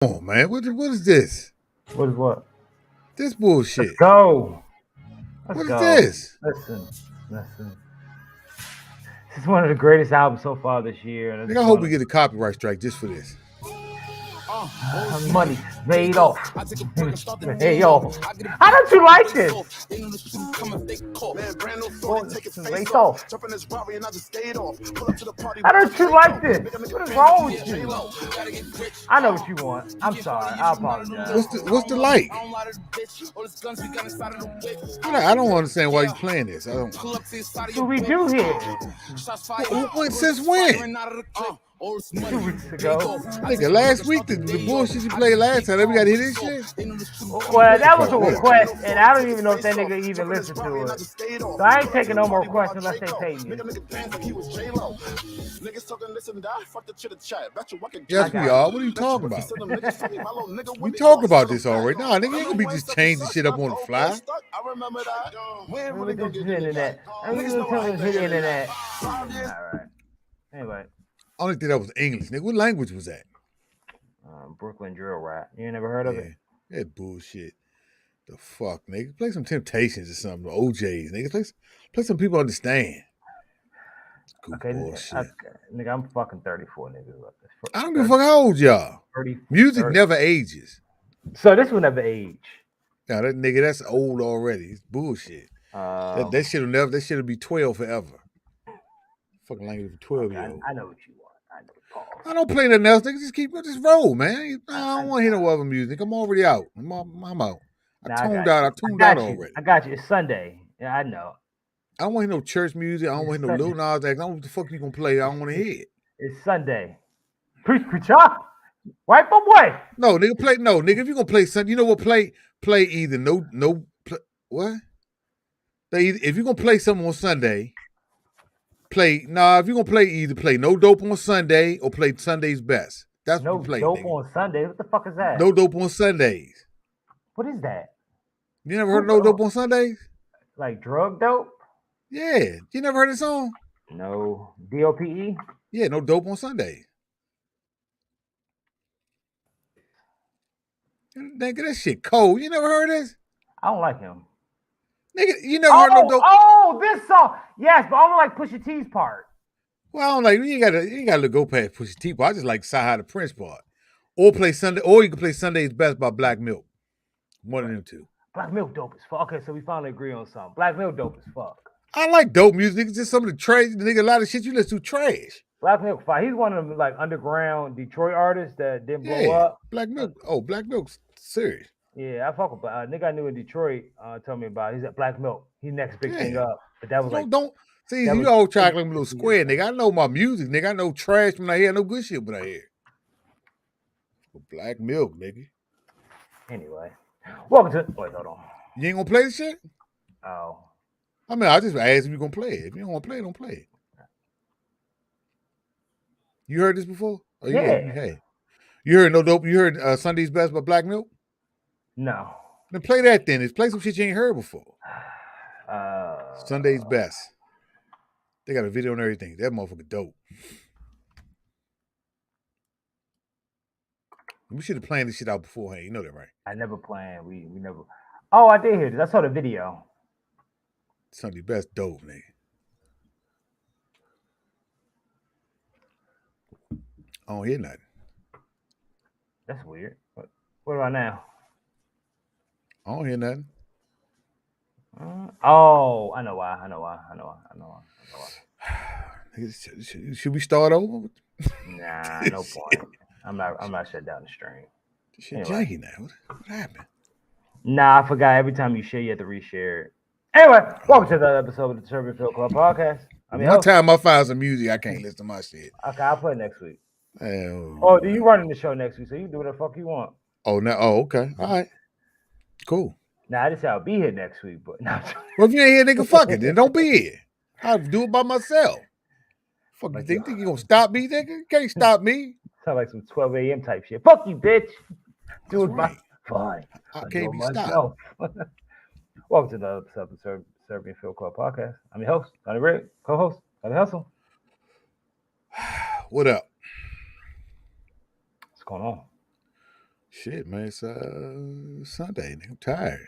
Come on, man. What is this? What is what? This Let's bullshit. go. Let's What is go. this? Listen. This is one of the greatest albums so far this year, and I Nigga, I just hope want we get a copyright strike just for this. money made off. Hey yo, how don't you like this? Well, lace off. How don't you like this? What is wrong with you? I know what you want. I'm sorry. I apologize. What's the like? I don't understand why you playing this. I don't. That's what we do here. Since when? 2 weeks ago. Nigga, last week the bullshit you played last time. We got to hear this shit. Well, that was a request, and I don't even know if that nigga even listened to it. So I ain't taking no more requests unless they pay me. Yes, we are. What are you talking about? We talked about this already. Nah, nigga, you ain't gonna be just changing shit up on the fly. Remember this is the internet. I'm gonna tell you the internet. All right. Anyway. I don't think that was English, nigga. What language was that? Brooklyn drill rap. You ain't never heard of it? That bullshit. The fuck, nigga. Play some Temptations or something. The OJs, nigga. Play some people understand. Okay, nigga, I'm fucking 34, nigga. I don't give a fuck how old y'all. 30, Music 30. never ages. So this will never age. Now that nigga, that's old already. It's bullshit. That shit'll be 12 forever. Fucking language for 12-year-old. I know what you want. I don't play nothing else, nigga. Just roll, man. I don't want to hear no other music. I'm already out. I'm out. I tuned out already. I got you. It's Sunday. Yeah, I know. I don't want to hear no church music. I don't want to hear no Lil Nas X. I don't know what the fuck you gonna play. I don't want to hear it. It's Sunday. Preach up. Wipe away. No, nigga, play. No, nigga, if you gonna play something, you know what? Play either what? If you're gonna play something on Sunday, if you're gonna play No Dope on Sunday or play Sunday's Best. That's what you play. No Dope on Sunday? What the fuck is that? No Dope on Sundays. What is that? You never heard of No Dope on Sundays? Like drug dope? Yeah. You never heard the song? No. DOPE? Yeah, No Dope on Sundays. Nigga, that shit cold. You never heard this? I don't like him. Nigga, you never heard No Dope? Oh, this song. Yes, but I don't like Pusha T's part. Well, I don't like you gotta go past Pusha T part. I just like Sci-Hi the Prince part. Or play Sunday, or you can play Sunday's Best by Black Milk. One of them two. Black Milk dope as fuck. Okay, so we finally agree on something. Black Milk dope as fuck. I like dope music. It's just some of the trash. Nigga, a lot of shit you listen to trash. Black Milk fine. He's one of them like underground Detroit artists that didn't blow up. Black Milk. Black Milk's serious. Yeah, I fuck with nigga I knew in Detroit told me about it. He's at Black Milk. He's next big thing up. But that was don't see you all try to like a little square, nigga. I know my music, nigga. I know trash when I hear, I know good shit when I hear. Black Milk, nigga. Anyway. Welcome to wait, hold on. You ain't gonna play the shit? Oh. I mean, I just asked if you gonna play it. If you don't want to play it, don't play it. You heard this before? Yeah. You heard No Dope? You heard Sunday's Best by Black Milk? No. Then play that then. Play some shit you ain't heard before. Sunday's Best. They got a video and everything. That motherfucker dope. We should have planned this shit out beforehand. You know that, right? I never planned. We never. Oh, I did hear this. I saw the video. Sunday's Best dope, nigga. I don't hear nothing. That's weird. What about now? I don't hear nothing. Oh, I know why. Should we start over? Nah, no point. I'm not shut down the stream. This shit janky now. What happened? Nah, I forgot. Every time you share, you have to reshare it. Anyway, welcome to the episode of the Serbian Film Club podcast. One time I find some music, I can't listen to my shit. Okay, I'll play next week. Do you running the show next week, so you do what the fuck you want. Okay. All right. Cool. Nah, I just said I'll be here next week, but no. Well, if you ain't here, nigga, fuck it. Then don't be here. I'll do it by myself. Fuck, you think you gonna stop me, nigga? You can't stop me. Sound like some 12 a.m. type shit. Fuck you, bitch. Do it by fine. I can't be stopped. Welcome to the episode of the Serbian Film Club podcast. I'm your host, Johnny Ray, co-host, Johnny Hustle. What up? What's going on? Shit, man, it's Sunday. Nigga, I'm tired.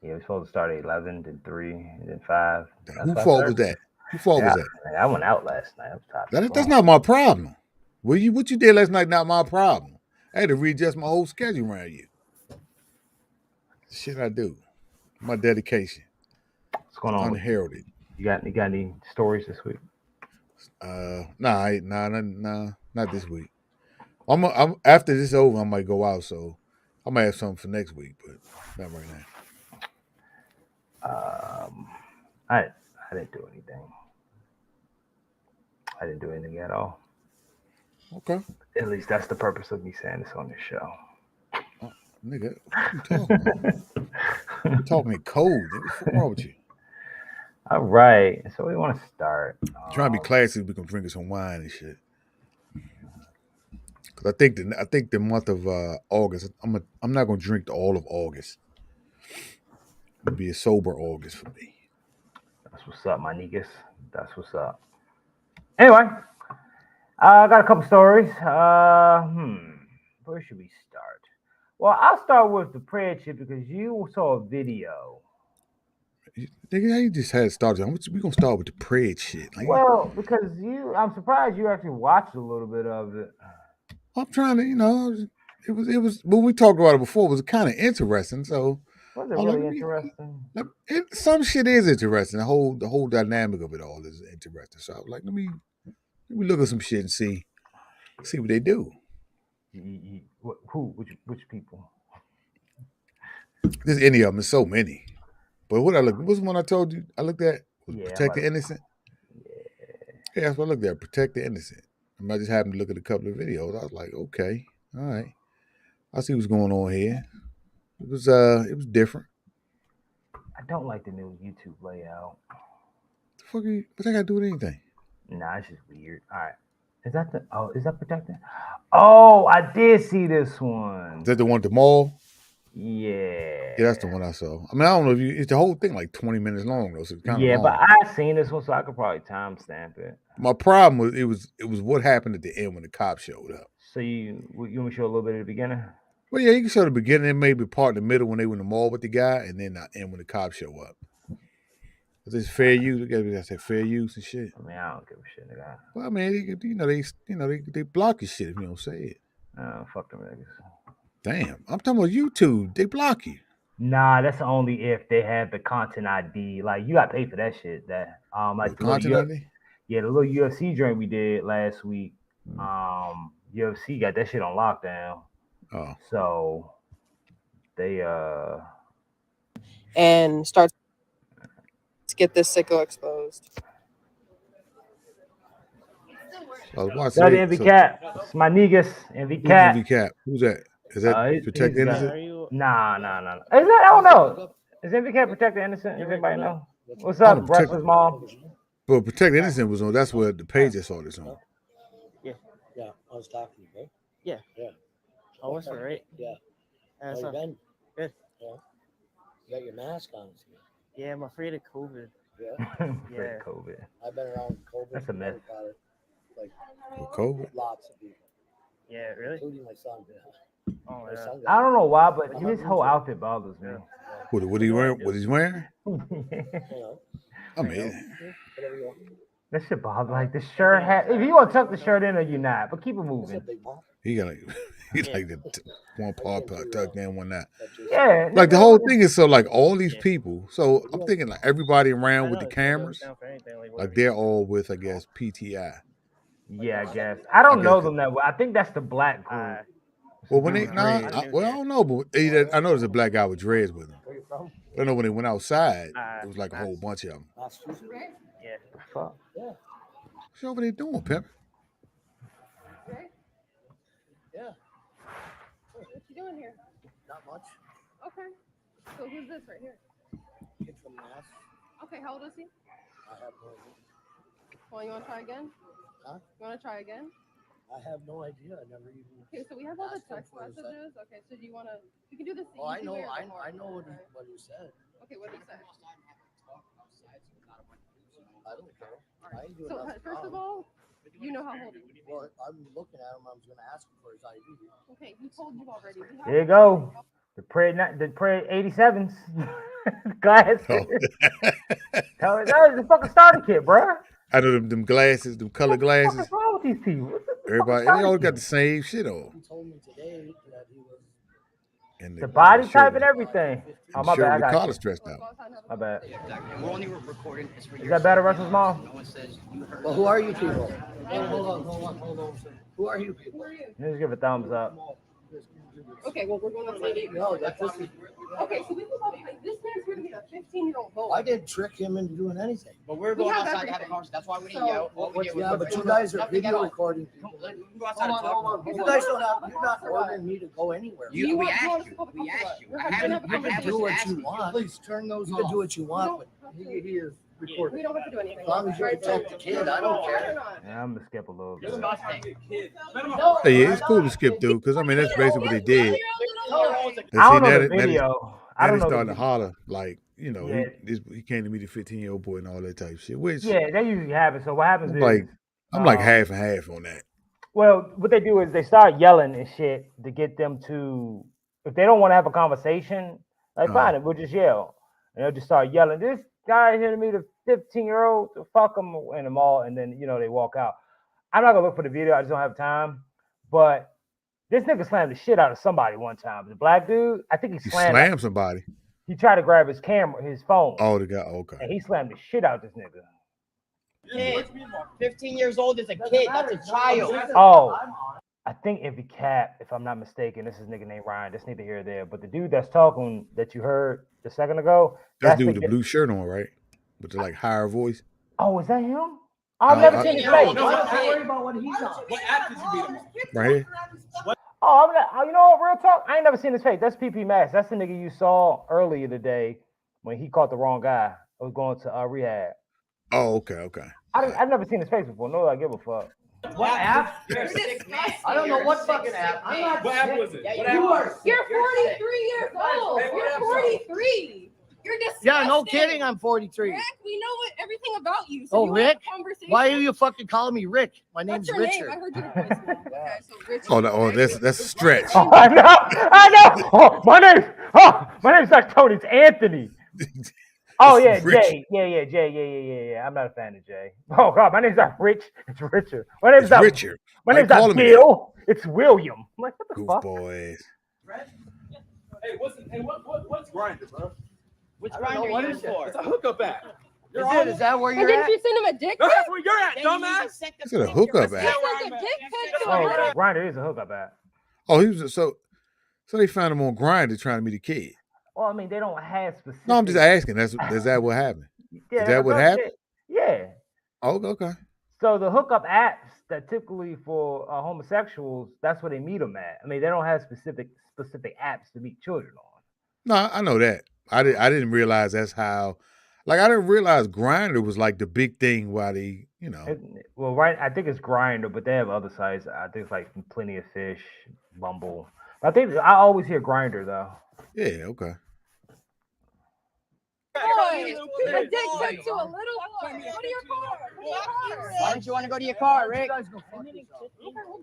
Yeah, we're supposed to start at 11, then 3, and then 5. Who fault was that? Who fault was that? I went out last night. I was tired. That's not my problem. What you did last night not my problem. I had to readjust my whole schedule around you. The shit I do. My dedication. What's going on? Unheralded. You got any stories this week? Nah, not this week. I'm after this is over, I might go out, so I might have something for next week, but not right now. I didn't do anything. I didn't do anything at all. Okay. At least that's the purpose of me saying this on this show. Nigga, what you talking about? You're talking in code. What's wrong with you? All right. So we want to start. Trying to be classy, we can drink some wine and shit. Cause I think the month of August, I'm not gonna drink all of August. It'll be a sober August for me. That's what's up, my niggas. That's what's up. Anyway, I got a couple stories. Where should we start? Well, I'll start with the prayer chip because you saw a video. Nigga, how you just had it started? We gonna start with the prayer shit. Like, well, because I'm surprised you actually watched a little bit of it. I'm trying to, it was when we talked about it before. It was kind of interesting. So was it really interesting? Some shit is interesting. The whole dynamic of it all is interesting. So I was like, let me look at some shit and see what they do. Who? Which people? There's any of them. There's so many. But what was the one I told you I looked at? Was Protect the Innocent? Yeah, that's what I looked at. Protect the Innocent. I just happened to look at a couple of videos. I was like, okay, all right. I see what's going on here. It was different. I don't like the new YouTube layout. The fuck what's that got to do with anything? Nah, it's just weird. All right. Is that Protected? Oh, I did see this one. Is that the one at the mall? Yeah. Yeah, that's the one I saw. I mean, I don't know if it's the whole thing like 20 minutes long though, so it's kind of long. But I seen this one, so I could probably timestamp it. My problem was it was what happened at the end when the cop showed up. So you want me to show a little bit at the beginning? Well, yeah, you can show the beginning and maybe part in the middle when they were in the mall with the guy, and then the end when the cops show up. Is this fair use? I said fair use and shit. I mean, I don't give a shit, nigga. Well, I mean, they block your shit if you don't say it. Fuck them niggas. Damn, I'm talking about YouTube. They block you. Nah, that's only if they have the content ID. Like you got to pay for that shit. That like the content ID. Yeah, the little UFC joint we did last week. UFC got that shit on lockdown. Oh. So they and start to get this sicko exposed. That's Envy Cap. It's my niggas, Envy Cap. Envy Cap. Who's that? Is that Protect the Innocent? Nah. Is that, I don't know. Is Envy Cap Protect the Innocent? Does anybody know? What's up, Breakfast Mom? But Protect the Innocent was on. That's where the page I saw this on. Yeah. I was talking to you, right? Yeah. Oh, what's it, right? Yeah. How you been? Good. Yeah. You got your mask on. Yeah, I'm afraid of COVID. Yeah. Yeah. COVID. I've been around COVID. That's a myth. Like COVID? Lots of people. Yeah, really? Including my son. Oh, My son I don't know why, but his whole outfit bothers me. What he wearing? What he's wearing? I mean, that shit bothers. Like the shirt hat. If you want to tuck the shirt in, or you not, but keep it moving. He got like the one part tucked in, one not. Yeah. Like the whole thing is so like all these people. So I'm thinking like everybody around with the cameras, like they're all with I guess PTI. Yeah, I guess. I don't know them that well. I think that's the black group. Well, when they I don't know, but I know there's a black guy with dreads with him. I don't know when they went outside, it was like a whole bunch of them. Yeah. Fuck. What's over there doing, pimp? Yeah. What you doing here? Not much. Okay. So who's this right here? Kid from Mass. Okay, how old is he? I have no idea. Well, you want to try again? Huh? You want to try again? I have no idea. I never even. Okay, so we have all the asked him text for his messages. Okay, so do you want to? You can do this. Oh, I know. I know what he said. Okay, what did he say? I don't care. I ain't doing So nothing first of wrong. all, You know how old he is. Well, I'm looking at him. I was going to ask him for his ID. Okay, he told you already. There you go. The Pred 87s. Glasses. Oh. That was the fucking starter kit, bro. I know them glasses, them color glasses. What's wrong with these people? Everybody, they all got the same shit on. He told me today that he was. And The body shirt type was- and everything. Oh, and my shirt bad. I with the got collar you. stretched out. My bad. We're only recording. It's for Is that better, Russell's mom? No one says you heard. Well, who are you people? Hold on. Who are you people? Just give a thumbs up. Okay, well, we're going on TV. No, this is. Okay, so this is all, this man's here to be a 15-year-old vote. I didn't trick him into doing anything. But we're going outside to have a conversation. That's why we didn't yell. Yeah, but you guys are video recording people. We can go outside and talk. You guys don't have. You're not ordering me to go anywhere. We asked you. We asked you. I haven't. You can do what you want. Please turn those You off. can do what you want, but He is We recording. don't have to do anything. as long as you protect the kid, I don't care. Yeah, I'm gonna skip a little bit. Hey, yeah, it's cool to skip through because I mean that's basically what they did. And I don't see, know now the they- now they- video. I now don't they know. starting The to holler like Yeah. he came to meet a 15-year-old boy and all that type of shit. Which Yeah, they usually have it. So what happens I'm is, like I'm like um, half and half on that. well, what they do is they start yelling and shit to get them to. If they don't want to have a conversation, like fine, we'll just yell, and they'll just start yelling. This guy here to meet a 15-year-old, fuck him in the mall, and then they walk out. I'm not gonna look for the video. I just don't have time. But this nigga slammed the shit out of somebody one time. The black dude, I think he He slammed. slammed somebody. He tried to grab his camera, his phone, Oh, the guy. Okay. and he slammed the shit out of this nigga. Kid, 15 years old is a kid. That's a child. Oh, I think if he cap, if I'm not mistaken, this is a nigga named Ryan. That's neither here or there. But the dude that's talking that you heard a second ago, That's dude the with the blue shirt on, right? With the like higher voice. Oh, is that him? I've never seen his face. Don't worry about what he's on. What app did you beat him on? Right here. Oh, you know what? Real talk. I ain't never seen his face. That's PP Max. That's the nigga you saw earlier today when he caught the wrong guy. I was going to rehab. Oh, okay. I've never seen his face before. No, I give a fuck. What app? I don't know what fucking app. I'm not. What app was it? You're 43 years old. You're 43. You're disgusting. Yeah, no kidding. I'm 43. Rick, we know everything about you. Oh, you want a Rick? conversation? Why are you fucking calling me Rick? My What's name's your Richard. name? I heard your voicemail. Okay, so Richard. Oh, that's a stretch. Oh, I know. Oh, my name's not Tony. It's Anthony. Oh yeah, Rich. Jay. Yeah. I'm not a fan of Jay. Oh God, my name's not Rich. It's Richard. My name's It's not Richard. My Why name's you not calling me Bill. It's William. I'm like, what the fuck? Goofball ass. Hey, what's Grindr, bro? Which I don't know grind what are you is it. for? It's a hookup app. Is that where And you're didn't at? you send him a dick No, pic? that's where you're at, dumbass. It's a hookup He app. sent a dick pic to Oh, him. Grindr is a hookup app. Oh, he was so they found him on Grindr trying to meet a kid. Well, I mean, they don't have specific. No, I'm just asking. Is that what happened? Yeah, is that what no happened? shit. Yeah. Oh, okay. So the hookup apps that typically for homosexuals, that's where they meet them at. I mean, they don't have specific apps to meet children on. No, I know that. I didn't realize that's how. Like I didn't realize Grindr was like the big thing. Why they, Well, right, I think it's Grindr, but they have other sites. I think it's like Plenty of Fish, Bumble. I think I always hear Grindr though. Yeah, okay. Boy, a dick pic to a little boy. Go to your car. Go to your car. Why don't you want to go to your car, Rick?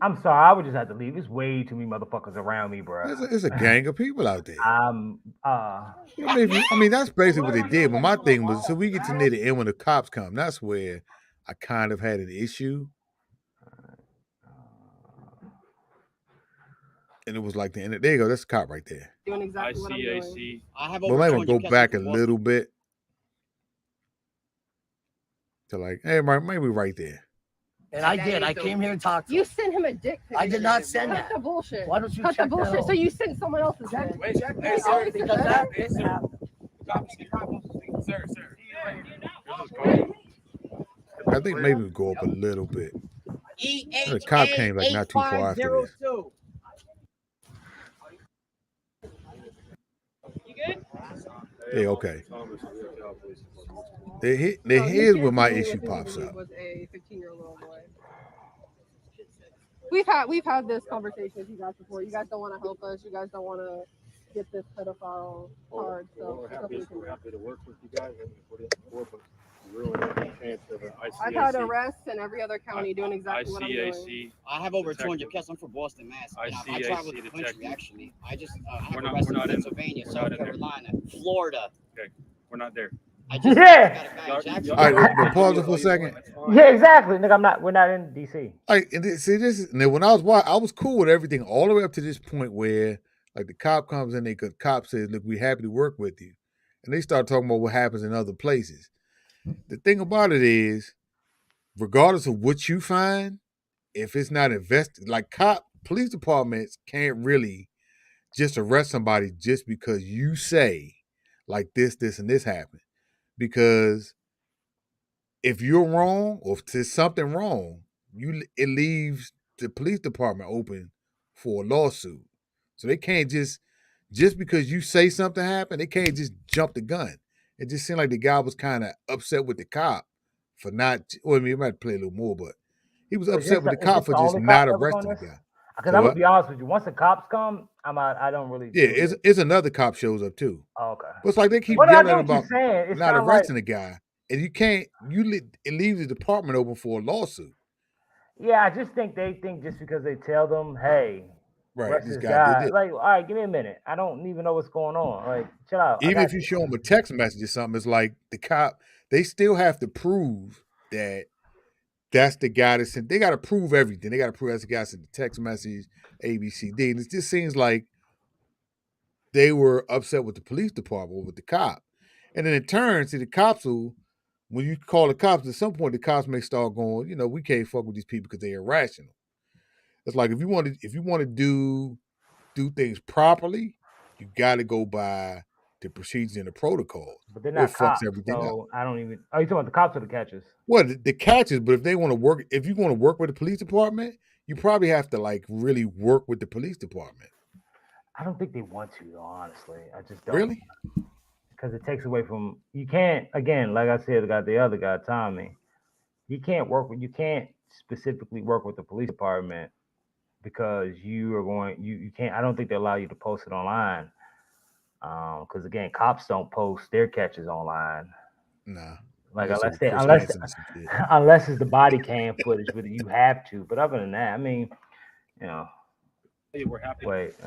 I'm sorry, I would just have to leave. There's way too many motherfuckers around me, bro. It's a gang of people out there. I mean, that's basically what they did. But my thing was, so we get to near the end when the cops come. That's where I kind of had an issue. And it was like the end. There you go. That's the cop right there. Doing exactly what I'm doing. I have But over I might 200 go back a customers. little bit to like, hey, maybe right there. And I did. I came here and talked to You him. sent him a dick pic. I did not send Cut that. the bullshit. Why don't you Cut the check that bullshit. out? So you sent someone else's dick. Wait, Hey, sir. because that is Sir. I think maybe we go up a little bit. EHA The cop came like not too far after this. 8502. Yeah, okay. Here's where my issue pops up. Was a 15-year-old little boy. We've had this conversation with you guys before. You guys don't want to help us. You guys don't want to get this pedophile card. So We're happy to work with you guys and put it forward, but ruin every chance of an I've had ICAC. arrests in every other county doing exactly what I'm doing. ICAC. I have over Detective. 200 cases. I'm from Boston, Mass. And I ICAC travel the country, detective. actually. I just have We're not- arrests we're not in in- Pennsylvania, we're South not in there. Carolina, Florida. We're not there. I just Yeah. got a guy in Jackson. All right, but pause it for a second. Yeah, exactly. Nigga, we're not in DC. Like, and see, this is, and then when I was cool with everything all the way up to this point where, like, the cop comes in, the cop says, "Look, we're happy to work with you," and they start talking about what happens in other places. The thing about it is, regardless of what you find, if it's not invested, like police departments can't really just arrest somebody just because you say, like, this, and this happened, because if you're wrong or if there's something wrong, it leaves the police department open for a lawsuit. So they can't just because you say something happened, they can't just jump the gun. It just seemed like the guy was kind of upset with the cop for not. Well, I mean, he might play a little more, but he was upset with the cop for just not arresting the guy. Because I'm gonna be honest with you, once the cops come, I'm out. I don't really. Yeah, it's another cop shows up too. Oh, okay. But it's like they keep But I yelling know what about you're saying. not arresting the guy. And you can't. It leaves the department open for a lawsuit. Yeah, I just think they think just because they tell them, "Hey, right, this guy did it." Like, all right, give me a minute. I don't even know what's going on. Like, chill out. Even if you show them a text message or something, it's like the cop. They still have to prove that that's the guy that sent. They got to prove everything. They got to prove that's the guy that sent the text message, A, B, C, D. And it just seems like they were upset with the police department or with the cop. And then in turn, see, the cops will. When you call the cops, at some point the cops may start going, we can't fuck with these people because they're irrational. It's like if you want to do things properly, you got to go by the procedures and the protocols. But they're not cops, everything so up. I don't even. Oh, you talking about the cops or the catchers? Well, the catchers, but if they want to work, if you want to work with the police department, you probably have to like really work with the police department. I don't think they want to, though. Honestly, I just don't. Really? Because it takes away from you can't again, like I said, got the other guy, Tommy. You can't specifically work with the police department because you can't. I don't think they allow you to post it online. Because again, cops don't post their catches online. Nah. Like unless it's the body cam footage, but you have to. But other than that, I mean, Hey, we're happy. Wait,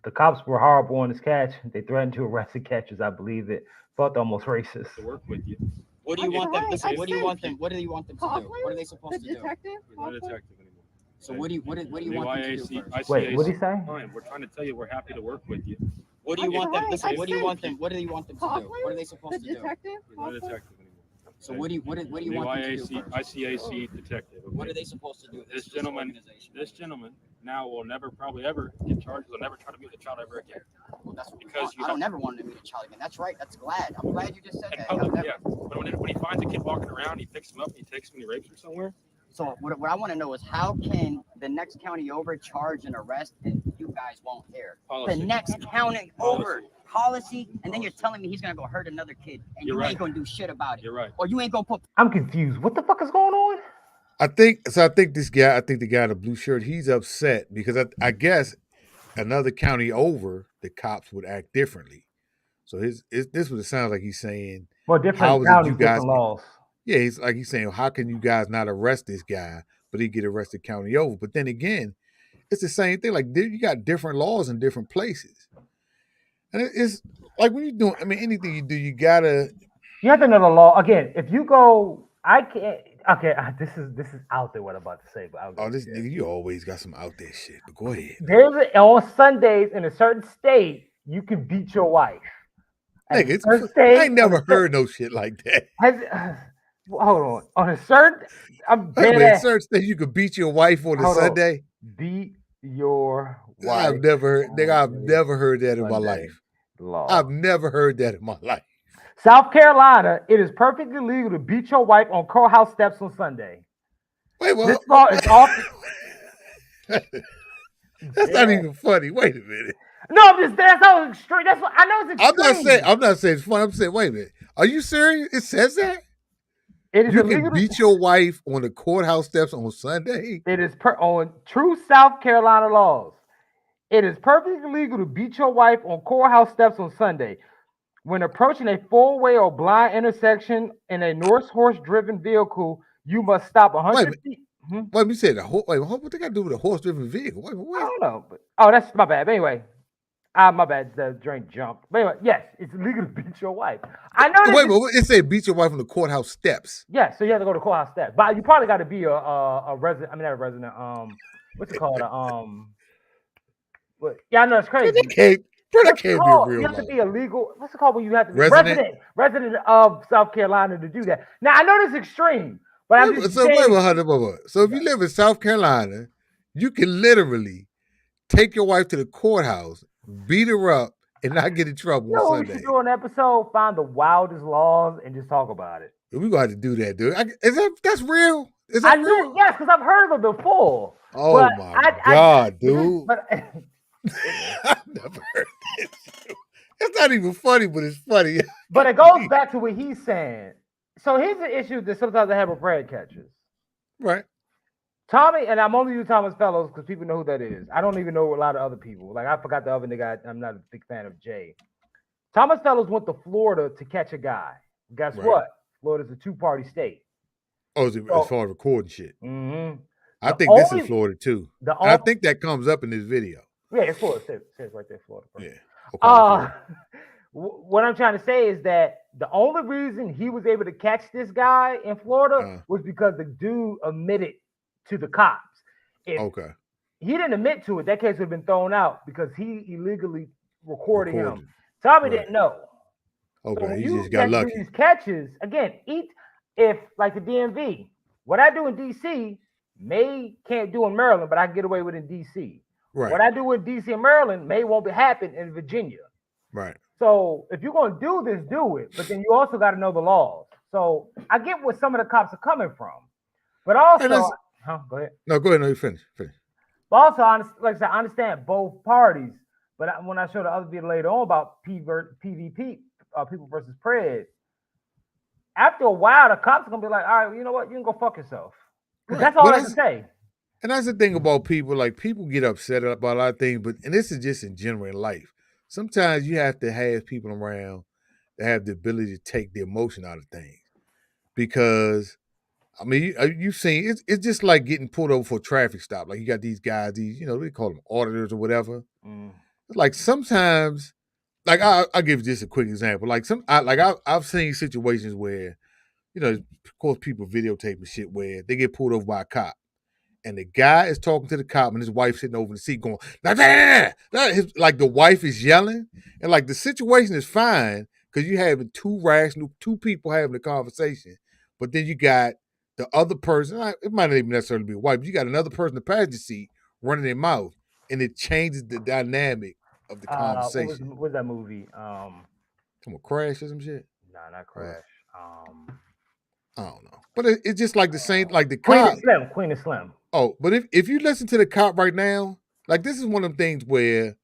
the cops were horrible on this catch. They threatened to arrest the catchers. I believe it. Felt almost racist. To work with you. What do you want them? Listen, what do you want them? What do you want them to do? What are they supposed to do? Detective? We're not a detective anymore. So what do you want them to do first? Wait, what did he say? Fine. We're trying to tell you we're happy to work with you. What do you want them? Listen, what do you want them? What do you want them to do? What are they supposed to do? Detective? We're not a detective anymore. So what do you want them to do first? ICAC detective. Okay? What are they supposed to do? This gentleman now will never probably ever get charged. Will never try to meet a child ever again. Well, that's what because I don't ever want to meet a child again. That's right. That's glad. I'm glad you just said that. Public, yeah. But when he finds a kid walking around, he picks him up, he takes him, and he rapes him somewhere. So what I want to know is how can the next county over charge an arrest and you guys won't care? Policy. The next county over policy, and then you're telling me he's gonna go hurt another kid, and you ain't gonna do shit about it. You're right. Or you ain't gonna put. I'm confused. What the fuck is going on? I think the guy in the blue shirt, he's upset because I guess another county over, the cops would act differently. So this is what it sounds like he's saying. Well, different counties, different laws. Yeah, he's saying, how can you guys not arrest this guy, but he get arrested county over? But then again, it's the same thing. Like you got different laws in different places, and it's like when you're doing. I mean, anything you do, you have to know the law. Again, if you go, I can't. Okay, this is out there what I'm about to say, but this nigga, you always got some out there shit. But go ahead. On Sundays in a certain state, you can beat your wife. Nigga, I ain't never heard no shit like that. Hold on. On a certain, certain state you could beat your wife on a Sunday. Beat your wife. I've never heard that in my life. I've never heard that in my life. South Carolina, it is perfectly legal to beat your wife on courthouse steps on Sunday. Wait, well, this law is off. That's not even funny. Wait a minute. No, that's how extreme. That's what I know. It's extreme. I'm not saying it's funny. I'm saying, wait a minute. Are you serious? It says that. It is you can beat your wife on the courthouse steps on Sunday. It is on true South Carolina laws. It is perfectly legal to beat your wife on courthouse steps on Sunday. When approaching a four-way or blind intersection in a North horse-driven vehicle, you must stop Wait a 100 minute. feet. Wait, you said what they got to do with a horse-driven vehicle? Wait, I what? don't know. But, that's my bad. But anyway, my bad. The drink jumped. But anyway, yes, it's illegal to beat your wife. I know Wait, it said beat your wife on the courthouse steps. Yeah, so you have to go to courthouse steps. But you probably got to be a resident. I mean, not a resident. What's it called? Yeah, I know it's crazy. That can't be a real You have to law. be a legal. What's it called when you have to be Resident? resident of South Carolina to do that? Now I know this is extreme, but I'm just saying. Wait. So if you live in South Carolina, you can literally take your wife to the courthouse, beat her up, and not get in trouble You know on what we Sunday. should do an episode? Find the wildest laws and just talk about it. We're gonna have to do that, dude. That's real? Is that I real? knew, yes, because I've heard of it before. Oh but my God, dude. But I've never heard this. It's not even funny, but it's funny. But it goes back to what he's saying. So here's the issue that sometimes I have with Brad catchers. Right. Tommy, and I'm only using Thomas Fellows because people know who that is. I don't even know a lot of other people. Like, I forgot the other nigga. I'm not a big fan of Jay. Thomas Fellows went to Florida to catch a guy. Guess what? Florida's a two-party state. Oh, as far as recording shit. Mm-hmm. I think this is Florida, too. I think that comes up in this video. Yeah, it's Florida. It says right there, Florida. Yeah. Okay, what I'm trying to say is that the only reason he was able to catch this guy in Florida was because the dude admitted to the cops. If he didn't admit to it, that case would have been thrown out because he illegally recorded him. Tommy didn't know. Okay, so he just got lucky. These catches, again, if like the DMV, what I do in DC, May can't do in Maryland, but I can get away with in DC. Right. What I do in DC and Maryland may won't happen in Virginia. Right. So if you're going to do this, do it. But then you also got to know the laws. So I get where some of the cops are coming from. But also, go ahead. No, go ahead. No, you finish. But also, like I said, I understand both parties. But when I show the other video later on about PvP, people versus Pred, after a while, the cops are going to be like, all right, you know what? You can go fuck yourself. Right. That's all I can say. And that's the thing about people. Like, people get upset about a lot of things, and this is just in general in life. Sometimes you have to have people around that have the ability to take the emotion out of things. Because, I mean, you've seen, it's just like getting pulled over for a traffic stop. Like, you got these guys, they call them auditors or whatever. Like, sometimes, like, I'll give you just a quick example. Like, I've seen situations where, of course, people videotaping shit where they get pulled over by a cop. And the guy is talking to the cop, and his wife sitting over in the seat going, like the wife is yelling, and like the situation is fine because you having two people having a conversation, but then you got the other person. It might not even necessarily be a wife, but you got another person in the passenger seat running their mouth, and it changes the dynamic of the conversation. What's that movie? Come on, Crash or some shit? Nah, not Crash. I don't know, but it's just like the same, like the cop. Queen of Slim. Oh, but if you listen to the cop right now, like this is one of them things where,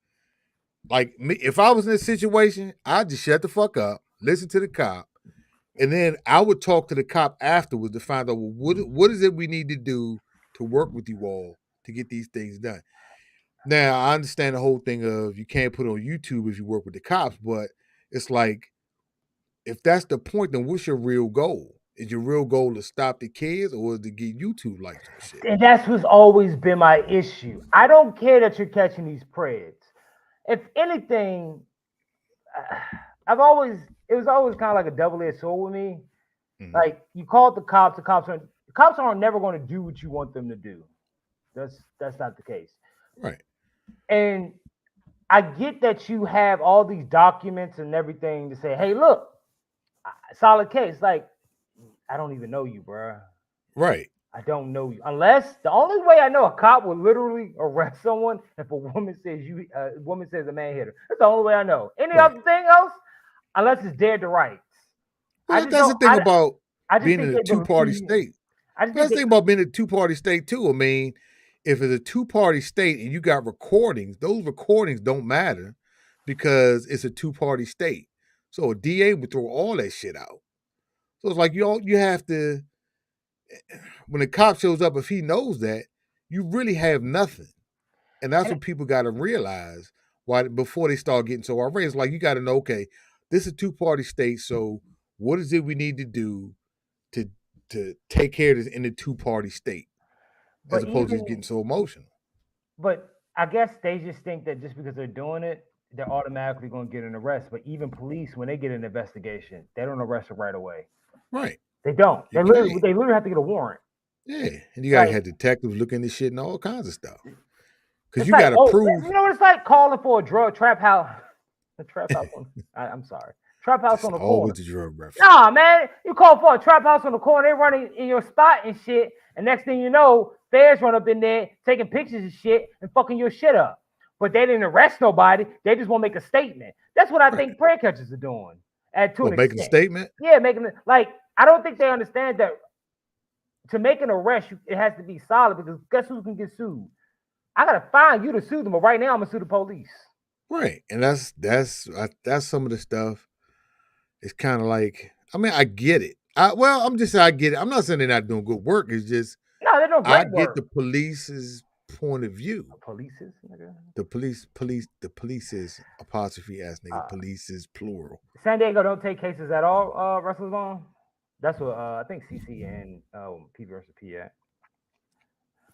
like me, if I was in this situation, I'd just shut the fuck up, listen to the cop, and then I would talk to the cop afterwards to find out what is it we need to do to work with you all to get these things done. Now, I understand the whole thing of you can't put it on YouTube if you work with the cops, but it's like, if that's the point, then what's your real goal? Is your real goal to stop the kids or is to get YouTube likes and shit? And that's what's always been my issue. I don't care that you're catching these Preds. If anything, it was always kind of like a double-edged sword with me. Mm-hmm. Like, you call the cops aren't never going to do what you want them to do. That's not the case. Right. And I get that you have all these documents and everything to say, hey, look, solid case. Like, I don't even know you, bro. Right. I don't know you. Unless the only way I know a cop will literally arrest someone if a woman says a man hit her. That's the only way I know. Any other thing else, unless it's dead to rights. Well, that's the thing about being in a two-party state. That's the thing about being in a two-party state too. I mean, if it's a two-party state and you got recordings, those recordings don't matter because it's a two-party state. So a DA would throw all that shit out. So it's like you have to, when the cop shows up, if he knows that, you really have nothing. And that's what people got to realize before they start getting so outrageous. Like, you got to know, okay, this is a two-party state. So what is it we need to do to take care of this in the two-party state, as But opposed to even, getting so emotional? but I guess they just think that just because they're doing it, they're automatically going to get an arrest. But even police, when they get an investigation, they don't arrest them right away. Right. They don't. They You literally have to get a warrant. Yeah, and you gotta Like- have detectives looking at shit and all kinds of stuff. Because It's you like, gotta oh, prove. You know what it's like calling for a drug trap house. The trap house. I'm sorry. Trap house on the corner. Always the drug reference. Nah, man, you call for a trap house on the corner. They running in your spot and shit. And next thing you know, feds run up in there taking pictures and shit and fucking your shit up. But they didn't arrest nobody. They just want to make a statement. That's what I think prayer catchers are doing. Making a statement. Yeah, making it like I don't think they understand that to make an arrest, it has to be solid because guess who can get sued? I gotta find you to sue them, but right now I'm gonna sue the police. Right, and that's some of the stuff. It's kind of like, I mean, I get it. I'm just saying I get it. I'm not saying they're not doing good work. It's just No, they're doing I great get work. the police's point of view. Police's nigga. The police's apostrophe s nigga. Police's plural. San Diego don't take cases at all. Wrestlers on. That's what I think CC and P versus P at.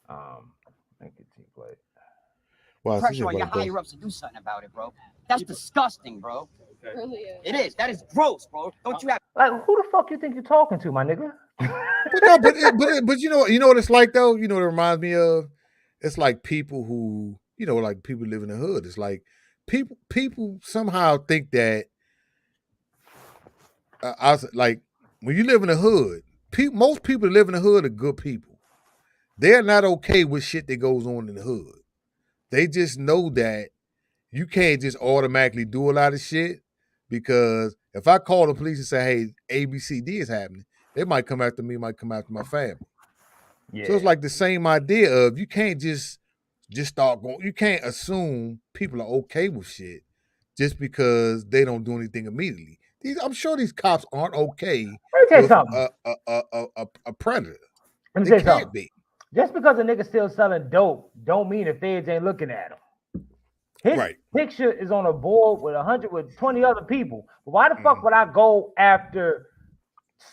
I think it's team play. Wow, Pressure on your higher ups to do something about it, bro. That's disgusting, bro. It really is. It is. That is gross, bro. Don't you have Like, who the fuck you think you're talking to, my nigga? But you know what it's like though. You know what it reminds me of? It's like people who, like people live in the hood. It's like people somehow think that like when you live in the hood, most people that live in the hood are good people. They're not okay with shit that goes on in the hood. They just know that you can't just automatically do a lot of shit, because if I call the police and say, hey, ABCD is happening, they might come after me, might come after my family. Yeah. So it's like the same idea of you can't just start going, you can't assume people are okay with shit just because they don't do anything immediately. I'm sure these cops aren't okay Let me tell you with something. a predator. Let me They tell you can't something. be. Just because a nigga still selling dope, don't mean the feds ain't looking at him. His Right. picture is on a board with 20 other people. But why the fuck would I go after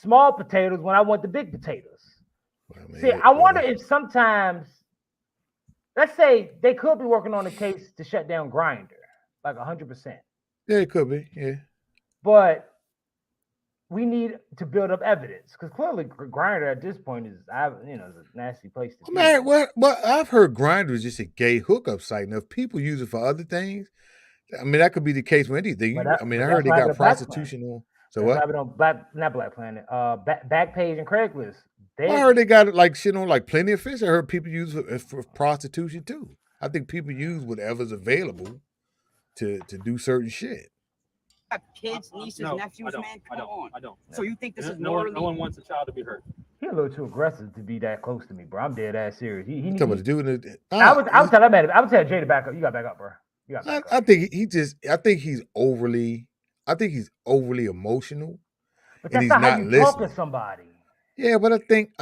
small potatoes when I want the big potatoes? See, I wonder if sometimes, let's say they could be working on a case to shut down Grindr, like 100%. Yeah, it could be. Yeah. But we need to build up evidence because clearly Grindr at this point is a nasty place to be. Man, well, I've heard Grindr is just a gay hookup site. Now, if people use it for other things, I mean, that could be the case with anything. I heard they got prostitution on. So what? On not Black Planet, Backpage and Craigslist. I heard they got like shit on like Plenty of Fish. I heard people use it for prostitution too. I think people use whatever's available to do certain shit. kids, nieces, nephews, man? Come on. I don't. So you think this is no morally? one wants a child to be hurt. He's a little too aggressive to be that close to me, bro. I'm dead ass serious. He Talking about the dude. I would tell that man. I would tell Jay to back up. You got to back up, bro. You got to back up. I think I think he's overly emotional. But and that's he's not how not you listening. talk to somebody. Yeah, but I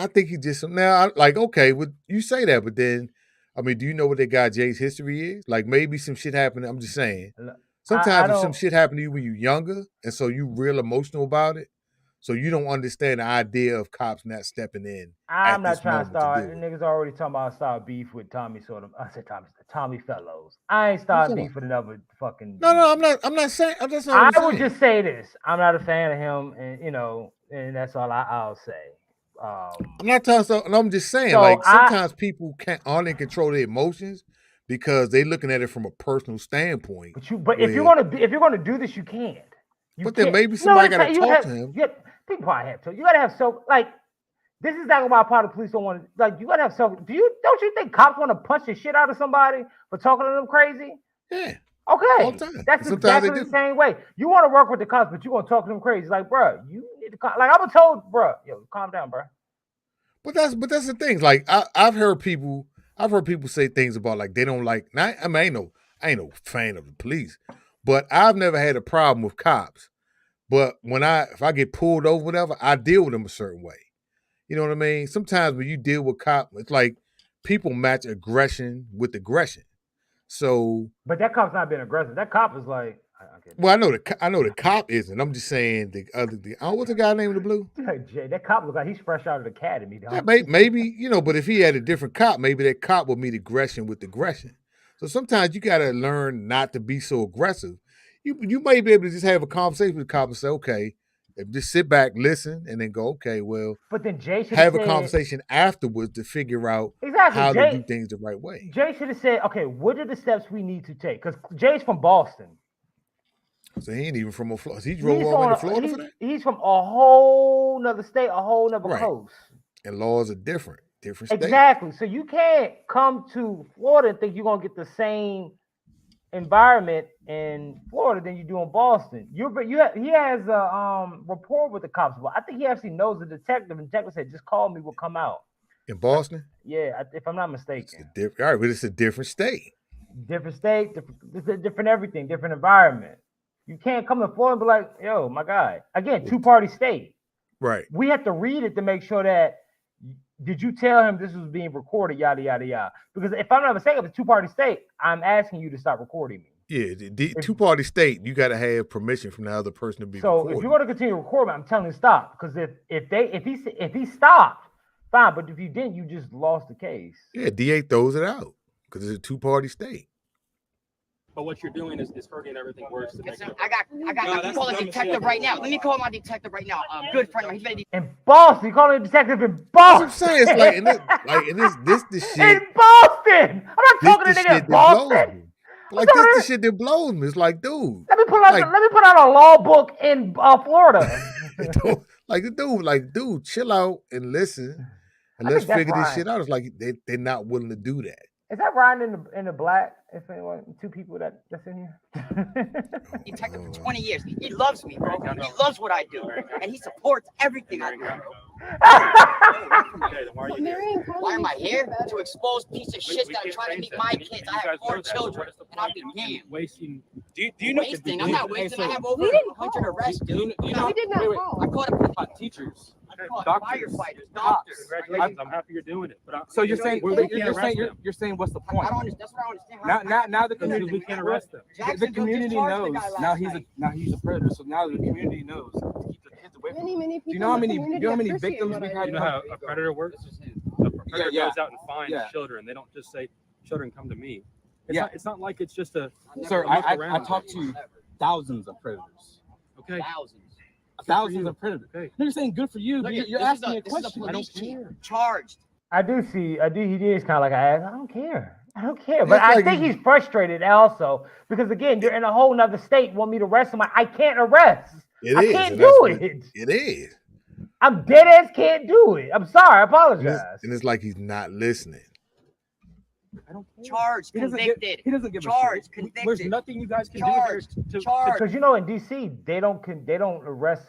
think he just now like okay, well, you say that, but then I mean, do you know what that guy Jay's history is? Like maybe some shit happened. I'm just saying. Sometimes if some shit happened to you when you're younger, and so you real emotional about it, so you don't understand the idea of cops not stepping in. I'm not trying to start. Niggas already talking about start beef with Tommy Tommy Fellows. I ain't starting beef with another fucking. No, I'm not saying. I'm just. I would just say this. I'm not a fan of him, and and that's all I'll say. I'm not talking. So I'm just saying, so like sometimes people aren't in control of their emotions because they looking at it from a personal standpoint. But if you're gonna do this, you can't. Then maybe somebody got to talk to him. People probably have to. You gotta have this is exactly why part of the police don't want to. You gotta have self. Don't you think cops want to punch the shit out of somebody for talking to them crazy? Yeah. Okay. All the time. That's exactly the same way. You want to work with the cops, but you want to talk to them crazy. Like, bro, you need to like I was told, bro, calm down, bro. But that's the thing. Like I've heard people say things about like they don't like. I ain't no fan of the police, but I've never had a problem with cops. But if I get pulled over, whatever, I deal with them a certain way. You know what I mean? Sometimes when you deal with cops, it's like people match aggression with aggression. So, but that cop's not being aggressive. That cop is like, Well, I know the cop isn't. I'm just saying what's the guy named the Blue? Jay, that cop look like he's fresh out of the academy, dog. Yeah, maybe but if he had a different cop, maybe that cop would meet aggression with aggression. So sometimes you gotta learn not to be so aggressive. You may be able to just have a conversation with the cop and say, okay, just sit back, listen, and then go, okay, well, but then Jay should have a conversation afterwards to figure out how to do things the right way. Jay should have said, okay, what are the steps we need to take? Because Jay's from Boston. So he ain't even from Florida. He drove all the way to Florida for that? He's from a whole nother state, a whole nother coast. And laws are different states. Exactly. So you can't come to Florida and think you're going to get the same environment in Florida than you do in Boston. He has a rapport with the cops. But I think he actually knows the detective, and the detective said, just call me, we'll come out. In Boston? Yeah, if I'm not mistaken. All right, but it's a different state. Different state, different everything, different environment. You can't come to Florida and be like, yo, my guy. Again, two-party state. Right. We have to read it to make sure that, did you tell him this was being recorded, yada, yada, yada? Because if I'm not mistaken, if it's a two-party state, I'm asking you to stop recording me. Yeah, the two-party state, you got to have permission from the other person to be recorded. So if you're going to continue to record me, I'm telling you to stop. Because if he stopped, fine. But if you didn't, you just lost the case. Yeah, DA throws it out because it's a two-party state. But what you're doing is hurting everything worse. I got call a detective right now. Let me call my detective right now. Good friend of mine. He's ready. In Boston, you calling a detective in Boston? That's what I'm saying. It's like this shit. In Boston. I'm not talking to nigga in Boston. Like this the shit that blows me. It's like, dude. Let me put out a law book in Florida. dude, chill out and listen, and let's figure this shit out. It's like they're not willing to do that. Is that Ryan in the black? If anyone, two people that's in here. Detective for 20 years. He loves me, bro. He loves what I do, and he supports everything I do. Why am I here? To expose piece of shit that are trying to meet my kids. I have 4 children, and I'll be damned. Wasting. Do you know? Wasting? I'm not wasting. I have over 100 arrests, dude. We did not call. I caught up Teachers. firefighters, doctors. Congratulations! I'm happy you're doing it. But So you're saying what's the point? I don't understand. That's what I don't understand. Now the because community we can't arrest them. The community knows now he's a predator. So now the community knows to keep the kids away from him. Many people. Do you know how many victims we had? You know how a predator works? A predator goes out and finds children. They don't just say, "Children, come to me." It's not like it's just a. Sir, I talked to thousands of predators. Okay. Thousands of predators. Okay. You're saying good for you. You're asking me a question. I don't care. Charged. I do. He is kind of like I don't care. But I think he's frustrated also because again, you're in a whole nother state. Want me to arrest him? I can't arrest. I can't do it. It is. I'm dead ass can't do it. I'm sorry. I apologize. And it's like he's not listening. I don't care. Charged, convicted. He doesn't give charged, a shit. convicted. There's nothing you guys can charged, do. Charged. Because in DC they don't arrest.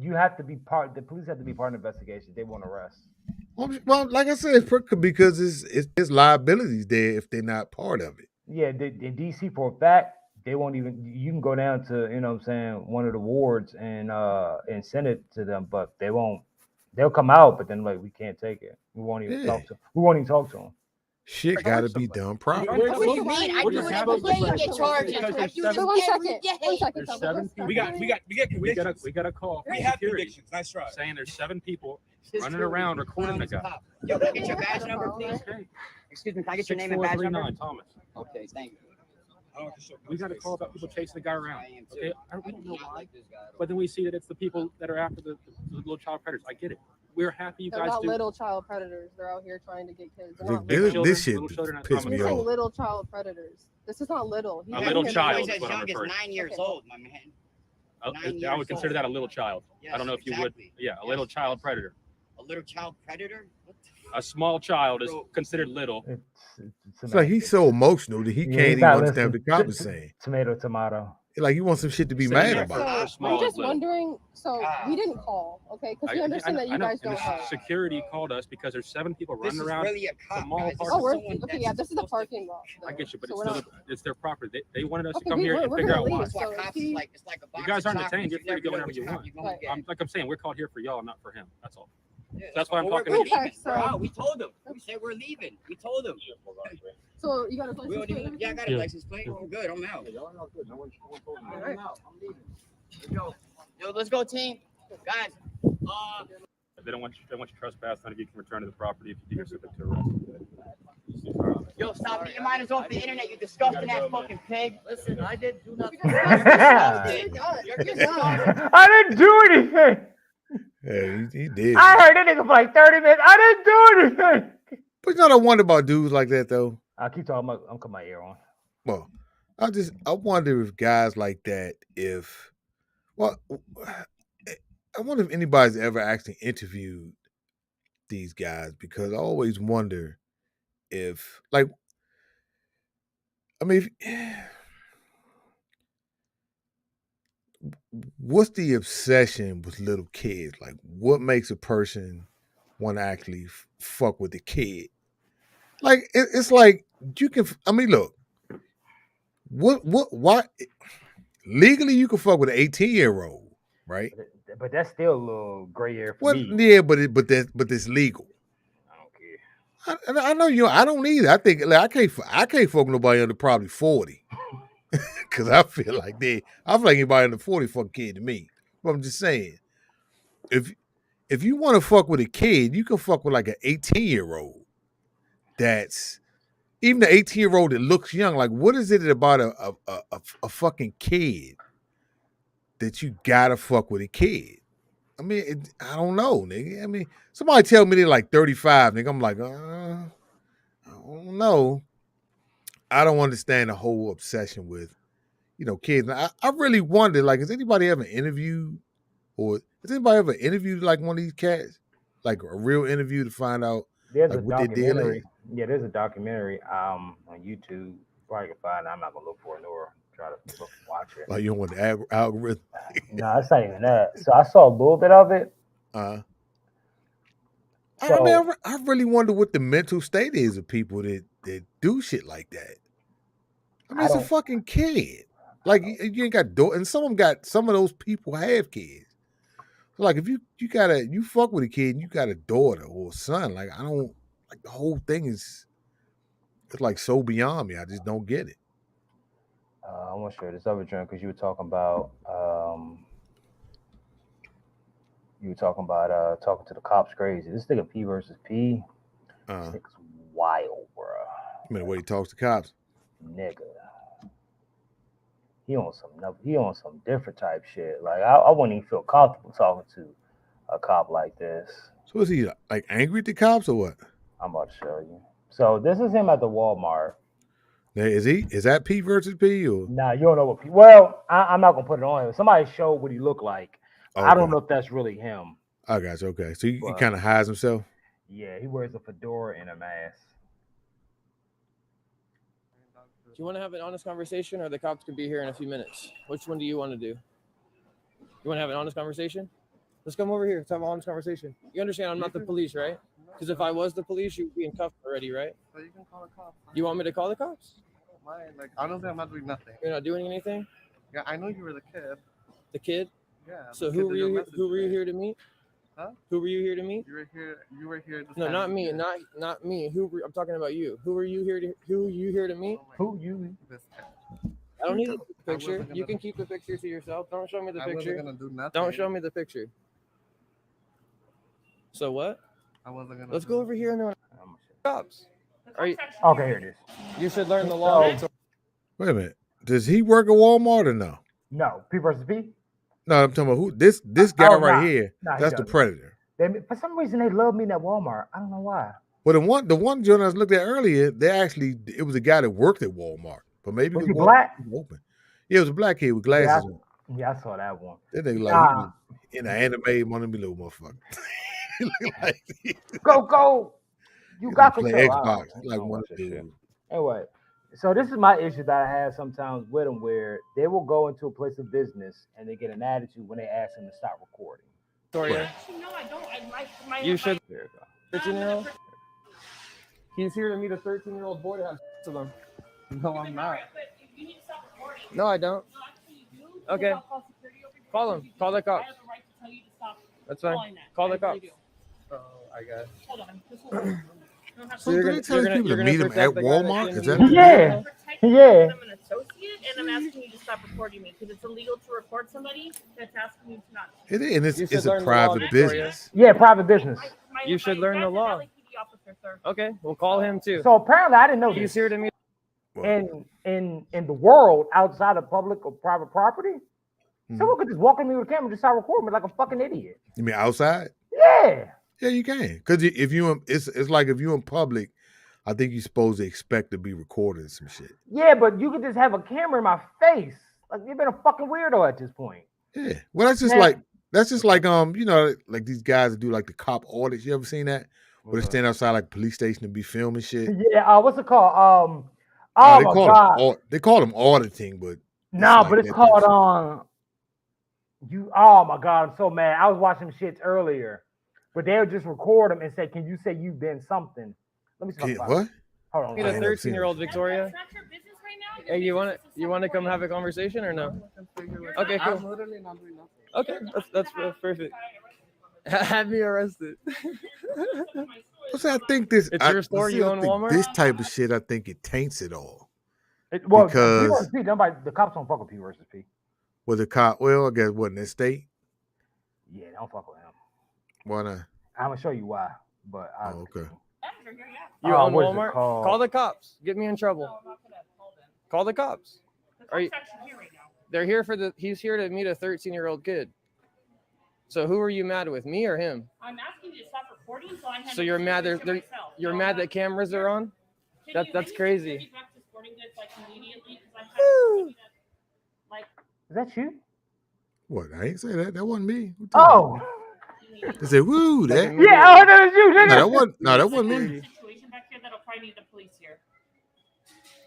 You have to be part. The police have to be part of the investigation. They won't arrest. Well, like I said, because it's liabilities there if they're not part of it. Yeah, in DC for a fact, they won't even. You can go down to one of the wards and send it to them, but they won't. They'll come out, but then we can't take it. We won't even talk to. We won't even talk to them. Shit got to be done properly. What do you mean? I do it every day. You get charges. I do it every day. There's 7 people. We got convictions. We got a call. We have convictions. Nice try. Saying there's 7 people running around recording the guy. Yo, can I get your badge number, please? Okay. Excuse me, can I get your name and badge number? 6439 Thomas. Okay, thank you. We got a call about people chasing the guy around. Okay, we don't know why, but then we see that it's the people that are after the little child predators. I get it. We're happy you They're guys not do. little child predators. They're out here trying to get kids. They're not This shit pissed We're me saying off. little child predators. This is not little. A little child. He's as young as 9 years old, my man. I would consider that a little child. Yes, I don't know if you would. Yeah, a little child predator. A little child predator? A small child is considered little. It's like he's so emotional that he can't even understand what the cop is saying. Tomato. Like he wants some shit to be mad about. So I'm just wondering. So we didn't call, okay? Because we understand that you guys don't have. Security called us because there's 7 people running around. Really a cop, small guys. parking Oh, we're lot. okay. Yeah, this is a parking lot. I get you, but So it's their property. They wanted us to Okay, come here and we're figure gonna out why. leave. So it's like a box You guys of aren't detained. chocolates. You're free to go never know whenever you which cop want. you're gonna get. Like I'm saying, we're called here for y'all, not for him. That's all. That's why I'm talking We're to leaving. Okay, so- We're out. We told them. We said we're leaving. We told them. So you got a We license already, plate? yeah, I got a license plate. I'm good. I'm out. Alright. I'm leaving. Let's go. Yo, let's go, team. Guys. They don't want you trespass. None of you can return to the property if you do get subject to arrest. Yo, stop. Get your minors off the internet. You disgusting ass fucking pig. Listen, I did do nothing. You're I done. You're You're done. disgusting. didn't do anything. Yeah, he did. I heard that nigga for like 30 minutes. I didn't do anything. But you know what I wonder about dudes like that though? I keep talking about. I'm cutting my ear on. Well, I wonder if guys like that, I wonder if anybody's ever actually interviewed these guys, because I always wonder if, like, I mean, what's the obsession with little kids? Like, what makes a person want to actually fuck with the kid? Like, it's like you can. I mean, look, why? Legally, you can fuck with an 18-year-old, right? But that's still a little gray area for What? me. Yeah, but it's legal. I don't care. I know you. I don't either. I think like, I can't fuck nobody under probably 40, because I feel like anybody under 40 fuck kid to me. But I'm just saying, if you want to fuck with a kid, you can fuck with like an 18-year-old. That's even the 18-year-old that looks young. Like, what is it about a fucking kid that you gotta fuck with a kid? I mean, I don't know, nigga. I mean, somebody tell me they're like 35, nigga. I'm like, I don't know. I don't understand the whole obsession with, kids. I really wonder, like, has anybody ever interviewed like one of these cats? Like a real interview to find out There's like a what their deal documentary. is? Yeah, there's a documentary on YouTube. Probably can find it. I'm not gonna look for it nor try to look and watch it. Like, you don't want the algorithm? No, it's not even that. So I saw a little bit of it. I So mean, I really wonder what the mental state is of people that do shit like that. I mean, I it's a don't- fucking kid. Like, you ain't got and some of those people have kids. Like, if you fuck with a kid and you got a daughter or a son, like, I don't, like, the whole thing it's like so beyond me. I just don't get it. I want to share this other joint because you were talking about talking to the cops crazy. This nigga P versus P. This nigga's wild, bro. I mean, the way he talks to cops. Nigga. He on some different type shit. Like I wouldn't even feel comfortable talking to a cop like this. So is he like angry at the cops or what? I'm about to show you. So this is him at the Walmart. Now, is that P versus P or? Nah, you don't know what P. Well, I'm not gonna put it on him. Somebody showed what he looked like. Okay. I don't know if that's really him. I got you. Okay, so he kind of hides himself. Yeah, he wears a fedora and a mask. Do you want to have an honest conversation, or the cops could be here in a few minutes? Which one do you want to do? You want to have an honest conversation? Let's come over here. Let's have an honest conversation. You understand I'm not the police, right? Because if I was the police, you'd be in cuffs already, right? So you can call the cops. You want me to call the cops? Like, honestly, I'm not doing nothing. You're not doing anything? Yeah, I know you were the kid. The kid? Yeah. So the who kid were that you? your Who were you message here to meet? Huh? Who were you here to meet? You were here. This No, time. not me. Not me. I'm talking about you. Who are you here to? Who are you here to meet? Who you? This kid. I don't need the I picture. wasn't You gonna- can keep the picture to yourself. Don't show me the I wasn't picture. gonna do nothing. Don't show me the picture. So what? I wasn't gonna. Let's do go over here and then cops. Are you? Okay, here it is. You should learn the law. Wait a minute. Does he work at Walmart or no? No, P versus P. No, I'm talking about who this guy Oh, right nah. here. Nah, he That's the doesn't. predator. For some reason, they love me in that Walmart. I don't know why. Well, the one joint I looked at earlier, it was a guy that worked at Walmart, but maybe Was the he Walmart black? was open. Yeah, it was a black kid with glasses on. Yeah, I saw that one. That nigga like Nah. he was in an anime, one of them little motherfucker. He look like Go! You he got play control. I Xbox. don't He like watch one of that the shit. dudes. Anyway, so this is my issue that I have sometimes with them, where they will go into a place of business and they get an attitude when they ask them to stop recording. Victoria, No, I don't. I like my. you should. There you go. 13-year-old. He's here to meet a 13-year-old boy to have sex with him. No, I'm not. You need to stop recording. No, I don't. No, actually, you do. Okay. I'll call security over here. Call him. Call the I cops. have the right to tell you to stop That's fine. calling that. Call I the really cops. do. I guess. Hold on. Just hold on. So do they tell people to meet him at Walmart? Is that Yeah. Yeah. I'm an associate, and I'm asking you to stop recording me because it's illegal to record somebody that's asking you to not. It is, and You it's should a learn the law, private Victoria. business. Yeah, private business. You should learn the law. Okay, we'll call him too. So apparently, I didn't know He's this. here to meet. In the world outside of public or private property, someone could just walk in me with a camera and just start recording me like a fucking idiot. You mean outside? Yeah. Yeah, you can. Because if you, it's like if you're in public, I think you're supposed to expect to be recorded and some shit. Yeah, but you could just have a camera in my face. Like you've been a fucking weirdo at this point. Yeah. Well, that's just like you know, like these guys that do like the cop audits. You ever seen that? Where they stand outside like a police station and be filming shit. Yeah. What's it called? Oh my god. They call them auditing, but but it's called Oh my god, I'm so mad. I was watching shits earlier, but they would just record them and say, "Can you say you've been something?" Let me see. What? Hold on. Meet a 13-year-old Victoria. Hey, you want to come have a conversation or no? Okay, cool. Okay, that's perfect. Have me arrested. I think this. It's your store. You own Walmart. This type of shit, I think it taints it all. Because the cops don't fuck with P versus P. With the cop, well, I guess what in this state? Yeah, don't fuck with him. Why not? I'm gonna show you why. But okay. You own Walmart? Call the cops. Get me in trouble. Call the cops. Are you? They're here for the. He's here to meet a 13-year-old kid. So who are you mad with, me or him? I'm asking you to stop recording, so I. So you're mad? You're mad that cameras are on? That's crazy. Is that you? What? I ain't say that. That wasn't me. Oh. They said, "Woo!" That. Yeah. Oh, that was you. No, that wasn't me. Situation back here that'll probably need the police here.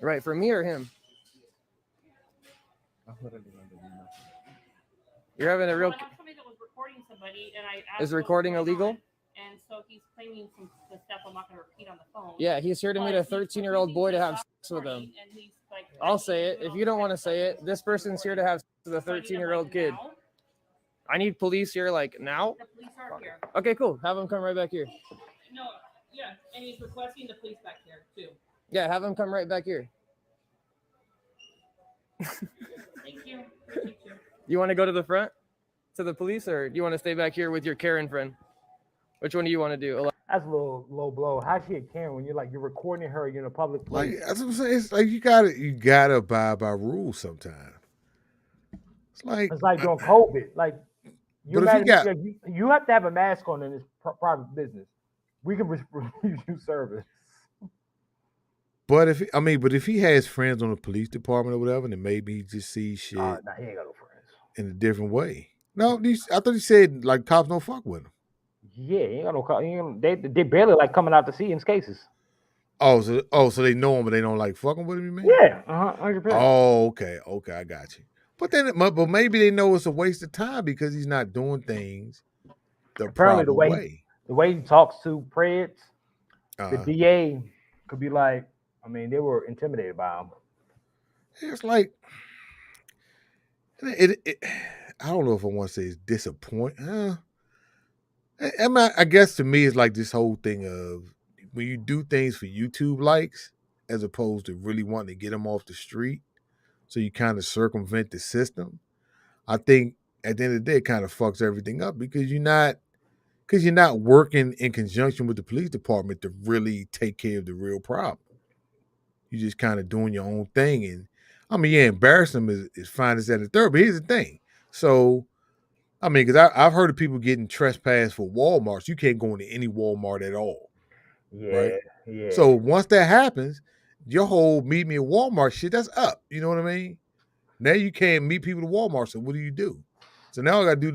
Right, for me or him? You're having a real. Somebody that was recording somebody, and I Is recording illegal? And so he's claiming some stuff I'm not going to repeat on the phone. Yeah, he's here to meet a 13-year-old boy to have sex with him. I'll say it. If you don't want to say it, this person's here to have sex with a 13-year-old kid. I need police here, like now. The police are here. Okay, cool. Have him come right back here. No, yeah, and he's requesting the police back here too. Yeah, have him come right back here. Thank you. Appreciate you. You want to go to the front to the police, or do you want to stay back here with your Karen friend? Which one do you want to do? That's a little low blow. How's she a Karen when you're recording her, you're in a public place? Like that's what I'm saying. It's like you gotta abide by rules sometimes. It's like during COVID. Like you have to have a mask on in this private business. We can refuse you service. But if he has friends on the police department or whatever, then maybe he just sees shit Nah, he ain't got no friends. in a different way. No, I thought he said like cops don't fuck with him. Yeah, he ain't got no. They barely like coming out to see his cases. So they know him, but they don't like fucking with him. You mean? Yeah, 100%. Oh, okay, I got you. But maybe they know it's a waste of time because he's not doing things the proper way. The way he talks to Preds, the DA could be like, they were intimidated by him. It's like it I don't know if I want to say it's disappointing. I guess to me it's like this whole thing of when you do things for YouTube likes as opposed to really wanting to get them off the street, so you kind of circumvent the system. I think at the end of the day it kind of fucks everything up because you're not working in conjunction with the police department to really take care of the real problem. You're just kind of doing your own thing, and embarrassing them is fine as that. Third, but here's the thing. So, because I've heard of people getting trespassed for Walmarts. You can't go into any Walmart at all. Yeah, right? Yeah. So once that happens, your whole meet me at Walmart shit, that's up. You know what I mean? Now you can't meet people at Walmart. So what do? So now I got to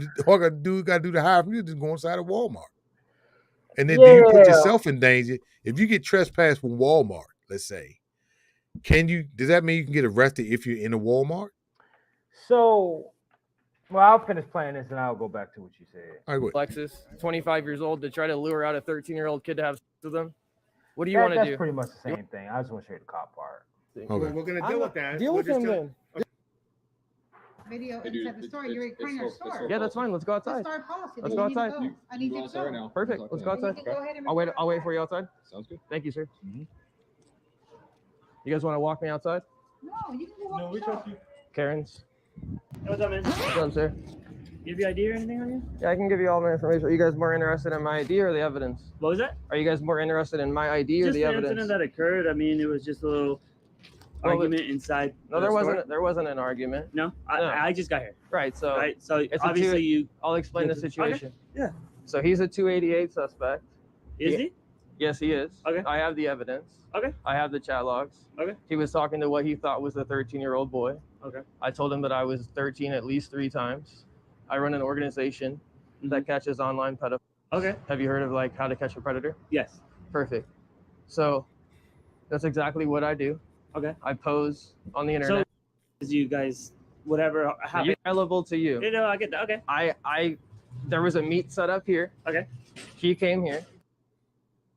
do the hire from you just go inside of Walmart. And then do you put yourself in danger if you get trespassed from Walmart? Let's say, does that mean you can get arrested if you're in a Walmart? So, I'll finish playing this and I'll go back to what you said. All right, Lexus, 25 years old, to try to lure out a 13-year-old kid to have sex with them. What do you want to do? That's pretty much the same thing. I just want to show you the cop part. Okay. We're gonna deal with that. Deal with him then. video inside the store. You're in your store. Yeah, that's fine. Let's go outside. Let's start policy. Let's go outside. I need you to go. Perfect. Let's go outside. Go ahead and I'll wait for you outside. Sounds good. Thank you, sir. You guys want to walk me outside? No, you can go walk the shop. Karen's. What's up, man? What's up, sir? You have your ID or anything on you? Yeah, I can give you all my information. Are you guys more interested in my ID or the evidence? What was that? Are you guys more interested in my ID or Just the the evidence? incident that occurred. I mean, it was just a little argument inside. No, the store. there wasn't an argument. No, No. I just got here. Right. So Right. So it's a obviously you I'll explain the Okay. situation. Yeah. So he's a 288 suspect. is he? Yes, he is. Okay. I have the evidence. Okay. I have the chat logs. Okay. He was talking to what he thought was a 13-year-old boy. Okay. I told him that I was 13 at least 3 times. I run an organization that catches online pedophiles. Okay. Have you heard of like How to Catch a Predator? Yes. Perfect. So that's exactly what I do. Okay. I pose on the internet. So you guys, whatever happened. Relevant to you. You know, I get that. Okay. There was a meet set up here. Okay. He came here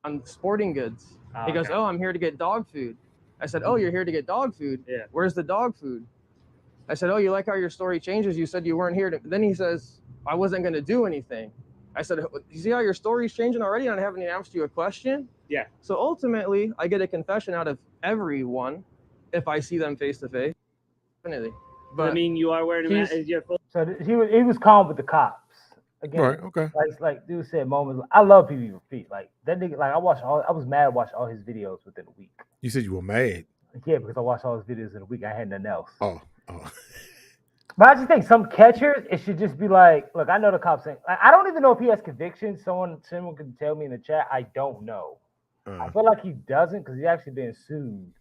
on sporting goods. He goes, okay. "Oh, I'm here to get dog food." I said, "Oh, you're here to get dog food? Yeah. Where's the dog food?" I said, "Oh, you like how your story changes? You said you weren't here to." Then he says, "I wasn't going to do anything." I said, "You see how your story's changing already, and I haven't even asked you a question?" Yeah. So ultimately, I get a confession out of everyone if I see them face to face. Definitely. But I mean, you are wearing a mask. So he was calm with the cops. Again, Right, okay. Like dude said moments. I love PB Repeat. Like that nigga. Like I was mad. I watched all his videos within a week. You said you were mad. Yeah, because I watched all his videos in a week. I had nothing else. Oh. But I just think some catchers, it should just be like, look, I know the cops saying, I don't even know if he has convictions. Someone can tell me in the chat. I don't know. I feel like he doesn't because he's actually being sued.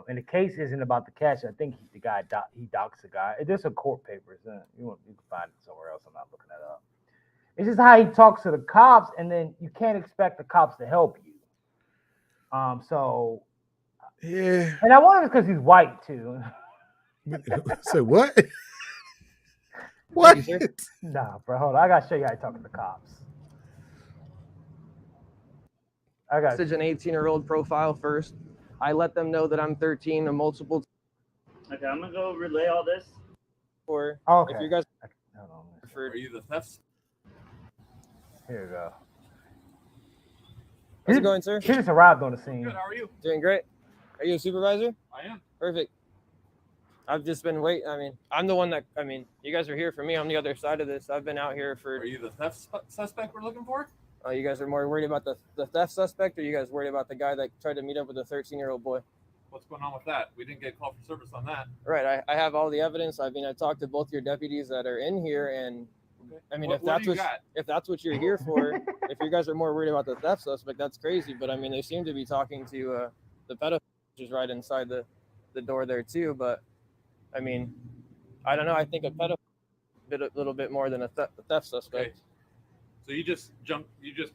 And the case isn't about the catch. I think the guy he doxed the guy. There's some court papers. You can find it somewhere else. I'm not looking that up. It's just how he talks to the cops, and then you can't expect the cops to help you. So yeah. And I wonder if it's because he's white too. Say what? What? Nah, bro. Hold on. I gotta show you how he talks to the cops. I got message an 18-year-old profile first. I let them know that I'm 13 and multiple. Okay, I'm gonna go relay all this. Or okay. if you guys are you the thefts? Here we go. How's it going, sir? He just arrived on the scene. Good. How are you? Doing great. Are you a supervisor? I am. Perfect. I've just been waiting. I mean, I'm the one that. I mean, you guys are here for me. I'm the other side of this. I've been out here for. Are you the theft suspect we're looking for? You guys are more worried about the theft suspect, or you guys worried about the guy that tried to meet up with a 13-year-old boy? What's going on with that? We didn't get called for service on that. Right. I have all the evidence. I mean, I talked to both your deputies that are in here, and I mean, if that's what you're here for, if you guys are more worried about the theft suspect, that's crazy. But I mean, they seem to be talking to the pedophile, which is right inside the door there too. But I mean, I don't know. I think a pedophile is a little bit more than a theft suspect. Okay. So you just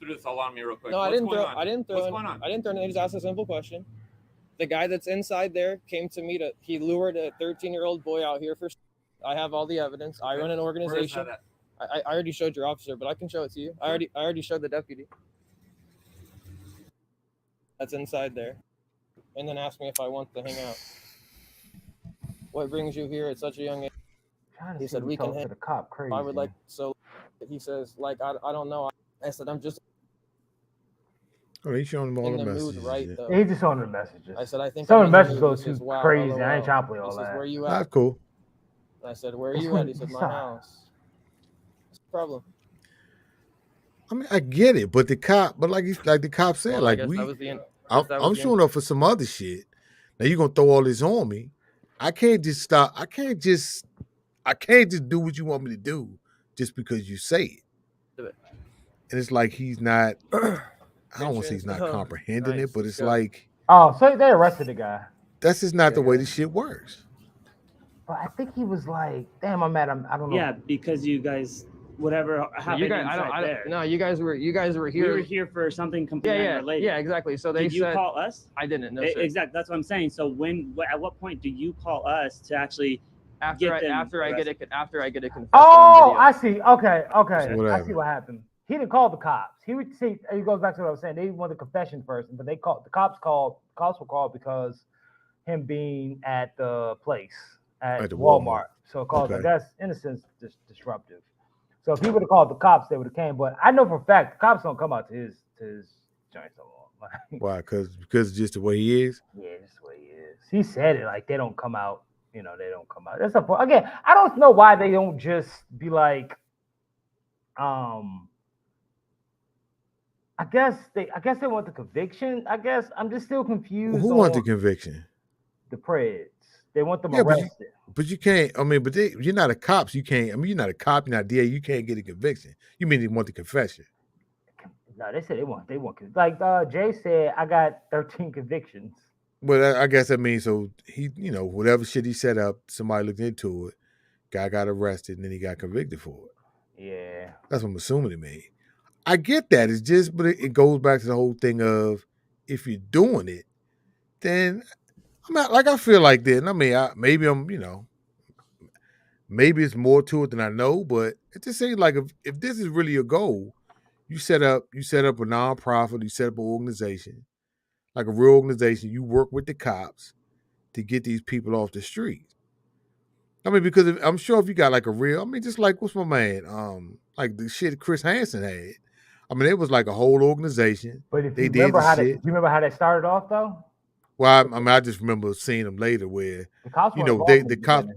threw this all on me real quick. No, What's I didn't going throw. on? I didn't throw. What's going on? I didn't throw. Anything. I just asked a simple question. The guy that's inside there came to meet he lured a 13-year-old boy out here for. I have all the evidence. I run an organization. Where is that at? I already showed your officer, but I can show it to you. I already showed the deputy. That's inside there, and then asked me if I want to hang out. What brings you here at such a young age? He said we can hang. To the cop, crazy. I would like so. He says like I don't know. I said I'm just. Oh, he's showing them all in the the messages. mood, right? Yeah. He's just showing the messages. I said I think some I'm of the in messages mood. go He says, too wow, crazy. LOL. I ain't trying to play all He says, that. where you at? That's cool. I said, where are you at? He said, my house. What's the problem? I mean, I get it, but the cop said, Well, I guess that was the end. I'm showing up for some other shit. Now you're gonna throw all this on me. I can't just stop. I can't just do what you want me to do just because you say it. Do it. And it's like he's not. I don't want to say he's not comprehending it, but it's like. Oh, so they arrested the guy. That's just not the way this shit works. But I think he was like, "Damn, I'm mad. I don't know." Yeah, because you guys, whatever happened You guys, inside there. No, you guys were here. We were here for something completely unrelated. Yeah, exactly. So they Did you said, call us? I didn't. No, sir. Exactly. That's what I'm saying. So at what point do you call us to actually after I get a confession? Oh, I see. Okay. Whatever. I see what happened. He didn't call the cops. He goes back to what I was saying. They wanted the confession first, but the cops were called because him being at the place. at the Walmart. Walmart. So it caused, I Okay. guess, in a sense, disruptive. So if he would have called the cops, they would have came. But I know for a fact the cops don't come out to his joint no more. Why? Because just the way he is. Yeah, that's the way he is. He said it like they don't come out. You know, they don't come out. That's a point. Again, I don't know why they don't just be like, I guess they want the conviction. I guess I'm just still confused. Who wants the conviction? The Preds. They want them Yeah, arrested. but you can't. I mean, you're not a cop. So you can't. I mean, you're not a cop. You're not a DA. You can't get a conviction. You mean they want the confession? No, they said they want. Like Jay said, I got 13 convictions. Well, I guess that means so he, whatever shit he set up, somebody looked into it, guy got arrested, and then he got convicted for it. Yeah, that's what I'm assuming it means. I get that. It's just, but it goes back to the whole thing of if you're doing it, then I'm not like I feel like that. And I mean, maybe I'm, maybe it's more to it than I know, but it just seems like if this is really your goal, you set up a nonprofit, you set up an organization, like a real organization. You work with the cops to get these people off the street. I mean, because I'm sure if you got like a real, I mean, just like what's my man, like the shit Chris Hansen had. I mean, it was like a whole organization. But if they you did remember the how shit. do you remember how that started off though? Well, I mean, I just remember seeing them later where the cops were the cops.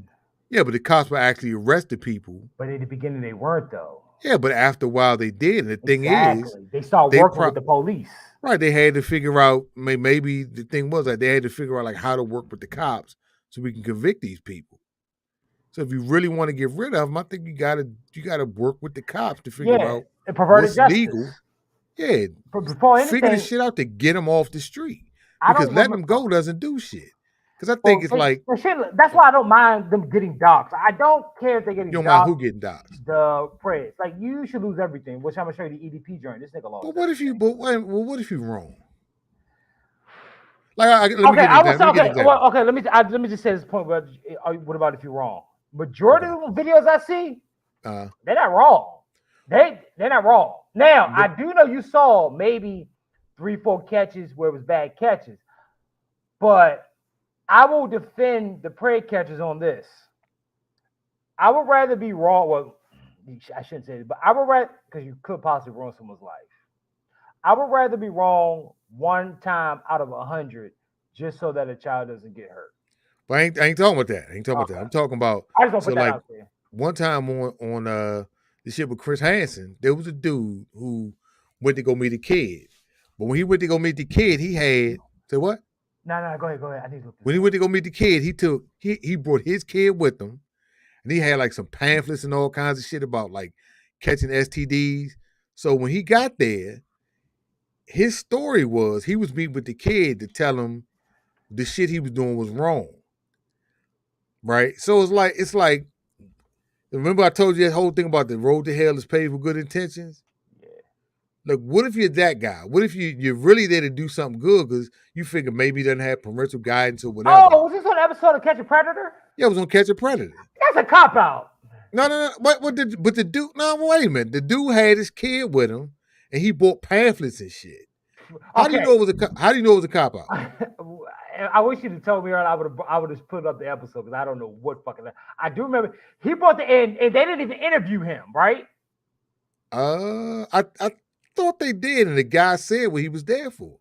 Yeah, but the cops were actually arrested people. But in the beginning, they weren't though. Yeah, but after a while, they did. And the thing is, they started working with the police. Right, they had to figure out. Maybe the thing was that they had to figure out like how to work with the cops so we can convict these people. So if you really want to get rid of them, I think you gotta work with the cops to figure out what's legal. Yeah, before anything, figure the shit out to get them off the street. Because letting them go doesn't do shit. Because I think it's like that's why I don't mind them getting doxxed. I don't care if they're getting. You don't mind who getting doxxed? The Preds. Like you should lose everything. Which I'm gonna show you the EDP joint. This nigga lost. But what if you? What if you're wrong? Like, let me just say this point. What about if you're wrong? Majority of the videos I see, they're not wrong. They're not wrong. Now I do know you saw maybe 3-4 catches where it was bad catches, but I will defend the Pred catches on this. I would rather be wrong. Well, I shouldn't say it, but I would rather, because you could possibly ruin someone's life. I would rather be wrong one time out of 100 just so that a child doesn't get hurt. But I ain't talking about that. I'm talking about. I just don't put that out there. One time on the shit with Chris Hansen, there was a dude who went to go meet a kid. But when he went to go meet the kid, he had say what? No, go ahead. I need to look. When he went to go meet the kid, he brought his kid with him, and he had like some pamphlets and all kinds of shit about like catching STDs. So when he got there, his story was he was meeting with the kid to tell him the shit he was doing was wrong. Right? So it's like remember I told you that whole thing about the road to hell is paved with good intentions? Yeah. Look, what if you're that guy? What if you're really there to do something good because you figure maybe he doesn't have parental guidance or whatever? Oh, was this on an episode of Catch a Predator? Yeah, it was on Catch a Predator. That's a cop-out. No. But the dude, no, wait a minute. The dude had his kid with him and he bought pamphlets and shit. How do you know it was a cop-out? I wish you'd have told me earlier. I would have put up the episode because I don't know what fucking. I do remember he brought the end, and they didn't even interview him, right? I thought they did, and the guy said what he was there for.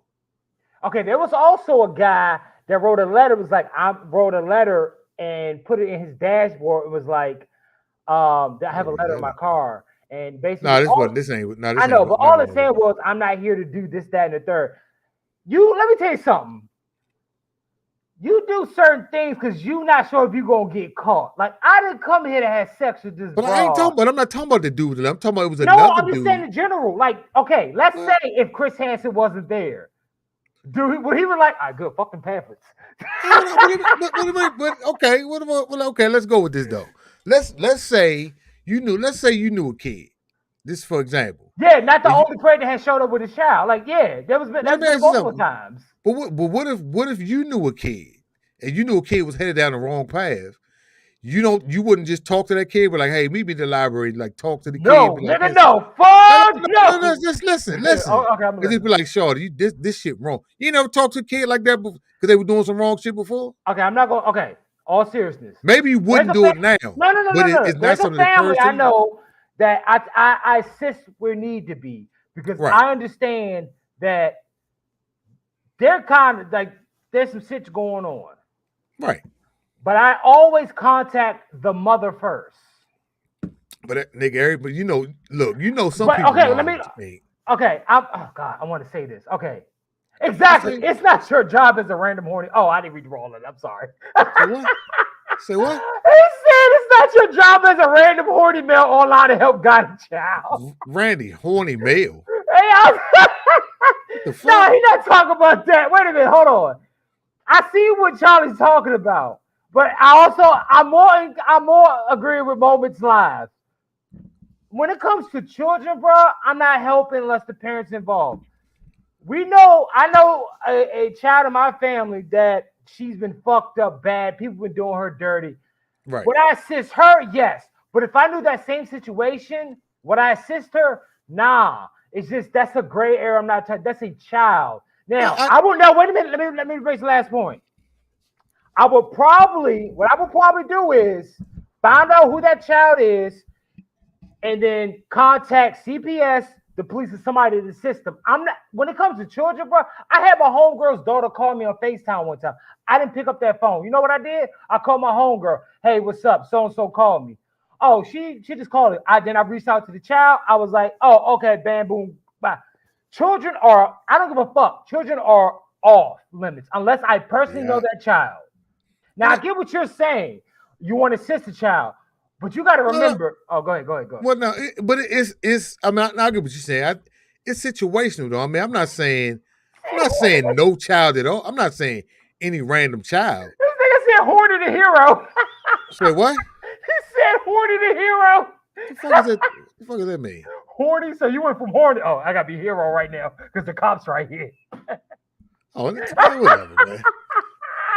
Okay, there was also a guy that wrote a letter. It was like I wrote a letter and put it in his dashboard. It was like, I have a letter in my car, and basically, this ain't. No, this I know, ain't, but all it said was, "I'm not here to do this, that, and the third." Let me tell you something. You do certain things because you're not sure if you're gonna get caught. Like I didn't come here to have sex with this. But broad. I ain't talking. But I'm not talking about the dude. I'm talking about it was no, another I'm just dude. saying in general. Like, okay, let's say if Chris Hansen wasn't there, dude, would he was like, "All right, good, fucking pamphlets." but okay, what about? Well, okay, let's go with this though. Let's say you knew a kid. This, for example. Yeah, not the only person that has showed up with a child. Like, yeah, that's been multiple times. But what if you knew a kid and you knew a kid was headed down the wrong path? You wouldn't just talk to that kid, but like, hey, meet me at the library, like talk to the kid. Like, no. Just listen. Okay, I'm just be like, Shorty, this shit wrong. You never talked to a kid like that because they were doing some wrong shit before? Okay, I'm not going. Okay, All seriousness. Maybe you wouldn't do it now. No. But it's not There's a something that family occurs to I you. know that I assist where need to be because Right. I understand that they're kind of like there's some shit going on. Right. But I always contact the mother first. But nigga, Eric, but look, some But people. okay, let me. Okay, oh God, I want to say this. Okay, exactly. It's not your job as a random horny. Oh, I didn't read all of it. I'm sorry. Say what? Say what? He said it's not your job as a random horny male online to help guide a child. Randy, horny male. Hey, no, he's not talking about that. Wait a minute, hold on. I see what Charlie's talking about, but I'm more agreeing with Moments Live. When it comes to children, bro, I'm not helping unless the parents involved. I know a child in my family that she's been fucked up bad. People been doing her dirty. Right. Would I assist her? Yes. But if I knew that same situation, would I assist her? Nah. It's just that's a gray area. I'm not touching. That's a child. Now I will know. Wait a minute. Let me raise the last point. What I would probably do is find out who that child is, and then contact CPS, the police, or somebody in the system. When it comes to children, bro, I had my homegirl's daughter call me on FaceTime one time. I didn't pick up that phone. You know what I did? I called my homegirl. Hey, what's up? So-and-so called me. Oh, she just called it. Then I reached out to the child. I was like, oh, okay, bam, boom, bye. I don't give a fuck. Children are off limits unless I personally know that child. Now, I get what you're saying. You want to assist the child. But you got to remember. Oh, go ahead. Well, no, it's. I mean, I get what you're saying. It's situational, though. I mean, I'm not saying no child at all. I'm not saying any random child. This nigga said Horny the hero. Say what? He said Horny the hero. What the fuck does that mean? Horny. So you went from horny. Oh, I gotta be hero right now because the cops right here. Oh, whatever, man.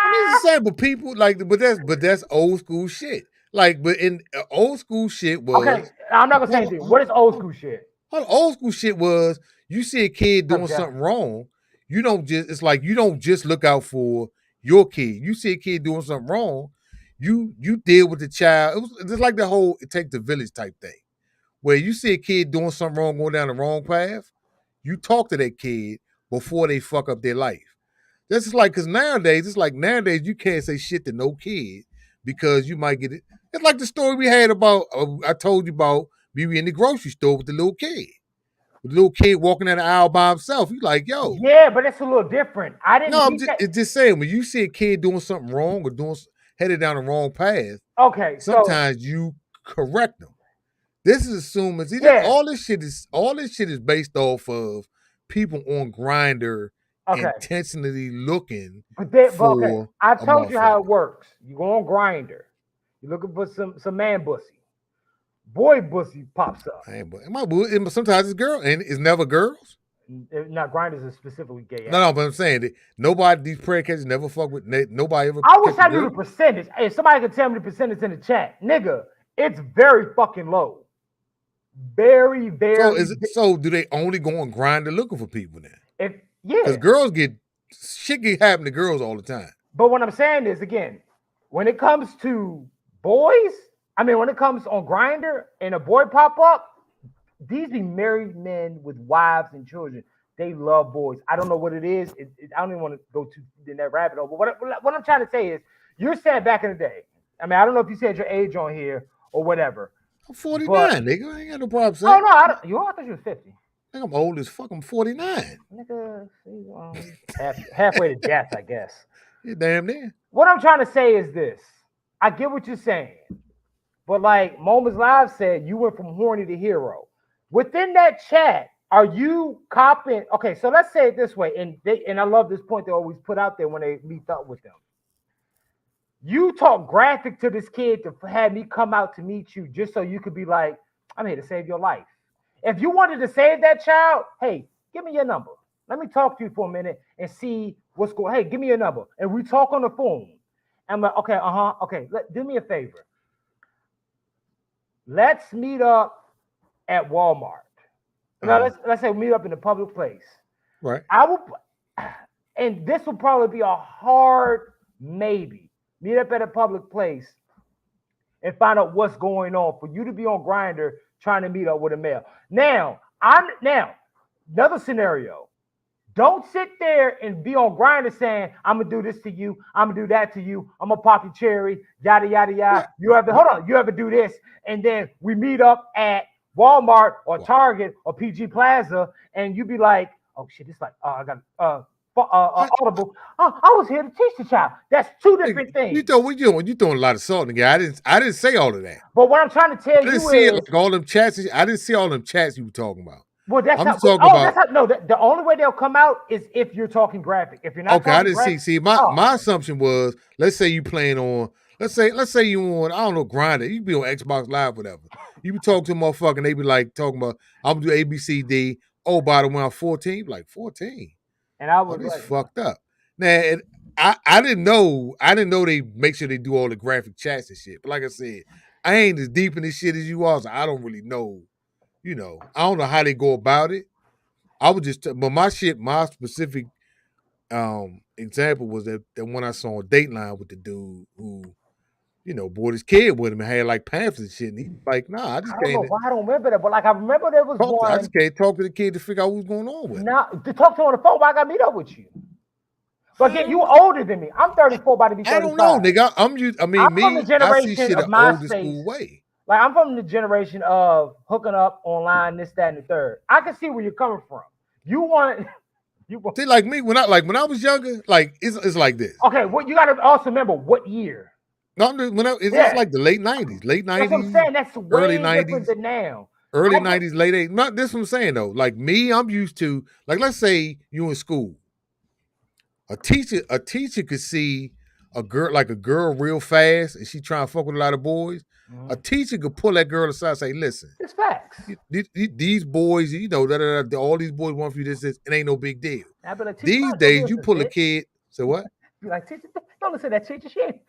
I mean, it's the same, but people but that's old school shit. Like, but in old school shit was okay. I'm not gonna say anything. What is old school shit? Old school shit was you see a kid doing something wrong, you don't just look out for your kid. You see a kid doing something wrong, you deal with the child. It's like the whole it takes the village type thing, where you see a kid doing something wrong, going down the wrong path, you talk to that kid before they fuck up their life. That's just like because nowadays you can't say shit to no kid because you might get it. It's like the story we had about I told you about me in the grocery store with the little kid. With the little kid walking down the aisle by himself. You like, yo. Yeah, but it's a little different. I didn't. No, it's just saying when you see a kid doing something wrong or headed down the wrong path. Okay. Sometimes you correct them. This is assuming all this shit is based off of people on Grindr intentionally looking for. I told you how it works. You go on Grindr. You're looking for some man pussy. Boy pussy pops up. Sometimes it's girl, and it's never girls. Not Grindr is specifically gay. No, but I'm saying that these prayer catchers never fuck with nobody ever. I wish I knew the percentage. Hey, if somebody could tell me the percentage in the chat, nigga, it's very fucking low. Very, very. So do they only go on Grindr looking for people now? Because girls shit happen to girls all the time. But what I'm saying is, again, when it comes to boys, when it comes on Grindr and a boy pop up, these be married men with wives and children. They love boys. I don't know what it is. I don't even want to go too in that rabbit hole. But what I'm trying to say is, you're saying back in the day. I don't know if you said your age on here or whatever. I'm 49, nigga. I ain't got no problem saying. Oh no, I thought you were 50. I think I'm old as fuck. I'm 49. Nigga, halfway to death, I guess. You're damn near. What I'm trying to say is this. I get what you're saying. But like Moments Live said, you went from horny to hero. Within that chat, are you copping? Okay, so let's say it this way. And I love this point they always put out there when they meet up with them. You talk graphic to this kid to have me come out to meet you just so you could be like, I'm here to save your life. If you wanted to save that child, hey, give me your number. Let me talk to you for a minute and see what's going on. Hey, give me your number. And we talk on the phone. I'm like, okay, okay. Do me a favor. Let's meet up at Walmart. Now, let's say meet up in a public place. Right. And this will probably be a hard maybe. Meet up at a public place and find out what's going on for you to be on Grindr trying to meet up with a male. Now, another scenario. Don't sit there and be on Grindr saying, I'm gonna do this to you, I'm gonna do that to you, I'm gonna pop your cherry, yada yada yada. You ever do this, and then we meet up at Walmart or Target or PG Plaza, and you be like, oh shit, it's like, I got Audible. I was here to teach the child. That's two different things. You throwing a lot of salt in the guy. I didn't say all of that. But what I'm trying to tell you is, like all them chats. I didn't see all them chats you were talking about. Well, that's not. That's not. No, the only way they'll come out is if you're talking graphic. If you're not, okay, I didn't see. My assumption was, let's say you playing on. Let's say you on. I don't know, Grindr. You be on Xbox Live, whatever. You be talking to a motherfucker, and they be like talking about, I'm gonna do ABCD. Oh, by the way, I'm 14. Like 14. And I was like, fucked up. Now, I didn't know they make sure they do all the graphic chats and shit. But like I said, I ain't as deep in this shit as you are, so I don't really know. You know, I don't know how they go about it. I would just, but my specific example was that one I saw on Dateline with the dude who, you know, brought his kid with him and had like pamphlets and shit. And he like, nah, I just can't. I don't remember that, but like I remember there was one. I just can't talk to the kid to figure out what's going on with him. Nah, to talk to him on the phone, why I gotta meet up with you? But again, you older than me. I'm 34, about to be 35. I don't know, nigga. I'm from the generation I see shit of the old school way. Like I'm from the generation of hooking up online, this, that, and the third. I can see where you're coming from. You want see, like me when I was younger, like it's like this. Okay, well you gotta also remember what year. No, it's like the late 90s, That's what I'm saying. That's way early 90s different than now. Early 90s, late 80s. Not this what I'm saying though. Like me, I'm used to, like, let's say you in school. A teacher could see a girl real fast and she trying to fuck with a lot of boys. A teacher could pull that girl aside and say, listen, it's facts. These boys, you know, all these boys want for you this, it ain't no big deal. Like, these days, you pull a kid, so what? Be like, teacher, don't listen to that teacher shit.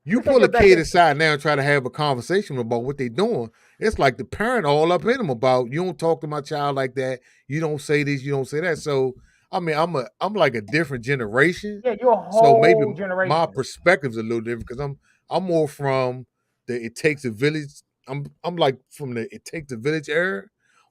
You pull a kid aside now and try to have a conversation about what they're doing. It's like the parent all up in them about, you don't talk to my child like that. You don't say this, you don't say that. So, I mean, I'm like a different generation. Yeah, you're a whole generation. My perspective's a little different because I'm more from the It Takes a Village. I'm like from the It Takes a Village era.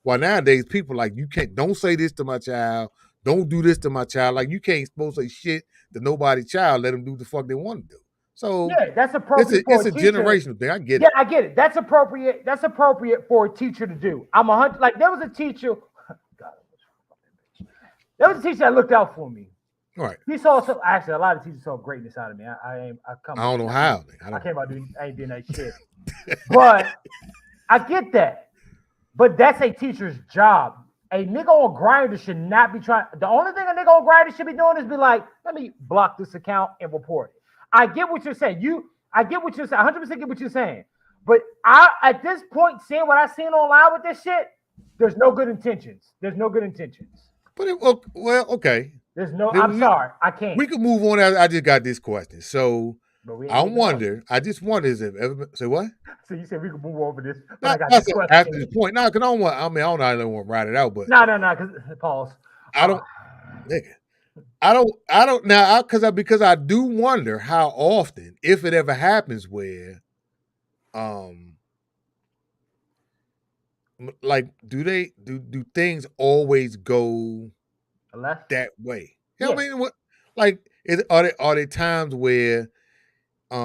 While nowadays people like, don't say this to my child. Don't do this to my child. Like you can't supposed to say shit to nobody's child. Let them do the fuck they want to do. So yeah, that's appropriate. It's a generational thing. I get it. Yeah, I get it. That's appropriate. That's appropriate for a teacher to do. Like there was a teacher. There was a teacher that looked out for me. Right. He saw some. Actually, a lot of teachers saw greatness out of me. I don't know how. I ain't doing that shit. But I get that. But that's a teacher's job. A nigga on Grindr should not be trying. The only thing a nigga on Grindr should be doing is be like, let me block this account and report it. I get what you're saying. I get what you're saying. 100% get what you're saying. But at this point, seeing what I seen online with this shit, there's no good intentions. There's no good intentions. But okay. There's no. I'm sorry, I can't. We can move on. I just got this question. So I just wonder is if ever say what? So you said we can move over this. After this point, because I don't know. I don't want to write it out, but no. Because pause. I don't, nigga. I don't now because I do wonder how often, if it ever happens, where, like, do things always go left that way? You know what I mean? What, like, are there times where, I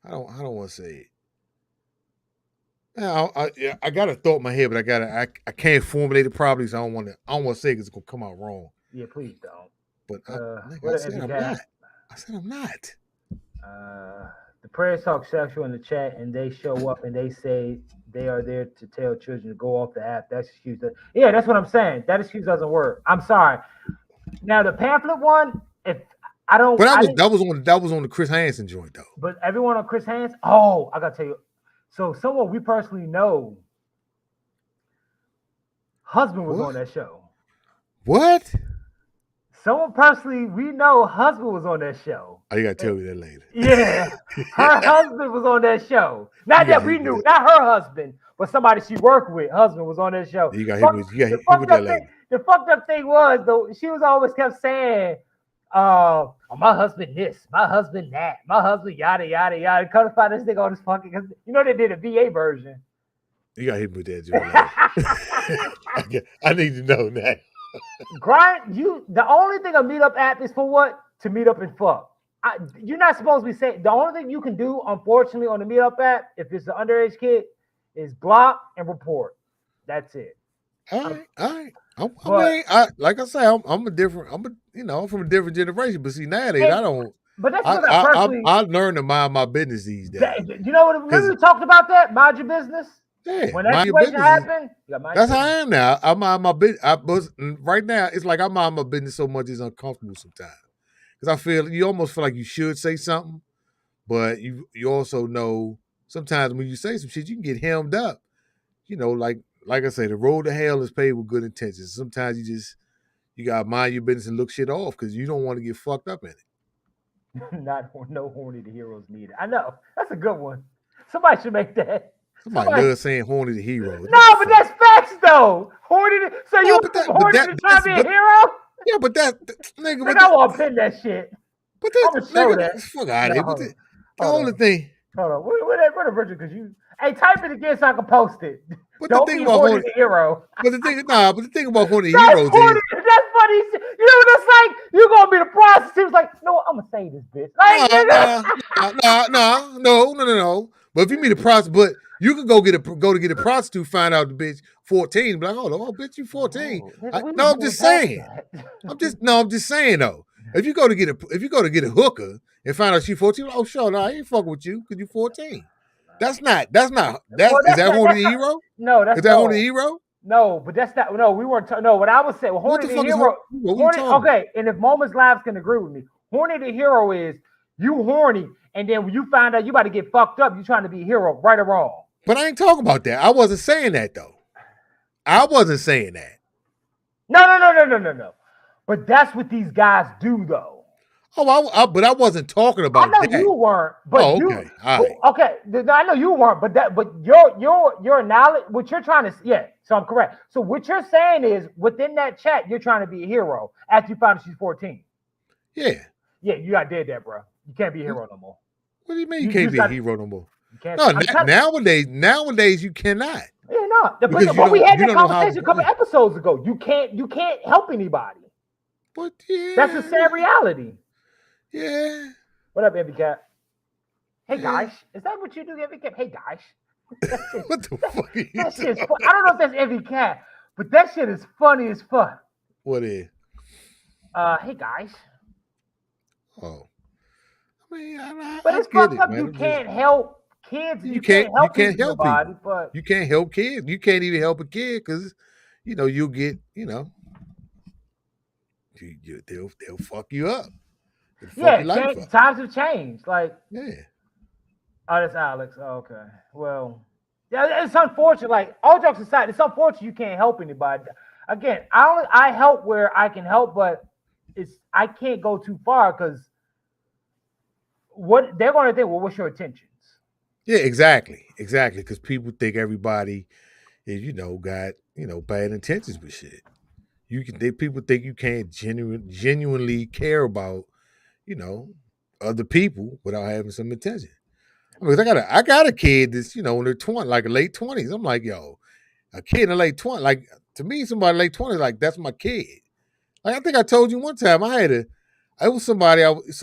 don't want to say it. I got a thought in my head, but I can't formulate it properly, so I don't want to say it because it's gonna come out wrong. Yeah, please don't. But I said I'm not. I said I'm not. The PredTalk sexual in the chat, and they show up and they say they are there to tell children to go off the app. That's excuse. Yeah, that's what I'm saying. That excuse doesn't work. I'm sorry. Now the pamphlet one, if I don't. But that was on the Chris Hansen joint though. But everyone on Chris Hansen. Oh, I gotta tell you. So someone we personally know, husband was on that show. What? Someone personally we know, husband was on that show. Oh, you gotta tell me that later. Yeah, her husband was on that show. Not that we knew, not her husband, but somebody she worked with. Husband was on that show. You got hit with that later. The fucked up thing was though, she was always kept saying my husband this, my husband that, my husband yada yada yada. Come to find this nigga on this fucking, cause you know they did a VA version. You got hit with that, Joe. I need to know that. Grind, the only thing a meetup app is for what? To meet up and fuck. You're not supposed to be saying, the only thing you can do, unfortunately, on the meetup app, if it's an underage kid, is block and report. That's it. All right. Like I say, I'm from a different generation. But see, nowadays I don't. But that's what I personally. I learned to mind my business these days. You know what? Remember we talked about that? Mind your business. Yeah, when that situation happened, that's how I am now. I mind my business. Right now, it's like I mind my business so much it's uncomfortable sometimes. Because you almost feel like you should say something, but you also know sometimes when you say some shit, you can get hemmed up. You know, like I say, the road to hell is paved with good intentions. Sometimes you gotta mind your business and look shit off because you don't want to get fucked up in it. No horny the heroes needed. I know that's a good one. Somebody should make that. Somebody loves saying horny the hero. No, but that's facts though. Horny. So you horny to try to be a hero? Yeah, but nigga. I want to pin that shit. But that nigga, fuck out of here. The only thing. Hold on. Where the Richard? Because hey, type it again so I can post it. But Don't the thing be about horny the hero. But the thing about horny heroes is that's funny. You know what it's like? You're gonna be the prostitute. Like, no, I'm gonna say this bitch. Like, no. But if you meet a prostitute, but you could go to get a prostitute, find out the bitch 14, be like, oh, bitch, you 14. No, I'm just saying. I'm just saying though. If you go to get a hooker and find out she's 14, oh sure, no, I ain't fucking with you because you 14. Is that horny the hero? No, is that horny the hero? No, but that's not. No, we weren't. No, what I was saying, horny the hero. Okay, and if Moments Labs can agree with me, horny the hero is you horny, and then when you find out you about to get fucked up, you trying to be a hero, right or wrong. But I ain't talking about that. I wasn't saying that though. I wasn't saying that. No. But that's what these guys do though. Oh, but I wasn't talking about that. I know you weren't. But okay. All right. Okay. I know you weren't. But your knowledge, what you're trying to, yeah. So I'm correct. So what you're saying is within that chat, you're trying to be a hero after you found out she's 14. Yeah. Yeah, you got dead there, bro. You can't be a hero no more. What do you mean you can't be a hero no more? No, nowadays you cannot. Yeah, no. But we had that conversation a couple episodes ago. You can't help anybody. But yeah, that's a sad reality. Yeah. What up, Every Cat? Hey guys, is that what you do, Every Cat? Hey guys. What the fuck? That shit's I don't know if that's Every Cat, but that shit is funny as fuck. What is? Hey guys. Oh. I mean, but it's fucked up. You can't help kids. You can't help people. But you can't help kids. You can't even help a kid because you'll get they'll fuck you up. Times have changed. Like, yeah. Oh, that's Alex. Oh, okay. Well, yeah, it's unfortunate. Like, all jokes aside, it's unfortunate you can't help anybody. Again, I help where I can help, but I can't go too far because what they're going to think. Well, what's your intentions? Yeah, exactly. Because people think everybody is, got bad intentions with shit. People think you can't genuinely care about, other people without having some intention. Because I got a kid that's, in their 20s, like late 20s. I'm like, yo, a kid in the late 20s, like to me, somebody late 20s, like that's my kid. Like I think I told you one time it was somebody I was,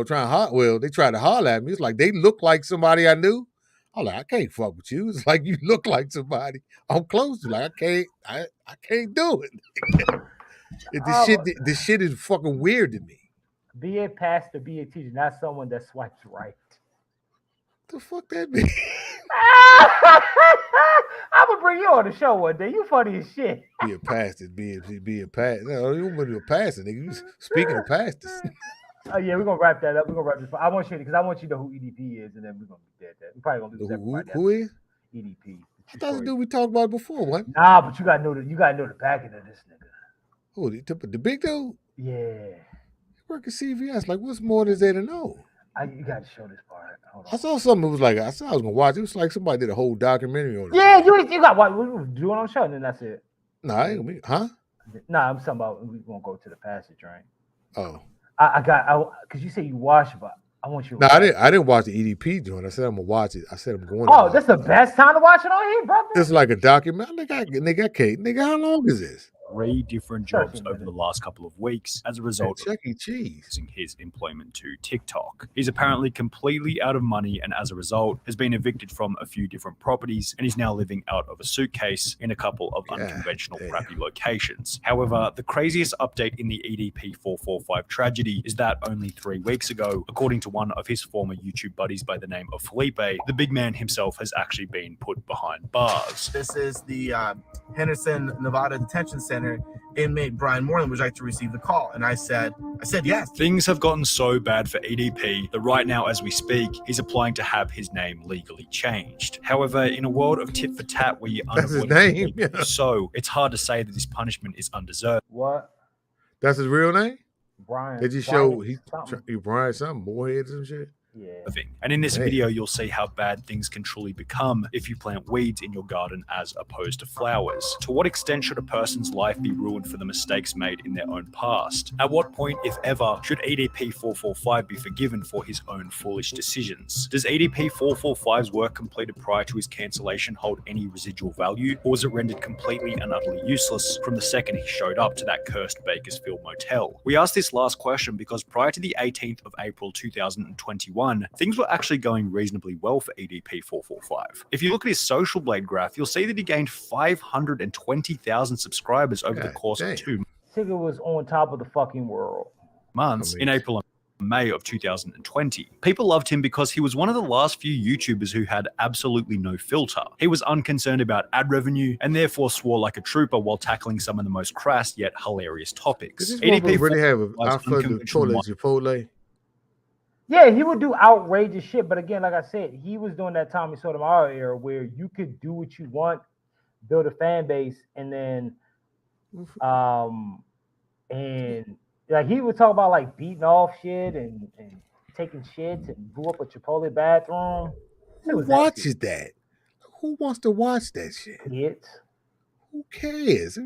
trying they tried to holler at me. It's like they look like somebody I knew. I'm like, I can't fuck with you. It's like you look like somebody I'm close to. Like I can't do it. This shit is fucking weird to me. Be a pastor, be a teacher, not someone that swipes right. The fuck that mean? I'm gonna bring you on the show one day. You funny as shit. Be a pastor, be a pastor. No, you don't want to be a pastor, nigga. Speaking of pastors. Oh yeah, we're gonna wrap that up. We're gonna wrap this. I want you to know who EDP is, and then we're gonna be dead. We're probably gonna lose everybody. Who is? EDP. I thought we talked about it before, what? Nah, but you gotta know the backing of this nigga. Who, the big dude? Yeah. Work at CVS. Like, what's more is there to know? You got to show this part. I saw something. It was like I said I was gonna watch. It was like somebody did a whole documentary on it. Yeah, you got what? We were doing on the show, and then that's it. Nah, I ain't gonna be. Huh? Nah, I'm talking about we gonna go to the passage, right? Oh. because you said you watch, but I want you. No, I didn't watch the EDP joint. I said I'm gonna watch it. I said I'm going. Oh, that's the best time to watch it on here, brother. It's like a document. Nigga, how long is this? 3 different jobs over the last couple of weeks as a result Chuck E. Cheese. Losing his employment to TikTok. He's apparently completely out of money and as a result has been evicted from a few different properties and is now living out of a suitcase in a couple of unconventional crappy locations. However, the craziest update in the EDP 445 tragedy is that only 3 weeks ago, according to one of his former YouTube buddies by the name of Felipe, the big man himself has actually been put behind bars. This is the Henderson, Nevada Detention Center. Inmate Brian Moreland would like to receive the call, and I said yes. Things have gotten so bad for EDP that right now as we speak, he's applying to have his name legally changed. However, in a world of tit for tat where you That's his name. Yeah. So it's hard to say that this punishment is undeserved. What? That's his real name? Brian. Did you show he Brian something, Moorhead or some shit? Yeah. And in this video, you'll see how bad things can truly become if you plant weeds in your garden as opposed to flowers. To what extent should a person's life be ruined for the mistakes made in their own past? At what point, if ever, should EDP 445 be forgiven for his own foolish decisions? Does EDP 445's work completed prior to his cancellation hold any residual value, or was it rendered completely and utterly useless from the second he showed up to that cursed Bakersfield motel? We asked this last question because prior to the 18th of April 2021, things were actually going reasonably well for EDP 445. If you look at his Social Blade graph, you'll see that he gained 520,000 subscribers over the course of 2 months. Tigger was on top of the fucking world. In April and May of 2020. People loved him because he was one of the last few YouTubers who had absolutely no filter. He was unconcerned about ad revenue and therefore swore like a trooper while tackling some of the most crass yet hilarious topics. EDP really have a Chipotle. Yeah, he would do outrageous shit, but again, like I said, he was doing that Tommy Sotomayor era where you could do what you want, build a fan base, and then, and like he would talk about like beating off shit and taking shits and blew up a Chipotle bathroom. Who watches that? Who wants to watch that shit? Kids. Who cares?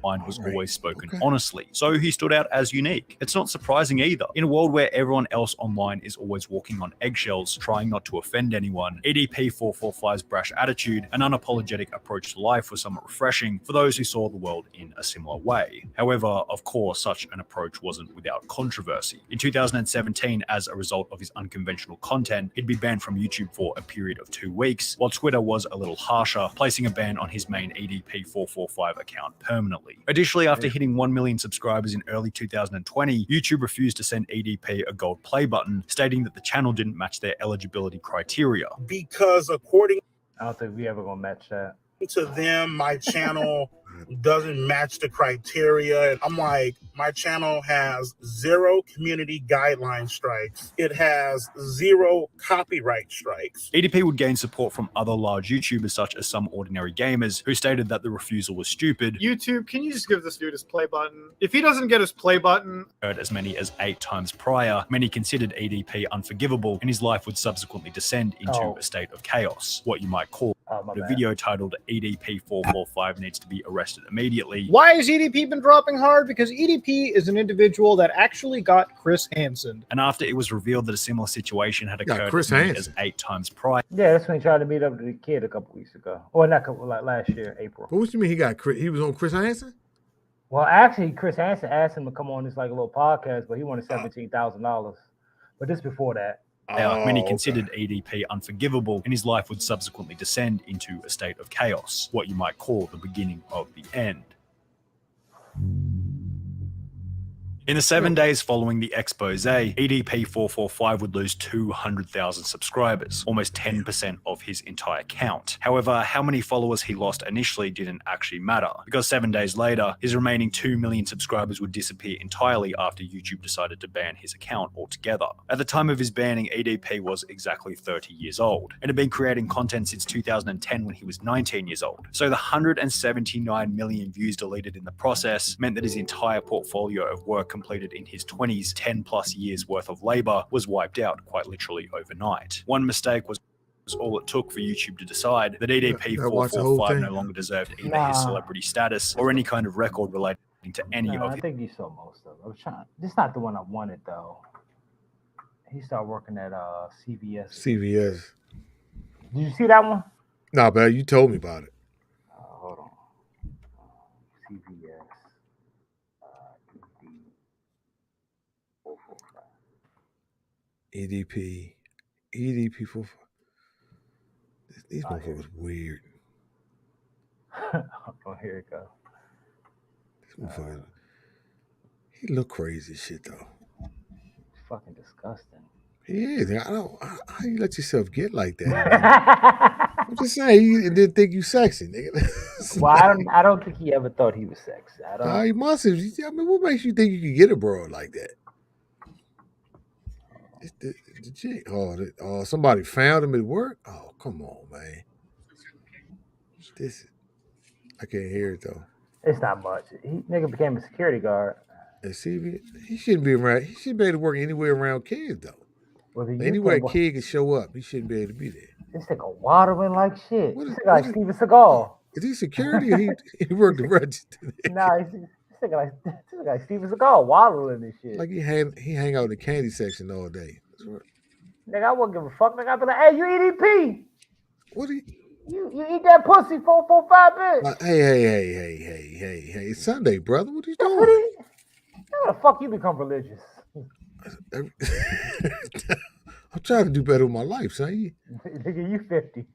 Mind was always spoken honestly, so he stood out as unique. It's not surprising either. In a world where everyone else online is always walking on eggshells, trying not to offend anyone, EDP 445's brash attitude and unapologetic approach to life was somewhat refreshing for those who saw the world in a similar way. However, of course, such an approach wasn't without controversy. In 2017, as a result of his unconventional content, he'd be banned from YouTube for a period of 2 weeks, while Twitter was a little harsher, placing a ban on his main EDP 445 account permanently. Additionally, after hitting 1 million subscribers in early 2020, YouTube refused to send EDP a gold play button, stating that the channel didn't match their eligibility criteria. Because according I don't think we ever gonna match that. To them, my channel doesn't match the criteria. And I'm like, my channel has 0 community guideline strikes. It has 0 copyright strikes. EDP would gain support from other large YouTubers such as Some Ordinary Gamers, who stated that the refusal was stupid. YouTube, can you just give this dude his play button? If he doesn't get his play button... Heard as many as 8 times prior, many considered EDP unforgivable, and his life would subsequently descend into a state of chaos, what you might call a video titled EDP 445 needs to be arrested immediately. Why has EDP been dropping hard? Because EDP is an individual that actually got Chris Hansen. And after it was revealed that a similar situation had occurred as many as 8 times prior. Yeah, that's when he tried to meet up with the kid a couple weeks ago. Or not couple, like last year, April. But what you mean he was on Chris Hansen? Well, actually, Chris Hansen asked him to come on this like a little podcast, but he wanted $17,000. But this before that. Many considered EDP unforgivable, and his life would subsequently descend into a state of chaos, what you might call the beginning of the end. In the 7 days following the expose, EDP 445 would lose 200,000 subscribers, almost 10% of his entire count. However, how many followers he lost initially didn't actually matter, because 7 days later, his remaining 2 million subscribers would disappear entirely after YouTube decided to ban his account altogether. At the time of his banning, EDP was exactly 30 years old, and had been creating content since 2010 when he was 19 years old. So the 179 million views deleted in the process meant that his entire portfolio of work completed in his 20s, 10 plus years worth of labor, was wiped out quite literally overnight. One mistake was all it took for YouTube to decide that EDP 445 no longer deserved either his celebrity status or any kind of record related to any Nah, of I his. think you saw most of it. I was trying. This not the one I wanted though. He started working at CVS. CVS. Did you see that one? Nah, but you told me about it. Hold on. CVS. EDP. EDP 4. These motherfuckers weird. Oh, here it goes. This motherfucker. He look crazy as shit though. Fucking disgusting. He is. I don't. How you let yourself get like that? I'm just saying. You didn't think you sexy, nigga. Well, I don't think he ever thought he was sexy. I don't. Nah, he must have. I mean, what makes you think you can get a bro like that? It's the chick. Oh, somebody found him at work. Oh, come on, man. I can't hear it though. It's not much. Nigga became a security guard. And see, he shouldn't be around. He shouldn't be able to work anywhere around kids though. Anywhere a kid can show up, he shouldn't be able to be there. This nigga watering like shit. This nigga like Steven Seagal. Is he security or he worked the register? Nah, this nigga like Steven Seagal waddling and shit. Like he hang out in the candy section all day. Nigga, I wouldn't give a fuck. Nigga, I'd be like, hey, you EDP. What do you eat that pussy 4, 4, 5 bitch. Hey, it's Sunday, brother. What are you doing? How the fuck you become religious? I'm trying to do better with my life, son. Nigga, you 50.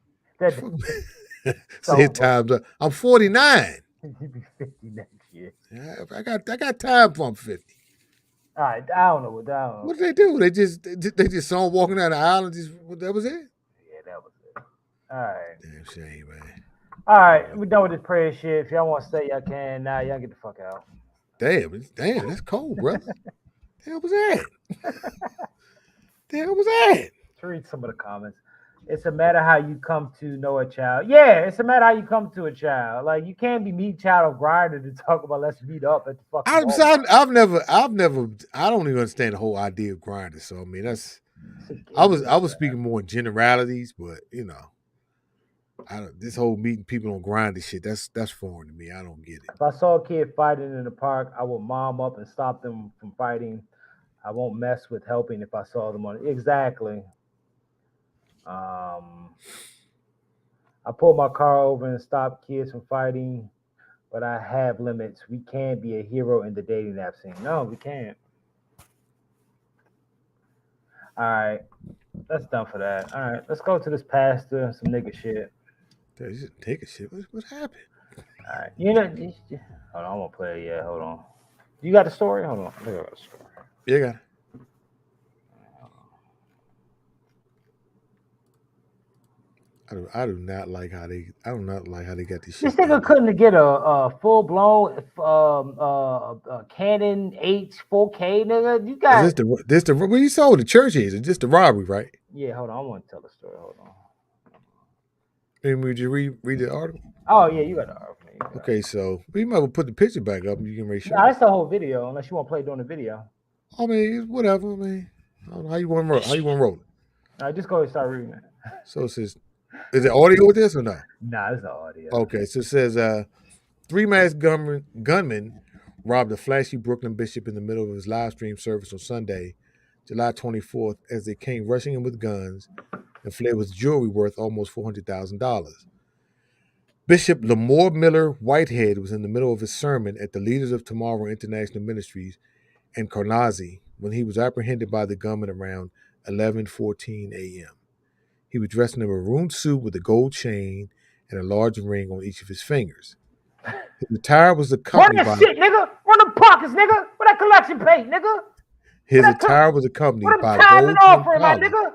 Say times up. I'm 49. You be 50 next year. Yeah, I got time for I'm 50. All right, I don't know what that was. What did they do? They just saw him walking down the aisle and that was it? Yeah, that was it. All right. Damn shame, man. All right, we're done with this prayer shit. If y'all want to stay, y'all can. Nah, y'all get the fuck out. Damn, that's cold, brother. The hell was that? The hell was that? To read some of the comments. It's a matter how you come to know a child. Yeah, it's a matter how you come to a child. Like you can't be meet child of Grindr to talk about let's meet up at the fucking. I've never. I don't even understand the whole idea of Grindr. So I mean, I was speaking more in generalities, but you know, this whole meeting people on Grindr shit. That's foreign to me. I don't get it. If I saw a kid fighting in the park, I would mom up and stop them from fighting. I won't mess with helping if I saw them on it. Exactly. I pull my car over and stop kids from fighting, but I have limits. We can't be a hero in the dating app scene. No, we can't. All right, that's done for that. All right, let's go to this pastor, some nigga shit. Nigga shit. What happened? All right, hold on, I'm gonna play it. Yeah, hold on. You got the story? Hold on, I got the story. Yeah, I got it. I do not like how they got this shit. This nigga couldn't get a full blown Canon H 4K, nigga. You got this the when you sold the church is just the robbery, right? Yeah, hold on. I want to tell the story. Hold on. Would you read the article? Oh yeah, you got the article. Okay, so we might well put the picture back up and you can make sure. Nah, that's the whole video, unless you want to play during the video. I mean, whatever. I mean, I don't know how you want to roll. How you want to roll it? All right, just go ahead and start reading it. So it says, is it audio with this or no? Nah, it's not audio. Okay, so it says, 3 masked gunmen robbed a flashy Brooklyn bishop in the middle of his live stream service on Sunday, July 24th, as they came rushing him with guns and fled with jewelry worth almost $400,000. Bishop Lamore Miller Whitehead was in the middle of his sermon at the Leaders of Tomorrow International Ministries in Carnazi when he was apprehended by the gunman around 11:14 a.m. He was dressed in a maroon suit with a gold chain and a large ring on each of his fingers. His attire was accompanied Run that shit, nigga! Run them pockets, nigga! Where that collection plate, nigga? His attire was accompanied by gold offering, my nigga.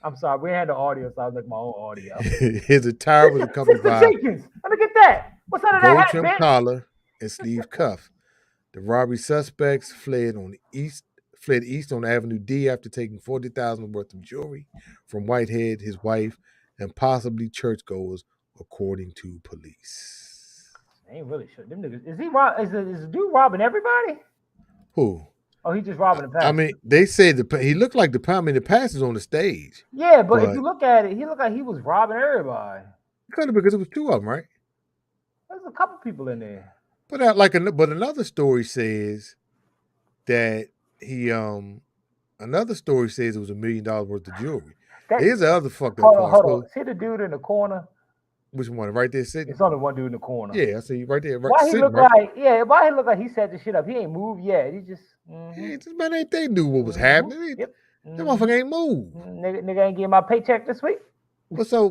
I'm sorry, we had the audio, so I was making my own audio. His attire was accompanied by Jenkins. Let me get that. What's under that gold hat, trim bitch? collar and sleeve cuff. The robbery suspects fled east on Avenue D after taking $40,000 worth of jewelry from Whitehead, his wife, and possibly churchgoers, according to police. They ain't really sure. Them niggas. Is the dude robbing everybody? Who? Oh, he just robbing the pastor. I mean, they said he looked like the pastor's on the stage. Yeah, but if you look at it, he looked like he was robbing everybody. Kind of because it was 2 of them, right? There's a couple people in there. But another story says that he another story says it was $1 million worth of jewelry. Here's the other fucked up part. Hold on. See the dude in the corner? Which one? Right there sitting? It's only one dude in the corner. Yeah, I see right there. Right, why he sitting, look right? like? Yeah, why he look like he set the shit up? He ain't moved yet. He just. Yeah, this man ain't they knew what was happening. Yep. That motherfucker ain't moved. Nigga ain't getting my paycheck this week. So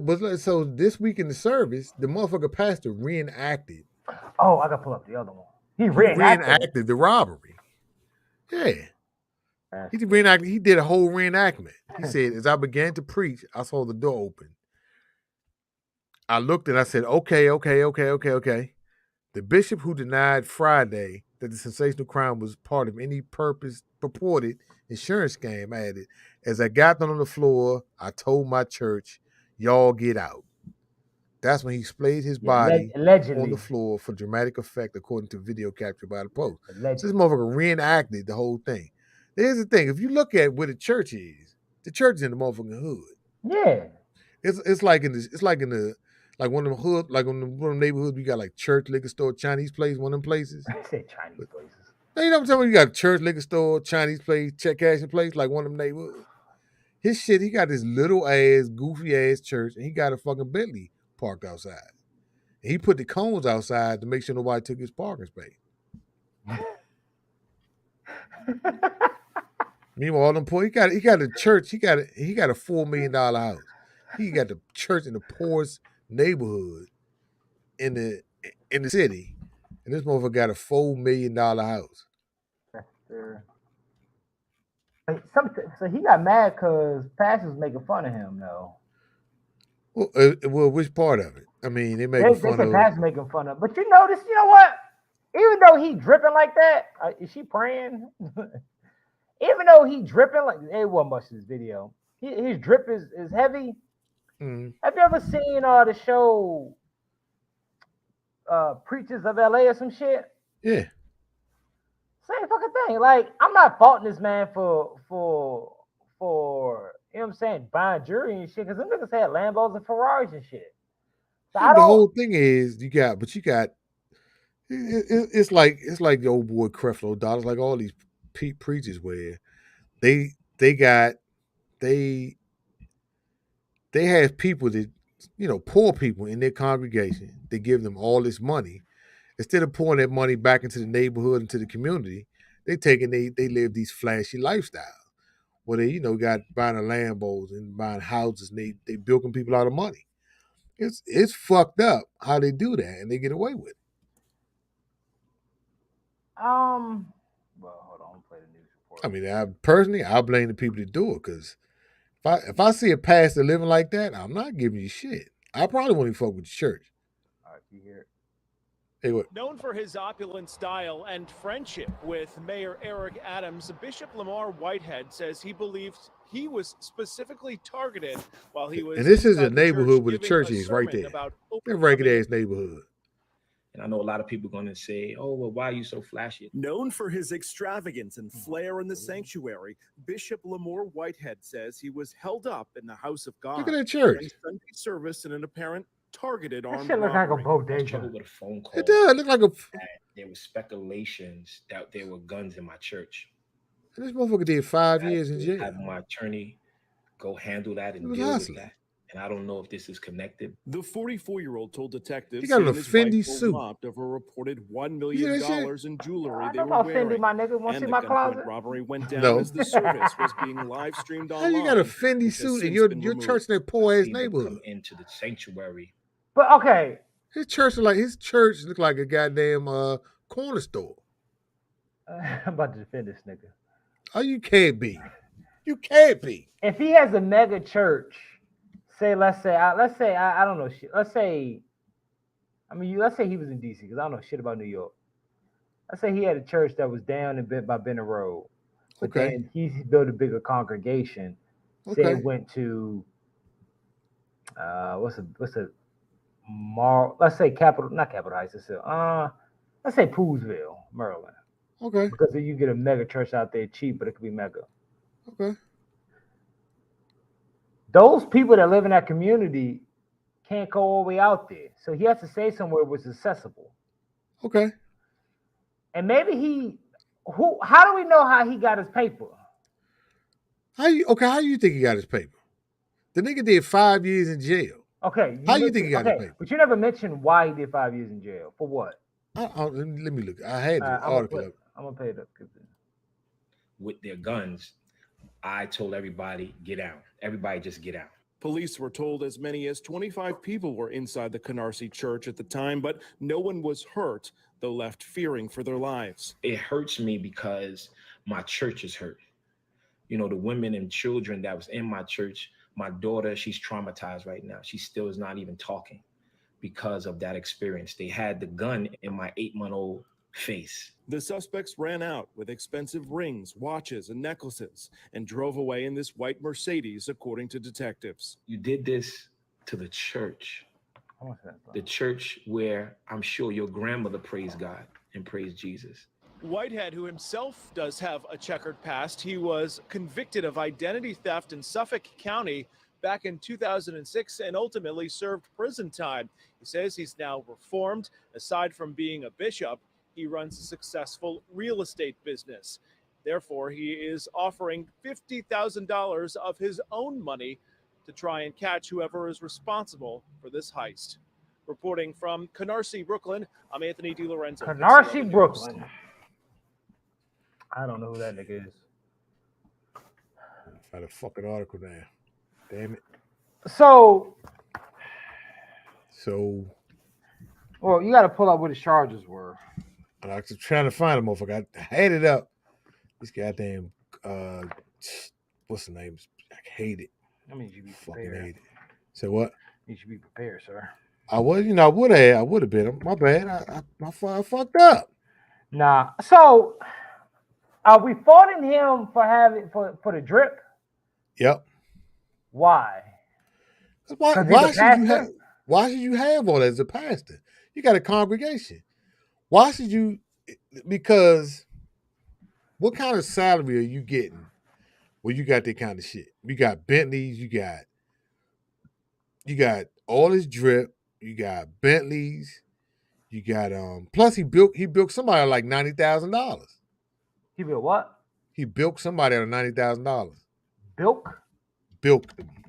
this week in the service, the motherfucker pastor reenacted. Oh, I gotta pull up the other one. He reenacted the robbery. Yeah. He did a whole reenactment. He said, as I began to preach, I saw the door open. I looked and I said, okay. The bishop who denied Friday that the sensational crime was part of any purported insurance scam added, as I got down on the floor, I told my church, y'all get out. That's when he splayed his body allegedly on the floor for dramatic effect, according to video captured by the Post. So this motherfucker reenacted the whole thing. Here's the thing: if you look at where the church is in the motherfucking hood. Yeah, it's like one of them hood, like on one of them neighborhoods. We got like church, liquor store, Chinese place, one of them places. I said Chinese places. You know what I'm talking about? You got church, liquor store, Chinese place, check cashing place, like one of them neighborhoods. His shit, he got this little ass, goofy ass church, and he got a fucking Bentley parked outside. And he put the cones outside to make sure nobody took his parking space. Meanwhile, all them poor, he got a church, he got a $4 million house. He got the church in the poorest neighborhood in the city, and this motherfucker got a $4 million house. So he got mad because pastors was making fun of him, though. Well, which part of it? I mean, they making fun of. Pastors making fun of, but you know what? Even though he dripping like that, is she praying? Even though he dripping like, it wasn't much of this video. His drip is heavy. Mm-hmm. Have you ever seen the show Preachers of LA or some shit? Yeah. Same fucking thing. Like, I'm not faulting this man for you know what I'm saying, buying jewelry and shit, because them niggas had Lambos and Ferraris and shit. So the whole thing is it's like the old boy Creflo Dollars, like all these preachers where they have people that, you know, poor people in their congregation. They give them all this money. Instead of pouring that money back into the neighborhood, into the community, they live these flashy lifestyles where they, you know, got buying a Lambos and buying houses, and they bilking people out of money. It's fucked up how they do that, and they get away with it. Well, hold on, play the news report. I mean, I blame the people that do it, because if I see a pastor living like that, I'm not giving you shit. I probably won't even fuck with the church. All right, you hear it. Hey, what? Known for his opulent style and friendship with Mayor Eric Adams, Bishop Lamar Whitehead says he believes he was specifically targeted while he was. And this is a neighborhood where the church is right there. That ragged ass neighborhood. And I know a lot of people are going to say, oh, well, why are you so flashy? Known for his extravagance and flair in the sanctuary, Bishop Lamar Whitehead says he was held up in the house of God. Look at that church. During Sunday service in an apparent targeted armed shit look like a robbery. bodega. With a phone call. It does look like a. There were speculations that there were guns in my church. This motherfucker did 5 years in jail. Have my attorney go handle that and deal with that. And I don't know if this is connected. The 44-year-old told detectives he got an his Fendi wife suit robbed of a reported $1 million in jewelry they were about wearing. Fendi, my nigga. Want to see And the my gunpoint closet? robbery went down No. as the service was being live streamed How online. you got a Fendi suit in your church in that poor ass neighborhood? Into the sanctuary. But okay, his church looked like a goddamn corner store. I'm about to defend this nigga. Oh, you can't be. You can't be. If he has a mega church, let's say I don't know shit. Let's say he was in DC, because I don't know shit about New York. Let's say he had a church that was down and bent by Benner Road, but then he built a bigger congregation. Say it went to let's say not Capitol Heights. Let's say Poolsville, Maryland. Okay. Because you get a mega church out there cheap, but it could be mega. Okay. Those people that live in that community can't go all the way out there. So he has to stay somewhere which is accessible. Okay. And maybe how do we know how he got his paper? How you think he got his paper? The nigga did 5 years in jail. Okay. How you think he got his paper? But you never mentioned why he did 5 years in jail. For what? Let me look. I had the article up. I'm gonna pay it up. With their guns, I told everybody, get out. Everybody just get out. Police were told as many as 25 people were inside the Canarsie church at the time, but no one was hurt, though left fearing for their lives. It hurts me because my church is hurt. You know, the women and children that was in my church, my daughter, she's traumatized right now. She still is not even talking because of that experience. They had the gun in my 8-month-old face. The suspects ran out with expensive rings, watches, and necklaces and drove away in this white Mercedes, according to detectives. You did this to the church. The church where I'm sure your grandmother praised God and praised Jesus. Whitehead, who himself does have a checkered past, he was convicted of identity theft in Suffolk County back in 2006 and ultimately served prison time. He says he's now reformed. Aside from being a bishop, he runs a successful real estate business. Therefore, he is offering $50,000 of his own money to try and catch whoever is responsible for this heist. Reporting from Canarsie, Brooklyn, I'm Anthony DiLorenzo. Canarsie, Brooklyn. I don't know who that nigga is. Got a fucking article now. Damn it. So, well, you got to pull up what his charges were. I was trying to find a motherfucker. I had it up. This goddamn, what's the name? I hate it. I mean, you should be Fucking prepared. hate it. So what? You should be prepared, sir. I was, I would have been. My bad. I fucked up. Nah. So, we faulting him for the drip. Yep. Why? Why should you have all that as a pastor? You got a congregation. Why should you? Because what kind of salary are you getting when you got that kind of shit? You got Bentleys, you got all this drip, you got Bentleys, you got plus he built somebody like $90,000. He built what? He built somebody out of $90,000. Bilk? Bilk,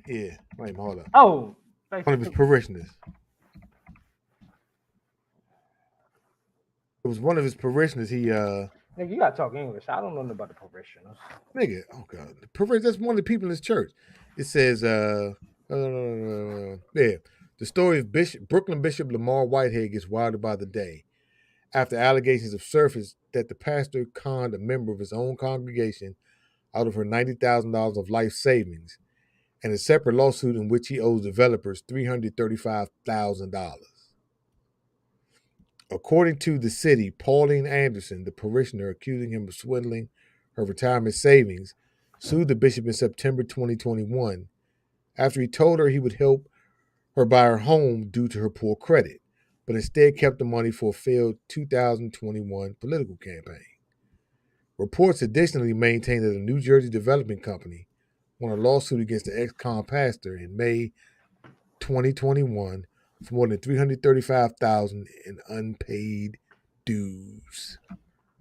yeah. Wait a minute, hold up. Oh, one of his parishioners. It was one of his parishioners. He Nigga, you gotta talk English. I don't know nothing about the parishioners. Nigga, oh god, that's one of the people in his church. It says, yeah, the story of Brooklyn Bishop Lamar Whitehead gets wilder by the day after allegations have surfaced that the pastor conned a member of his own congregation out of her $90,000 of life savings, and a separate lawsuit in which he owes developers $335,000. According to the city, Pauline Anderson, the parishioner accusing him of swindling her retirement savings, sued the bishop in September 2021 after he told her he would help her buy her home due to her poor credit, but instead kept the money for a failed 2021 political campaign. Reports additionally maintain that a New Jersey development company won a lawsuit against the ex-con pastor in May 2021 for more than $335,000 in unpaid dues.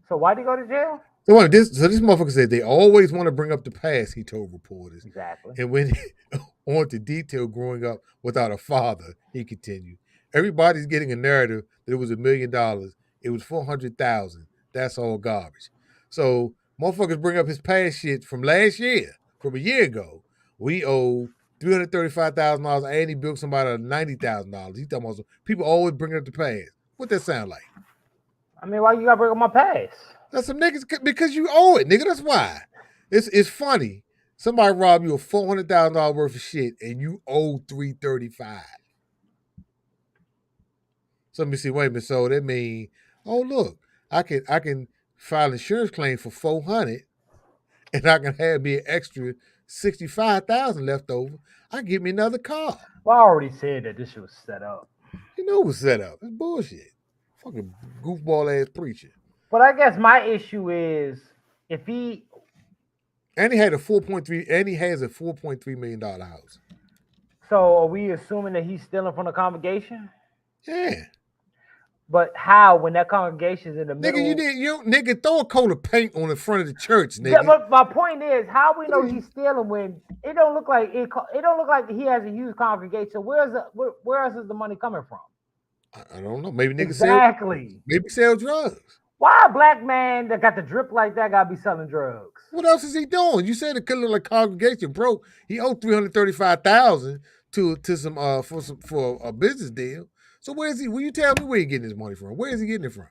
So why'd he go to jail? So this motherfucker said they always want to bring up the past, he told reporters. Exactly. And when on to detail growing up without a father, he continued. Everybody's getting a narrative that it was $1 million. It was $400,000. That's all garbage. So motherfuckers bring up his past shit from last year, from a year ago. We owe $335,000 and he built somebody out of $90,000. He talking about people always bring up the past. What that sound like? I mean, why you gotta bring up my past? That's some niggas because you owe it, nigga. That's why. It's funny. Somebody robbed you of $400,000 worth of shit and you owe $335,000. So let me see. Wait a minute. So that mean, oh look, I can file an insurance claim for $400,000 and I can have me an extra $65,000 left over. I can get me another car. Well, I already said that this shit was set up. You know it was set up. It's bullshit. Fucking goofball ass preacher. But I guess my issue is if he and he has a $4.3 million house. So are we assuming that he's stealing from the congregation? Yeah. But how when that congregation's in the middle? Nigga, nigga, throw a coat of paint on the front of the church, nigga. Yeah, but my point is, how we know he's stealing when it don't look like it don't look like he has a huge congregation. So where else is the money coming from? I don't know. Maybe niggas sell drugs. Why a black man that got the drip like that gotta be selling drugs? What else is he doing? You said it could look like congregation broke. He owed $335,000 to some for a business deal. So where is he? Will you tell me where he getting his money from? Where is he getting it from?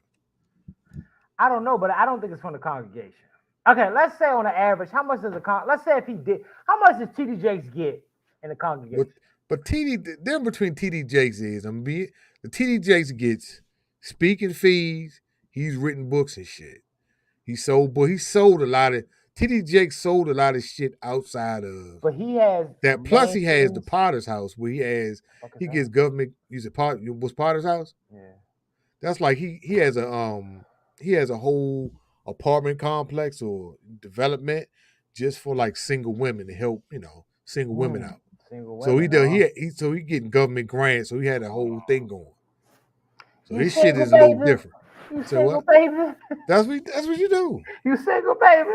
I don't know, but I don't think it's from the congregation. Okay, let's say on the average, how much does let's say if he did, how much does TD Jakes get in the congregation? But the difference between TD Jakes is, the TD Jakes gets speaking fees. He's written books and shit. He sold a lot of TD Jakes sold a lot of shit outside of. But he has that. Plus, he has the Potter's House where he gets government. Was Potter's House? Yeah. That's like he has a whole apartment complex or development just for like single women to help single women out. So he getting government grants. So he had a whole thing going. So his shit is a little different. You single, baby? That's what you do. You single, baby?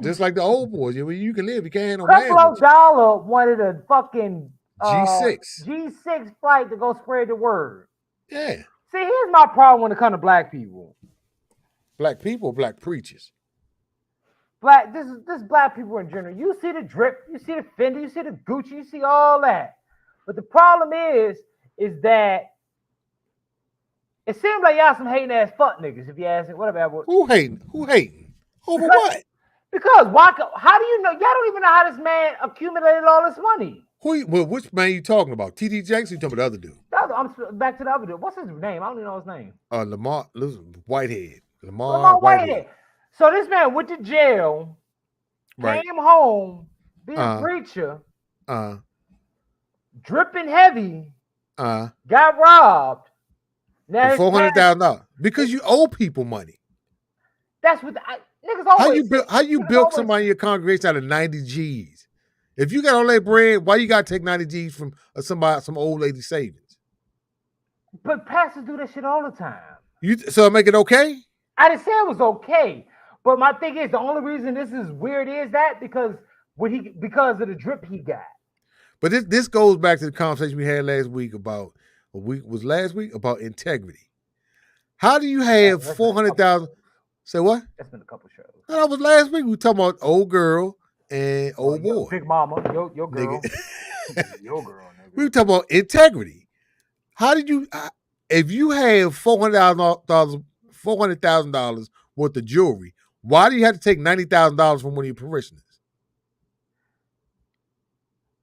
Just like the old boys. You can live. You can't have no Creflo Dollar wanted a fucking G6 flight to go spread the word. Yeah. See, here's my problem when it comes to black people. Black people, black preachers. This black people in general. You see the drip, you see the Fendi, you see the Gucci, you see all that. But the problem is that it seems like y'all some hating ass fuck niggas. If you ask me, whatever. Who hating? Over what? Because how do you know? Y'all don't even know how this man accumulated all this money. Which man you talking about? TD Jakes? Or you talking about the other dude? I'm back to the other dude. What's his name? I don't even know his name. Lamar Whitehead. Lamar Whitehead. So this man went to jail, came home, being a preacher, dripping heavy, got robbed. Now $400,000 because you owe people money. That's what niggas always. How you built somebody in your congregation out of 90 G's? If you got all that bread, why you got to take 90 G's from some old lady savings? But pastors do that shit all the time. So I make it okay? I didn't say it was okay, but my thing is the only reason this is weird is that because of the drip he got. But this goes back to the conversation we had last week about. About integrity. How do you have 400,000? Say what? That's been a couple shows. No, that was last week. We were talking about old girl and old boy. Big mama, your girl. Your girl. Nigga. We were talking about integrity. How did you, if you have $400,000 worth of jewelry, why do you have to take $90,000 from one of your parishioners?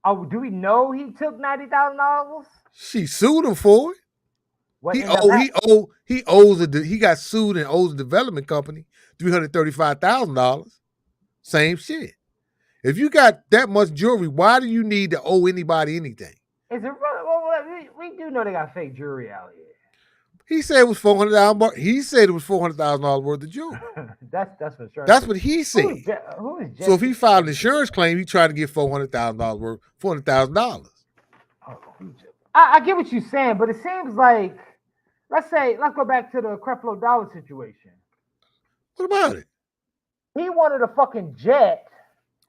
Oh, do we know he took $90,000? She sued him for it. He got sued and owes the development company $335,000. Same shit. If you got that much jewelry, why do you need to owe anybody anything? Is it really? We do know they got fake jewelry out here. He said it was $400,000. He said it was $400,000 worth of jewelry. That's for sure. That's what he said. Who is so if he filed an insurance claim, he tried to get $400,000 worth, $400,000. I get what you're saying, but it seems like let's go back to the Creflo Dollar situation. What about it? He wanted a fucking jet.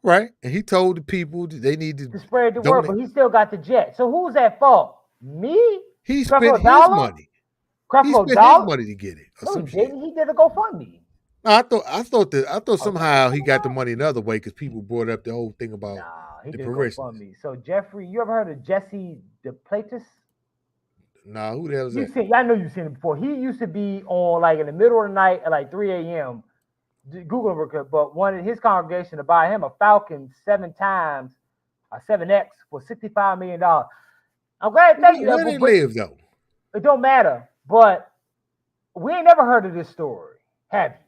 Right. And he told the people that they need to spread the word, but he still got the jet. So who's at fault? Me? He spent his money. He spent his money to get it. No, he didn't. He did a GoFundMe. I thought somehow he got the money another way because people brought up the whole thing about the parishioners. So Jeffrey, you ever heard of Jesse DePlatis? Nah, who the hell is that? I know you've seen him before. He used to be on like in the middle of the night at like 3 a.m. Google him, but one of his congregation to buy him a Falcon 7X for $65 million. I'm glad to tell you that. Where they live though? It don't matter. But we ain't never heard of this story, have you?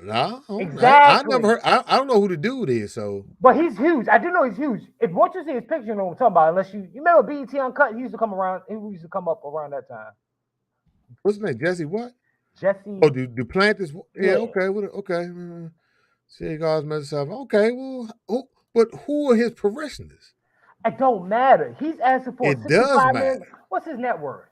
No, exactly. I never heard. I don't know who the dude is. So, but he's huge. I do know he's huge. If once you see his picture, you know what I'm talking about. Unless you remember BET Uncut, he used to come around. He used to come up around that time. What's his name? Jesse what? Jesse. Oh, DePlantis. Yeah. Okay. Okay. See God's message. Okay. Well, but who are his parishioners? It don't matter. He's asking for. It does matter. What's his net worth?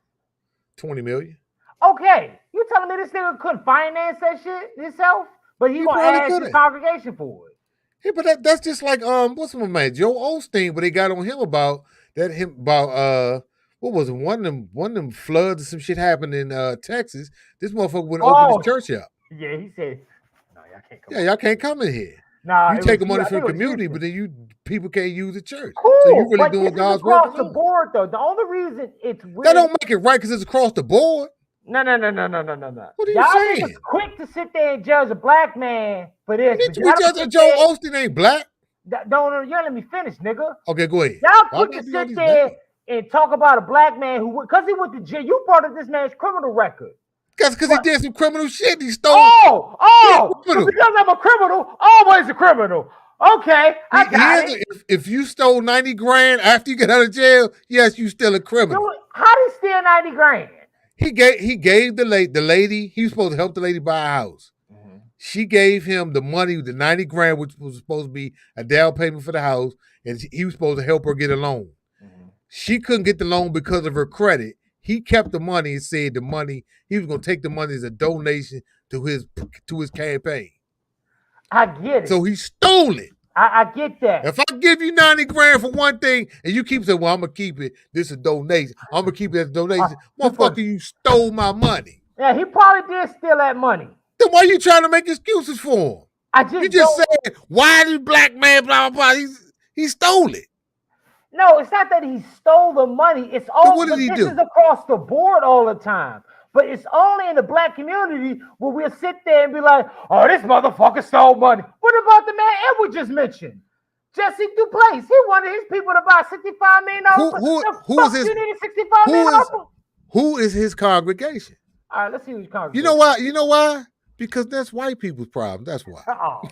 20 million. Okay, you telling me this nigga couldn't finance that shit himself, but he gonna probably ask his couldn't. congregation for it. Yeah, but that's just like what's my man Joe Osteen, but they got on him about what was it? One of them floods or some shit happened in Texas. This motherfucker wouldn't open his church up. Yeah, he said, "No, y'all can't come." Yeah, y'all can't come in here. Nah, you it taking was- money I from think the it was community, Houston. but then people can't use the church. Cool, So you really but doing this is God's work across the alone. board though. The only reason it's weird. That don't make it right because it's across the board. No. What are you Y'all saying? niggas quick to sit there and judge a black man for this. but We y'all don't judge sit Joe there- Osteen ain't black. Don't you let me finish, nigga. Okay, go ahead. Y'all Why quick not to be on sit these there names? and talk about a black man who, because he went to jail. You brought up this man's criminal record. That's because he did some criminal shit. He stole. Oh, He a criminal. so because I'm a criminal, always a criminal. Okay, I got it. If you stole 90 grand after you get out of jail, yes, you still a criminal. Dude, how did he steal 90 grand? He gave the lady, he was supposed to help the lady buy a house. She gave him the money, the 90 grand, which was supposed to be a down payment for the house, and he was supposed to help her get a loan. She couldn't get the loan because of her credit. He kept the money and said the money, he was going to take the money as a donation to his campaign. I get it. So he stole it. I get that. If I give you 90 grand for one thing and you keep saying, well, I'm going to keep it, this is a donation. I'm going to keep it as a donation. Motherfucker, you stole my money. Yeah, he probably did steal that money. Then why are you trying to make excuses for him? You just said, why did black man, blah, blah, blah. He stole it. No, it's not that he stole the money. It's all what did he this do? is across the board all the time. But it's only in the black community where we'll sit there and be like, oh, this motherfucker stole money. What about the man Edward just mentioned? Jesse Duplace. He wanted his people to buy $65 million. Who is his? You needed $65 million. Who is his congregation? All right, let's see who's congregation. You know why? You know why? Because that's white people's problem. That's why. Oh.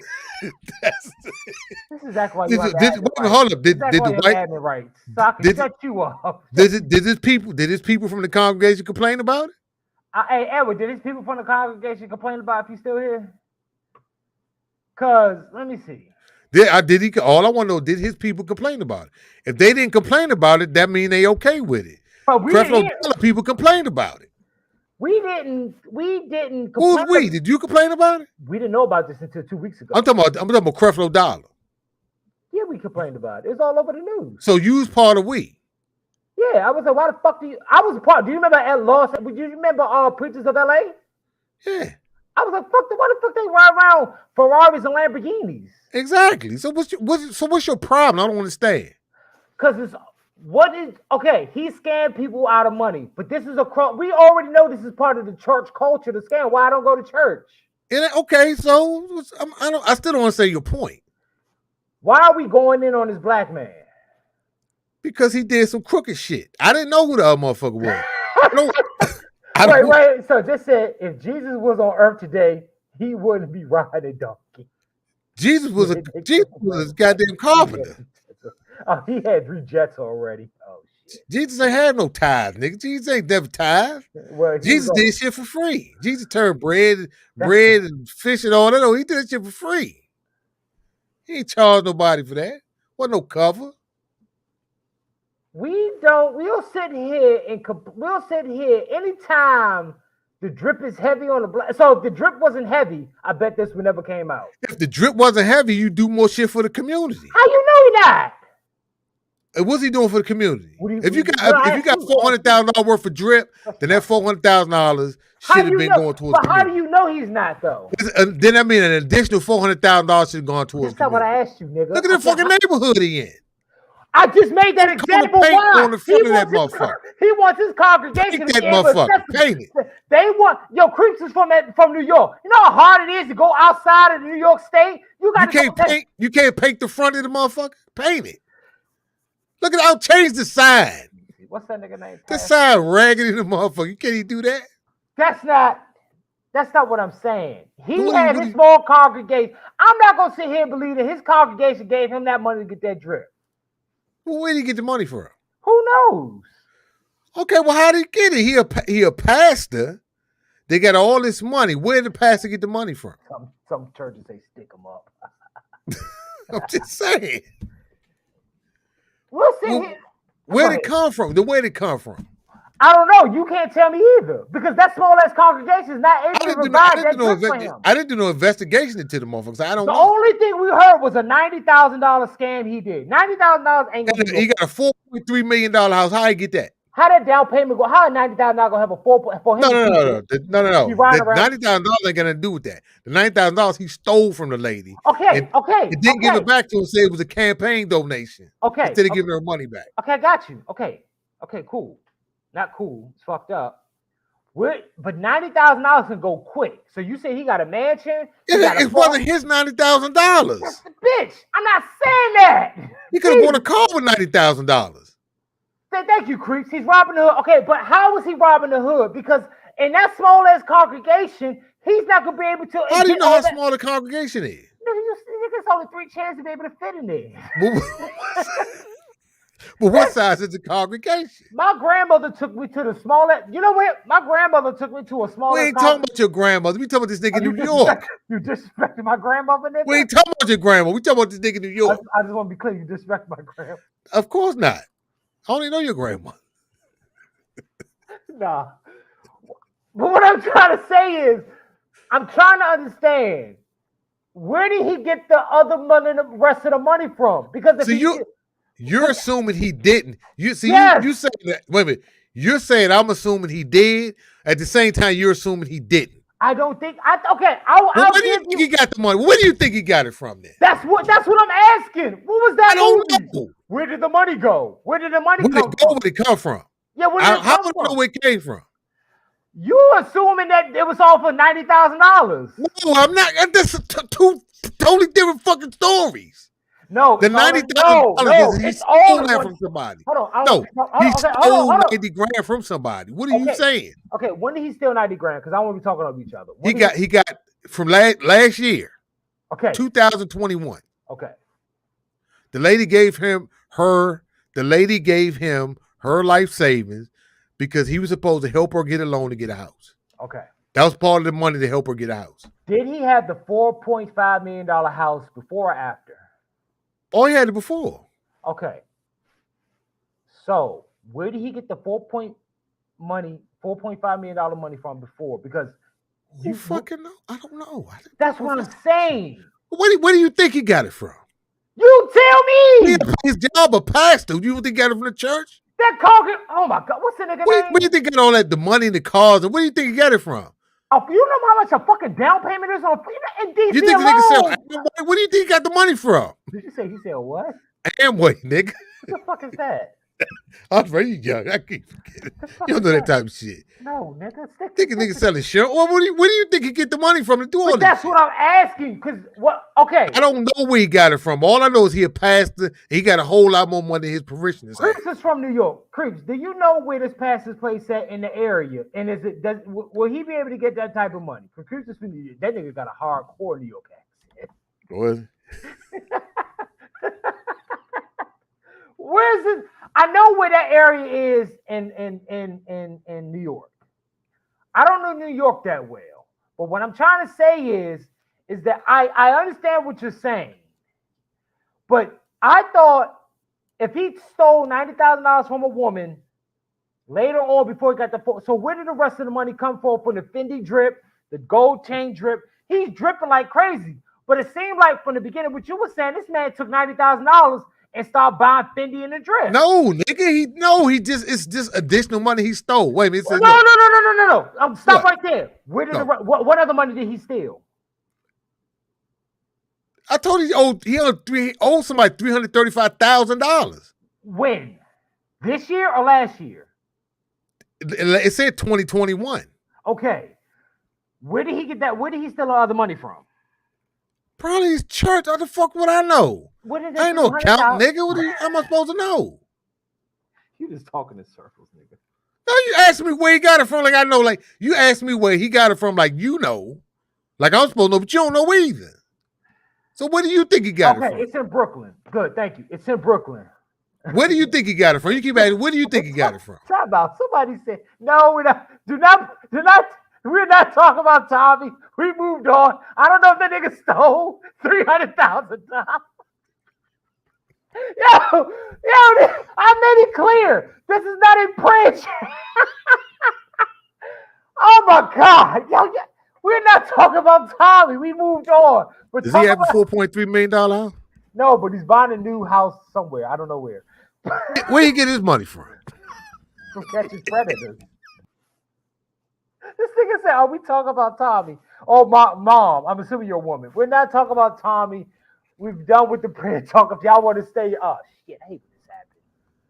This is exactly why you Did- have did- admin wait, rights. hold up. Did This is the why you have white- admin rights. So I can did- shut you up. Did his people from the congregation complain about it? Hey, Edward, did his people from the congregation complain about if you still here? Because, let me see. Did he? All I want to know, did his people complain about it? If they didn't complain about it, that means they okay with it. But we Creflo didn't- Dollar people complained about it. We didn't Who's complain. we? Did you complain about it? We didn't know about this until 2 weeks ago. I'm talking about Creflo Dollar. Yeah, we complained about it. It was all over the news. So you was part of we. Yeah, I was like, why the fuck do you? I was a part. Do you remember at Lost? Do you remember Preachers of LA? Yeah. I was like, why the fuck they ride around Ferraris and Lamborghinis? Exactly. So what's your problem? I don't understand. Because okay, he scammed people out of money, but this is we already know this is part of the church culture to scam. Why I don't go to church? Okay, so I still don't want to say your point. Why are we going in on this black man? Because he did some crooked shit. I didn't know who the other motherfucker was. Wait. So just said if Jesus was on earth today, he wouldn't be riding a donkey. Jesus was a goddamn carpenter. Oh, he had 3 jets already. Oh shit. Jesus ain't had no tithe, nigga. Jesus ain't never tithe. Well, Jesus did shit for free. Jesus turned bread and fish and all that. No, he did shit for free. He ain't charged nobody for that. Wasn't no cover. We'll sit here anytime the drip is heavy on the black. So if the drip wasn't heavy, I bet this would never came out. If the drip wasn't heavy, you do more shit for the community. How you know he not? And what's he doing for the community? If you got $400,000 $400,000 worth of drip, then that $400,000 should have been going towards. But how do you know he's not though? Then I mean an additional $400,000 should have gone towards. That's not what I asked you, nigga. Look at the fucking neighborhood he in. I just made that example. Why? On the front of that motherfucker. He wants his congregation to Paint be that able to motherfucker. access- Paint it. They want Creeps is from New York. You know how hard it is to go outside of New York State. You can't paint the front of the motherfucker. Paint it. Look at I'll change the sign. What's that nigga name? The sign ragged in the motherfucker. You can't even do that. That's not what I'm saying. He had his small congregation. I'm not gonna sit here and believe that his congregation gave him that money to get that drip. Well, where did he get the money from? Who knows? Okay, well, how did he get it? He a pastor. They got all this money. Where did the pastor get the money from? Some churches they stick them up. I'm just saying. We'll see. Where did it come from? Where did it come from? I don't know. You can't tell me either because that small ass congregation is not able to provide that drip for him. I didn't do no investigation into the motherfuckers. I don't know. The only thing we heard was a $90,000 scam he did. $90,000 ain't gonna be. He got a $4.3 million house. How he get that? How that down payment go? How $90,000 gonna have a for him? No. The $90,000 ain't gonna do with that. The $90,000 he stole from the lady. Okay. He didn't give it back to her. Said it was a campaign donation. Okay. Instead of giving her money back. Okay, I got you. Okay, cool. Not cool. It's fucked up. But $90,000 can go quick. So you say he got a mansion? It wasn't his $90,000. That's the bitch. I'm not saying that. He could have bought a car with $90,000. Thank you, Creeps. He's robbing the hood. Okay, but how was he robbing the hood? Because in that small ass congregation, he's not gonna be able to. How do you know how small the congregation is? There's only 3 chairs to be able to fit in there. But what size is the congregation? My grandmother took me to the smallest. You know what? My grandmother took me to a smaller. We ain't talking about your grandmother. We talking about this nigga in New York. You disrespected my grandmother, nigga? We ain't talking about your grandma. We talking about this nigga in New York. I just want to be clear. You disrespect my grandma. Of course not. I only know your grandma. Nah. But what I'm trying to say is, I'm trying to understand where did he get the other money, the rest of the money from? Because if you're assuming he didn't. You see, Yes. you saying that. Wait a minute. You're saying I'm assuming he did. At the same time, you're assuming he didn't. I don't think. I'll Where do you think he got the money? Where do you think he got it from? Then That's what I'm asking. What was that? I don't movie? know. Where did the money go? Where did the money Where come did it go? from? Where did it come from? Yeah, where did it How come do you from? know where it came from? You assuming that it was all for $90,000? No, I'm not. That's two totally different fucking stories. No, the $90,000 is he stole that from somebody. Hold on. No, he hold stole on. 90 grand from somebody. What are you saying? Okay, when did he steal 90 grand? Because I want to be talking over each other. He got from last year. Okay. 2021. Okay. The lady gave him her life savings because he was supposed to help her get a loan to get a house. Okay. That was part of the money to help her get a house. Did he have the $4.5 million house before or after? Oh, he had it before. Okay. So where did he get the $4.5 million money from before? Because you fucking know. I don't know. That's what I'm saying. Where do you think he got it from? You tell me. His job a pastor. You think he got it from the church? That congregation. Oh my God. What's the nigga name? Where do you think he got all that? The money and the cars. And where do you think he got it from? Oh, you know how much a fucking down payment is on in DC You think the alone? nigga said Amway? Where do you think he got the money from? Did you say he said what? Amway, nigga. What the fuck is that? I'm very young. I keep forgetting. You don't know that type of shit. No, nigga. Think a nigga selling shit. Well, where do you think he get the money from to do all But this? that's what I'm asking. Cause what? Okay. I don't know where he got it from. All I know is he a pastor. He got a whole lot more money than his parishioners. Creeps is from New York. Creeps, do you know where this pastor's place at in the area? And will he be able to get that type of money? For Creeps is from New York. That nigga got a hardcore New York accent. What? Where's this? I know where that area is in New York. I don't know New York that well, but what I'm trying to say is that I understand what you're saying, but I thought if he stole $90,000 from a woman later on before he got the so where did the rest of the money come from the Fendi drip, the gold chain drip? He's dripping like crazy, but it seemed like from the beginning, what you were saying, this man took $90,000 and start buying Fendi in the dress. No, nigga, it's just additional money he stole. Wait a minute. No. Stop right there. Where did what other money did he steal? I told you he owed somebody $335,000. When? This year or last year? It said 2021. Okay. Where did he get that? Where did he steal all the money from? Probably his church. How the fuck would I know? I ain't no accountant, nigga. How am I supposed to know? You just talking in circles, nigga. No, you asked me where he got it from. Like I know. Like you asked me where he got it from. Like you know. Like I'm supposed to know, but you don't know either. So where do you think he got it from? Okay, it's in Brooklyn. Good, thank you. It's in Brooklyn. Where do you think he got it from? You keep asking, where do you think he got it from? Talk about somebody said, no, we're not. We're not talking about Tommy. We moved on. I don't know if that nigga stole $300,000. I made it clear. This is not in print. Oh my God. Yo, we're not talking about Tommy. We moved on. Does he have a $4.3 million house? No, but he's buying a new house somewhere. I don't know where. Where he get his money from? From catching predators. This nigga said, "Are we talking about Tommy?" Oh, my mom. I'm assuming you're a woman. We're not talking about Tommy. We've done with the PredTalk. If y'all want to stay, oh shit, I hate when this happens.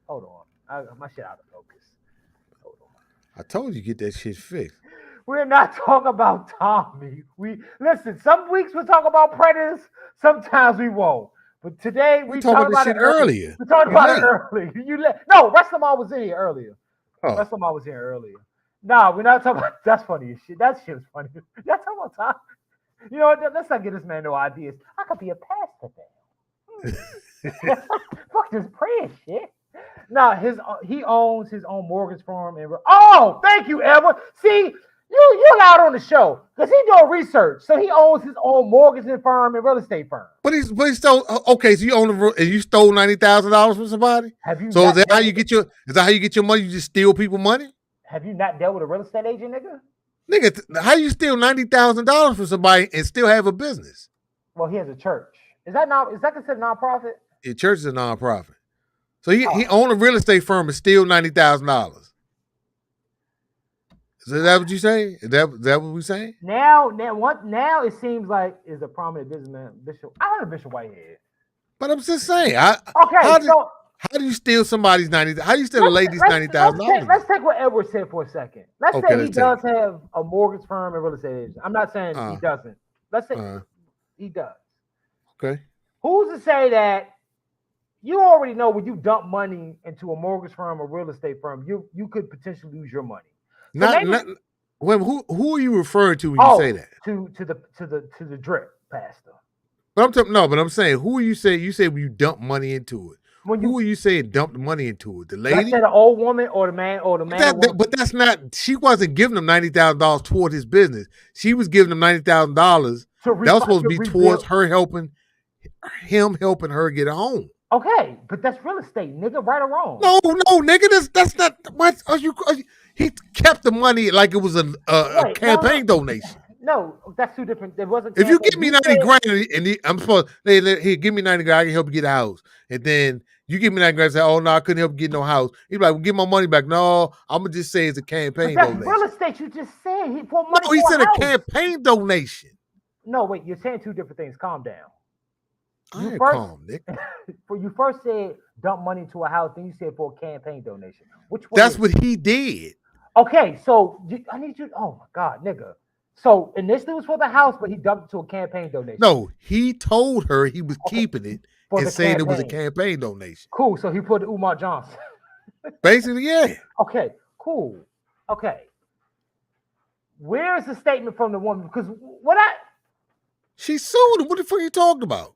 Hold on, my shit out of focus. Hold on. I told you get that shit fixed. We're not talking about Tommy. We listen. Some weeks we'll talk about predators. Sometimes we won't. But today we talking talked about about this it shit earlier. We talked You about left. it earlier. No, Wrestlemar was in here earlier. Oh. Wrestlemar was here earlier. Nah, we're not talking about. That's funny as shit. That shit is funny. Y'all talking about Tommy? You know what? Let's not give this man no ideas. I could be a pastor now. Fuck this prayer shit. Nah, he owns his own mortgage firm. Oh, thank you, Edward. See, you're out on the show because he doing research. So he owns his own mortgage firm and real estate firm. But he stole. Okay, so you stole $90,000 from somebody. Have you? So is that how you get your? Is that how you get your money? You just steal people money? Have you not dealt with a real estate agent, nigga? Nigga, how you steal $90,000 from somebody and still have a business? Well, he has a church. Is that considered nonprofit? Your church is a nonprofit. So he owned a real estate firm and steal $90,000. Is that what you say? Is that what we saying? Now it seems like is a prominent businessman, Bishop. I heard of Bishop Whitehead. But I'm just saying. How do you steal somebody's $90,000? How do you steal a lady's $90,000? Let's take what Edward said for a second. Let's say he does have a mortgage firm and real estate agent. I'm not saying he doesn't. Let's say he does. Okay. Who's to say that you already know when you dump money into a mortgage firm or real estate firm, you could potentially lose your money. Who are you referring to when you say that? To the drip pastor. But I'm saying who you say when you dump money into it. Who are you saying dumped money into it? The lady? Let's say the old woman or the man or the man. But that's not. She wasn't giving him $90,000 toward his business. She was giving him $90,000. That was supposed to be towards her helping her get a home. Okay, but that's real estate, nigga. Right or wrong? No, nigga. That's not. What are you? He kept the money like it was a campaign donation. No, that's two different. There wasn't. If you give me $90,000 and I'm supposed, he give me $90,000, I can help you get a house, and then you give me $90,000 and say, oh no, I couldn't help you get no house. He's like, well, give my money back. No, I'm gonna just say it's a campaign donation. Real estate. You just said he put money. No, he said a campaign donation. No, wait, you're saying two different things. Calm down. I ain't calm, Nick. You first said dump money to a house, then you said for a campaign donation. Which one? That's what he did. Okay, so I need you. Oh my God, nigga. So initially it was for the house, but he dumped it to a campaign donation. No, he told her he was keeping it and saying it was a campaign donation. Cool. So he put Umar Johnson. Basically, yeah. Okay, cool. Okay. Where's the statement from the woman? Because she sued him. What the fuck are you talking about?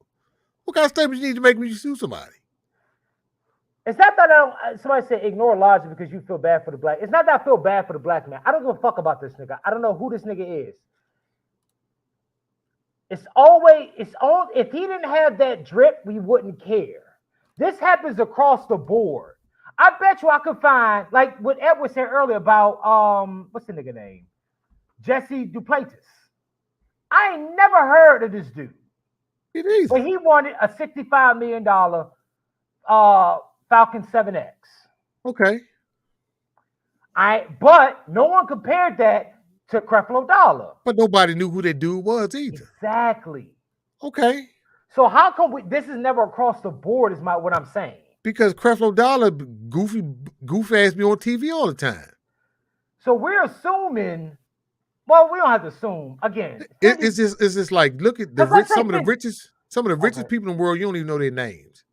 What kind of statement you need to make when you sue somebody? It's not that somebody said ignore logic because you feel bad for the black. It's not that I feel bad for the black man. I don't give a fuck about this nigga. I don't know who this nigga is. If he didn't have that drip, we wouldn't care. This happens across the board. I bet you I could find, like what Edward said earlier about what's the nigga name? Jesse Duplantis. I ain't never heard of this dude. But he wanted a $65 million Falcon 7X. Okay. But no one compared that to Creflo Dollar. But nobody knew who that dude was either. Exactly. Okay. So how come this is never across the board is what I'm saying. Because Creflo Dollar goof ass be on TV all the time. So we're assuming. Well, we don't have to assume. Again, it's just like look at some of the richest people in the world. You don't even know their names,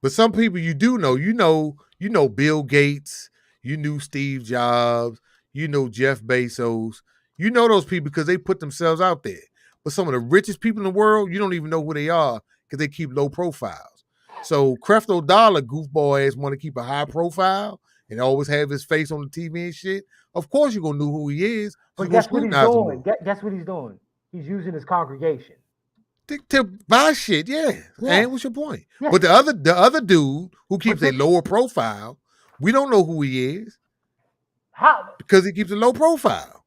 but some people you do know. You know Bill Gates. You knew Steve Jobs. You know Jeff Bezos. You know those people because they put themselves out there. But some of the richest people in the world, you don't even know who they are because they keep low profiles. So Creflo Dollar goofball ass want to keep a high profile and always have his face on the TV and shit. Of course you're gonna know who he is. But guess what he's doing? Guess what he's doing? He's using his congregation. to buy shit, yeah. And what's your point? Yeah. But the other dude who keeps a lower profile, we don't know who he is. How? Because he keeps a low profile.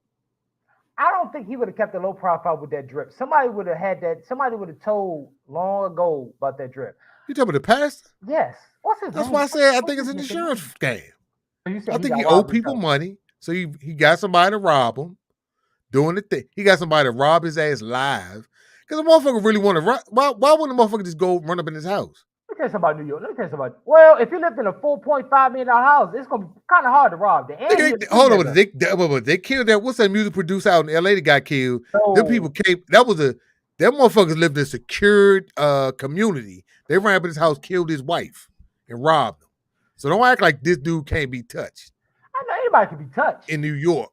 I don't think he would have kept a low profile with that drip. Somebody would have had that. Somebody would have told long ago about that drip. You talking about the pastor? Yes. What's his That's name? why I said I What's think it's his an name? insurance scam. You said I think got he robbed owed people himself. money, so he got somebody to rob him. Doing the thing, he got somebody to rob his ass live. Because the motherfucker really want to run. Why wouldn't the motherfucker just go run up in his house? Let me tell you something about New York. Let me tell you something. Well, if you lived in a $4.5 million house, it's gonna be kind of hard to rob. Hold on, they killed that. What's that music producer out in LA that got killed? Them people came. Them motherfuckers lived in a secured community. They ran up in his house, killed his wife, and robbed him. So don't act like this dude can't be touched. I know anybody can be touched in New York.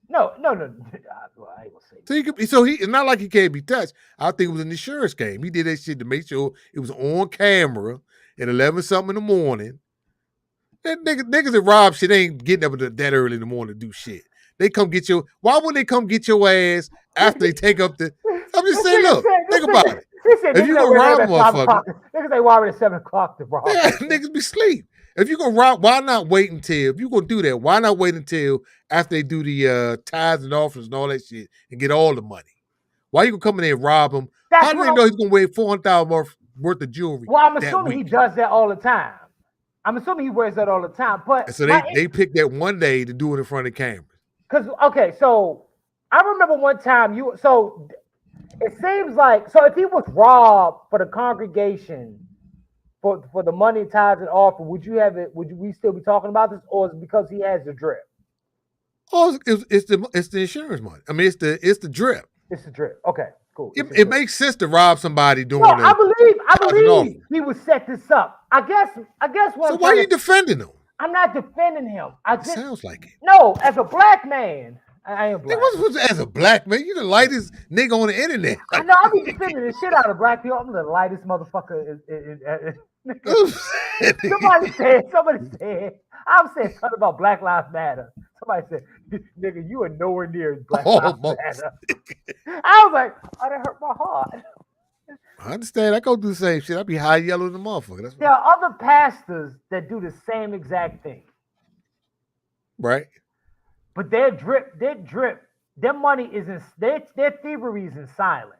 No. Well, I ain't gonna say. So it's not like he can't be touched. I think it was an insurance game. He did that shit to make sure it was on camera at 11-something in the morning. That niggas that rob shit ain't getting up that early in the morning to do shit. They come get your. Why wouldn't they come get your ass after they take up the? I'm just saying, look, think about it. If you gonna rob a motherfucker, niggas ain't robbing at 7 o'clock to rob. Yeah, niggas be asleep. If you gonna rob, why not wait until? If you gonna do that, why not wait until after they do the tithes and offerings and all that shit and get all the money? Why you gonna come in there and rob them? How do they know he's gonna wear $400,000 worth of jewelry? Well, I'm assuming he does that all the time. I'm assuming he wears that all the time. But and so they picked that one day to do it in front of cameras. Because so I remember one time it seems like if he was robbed for the congregation for the money, tithes, and offering, would we still be talking about this, or is it because he has the drip? Oh, it's the insurance money. I mean, it's the drip. It's the drip. Okay, cool. It makes sense to rob somebody doing it. I believe he would set this up. I guess. So why are you defending him? I'm not defending him. Sounds like it. No, as a black man, I am black. As a black man, you the lightest nigga on the internet. I know. I be defending the shit out of black people. I'm the lightest motherfucker. Somebody said. I'm saying something about Black Lives Matter. Somebody said, "Nigga, you are nowhere near Black Lives Matter." I was like, "Oh, that hurt my heart." I understand. I go do the same shit. I be high yellow than a motherfucker. There are other pastors that do the same exact thing. Right. But their money is in their thievery is in silence.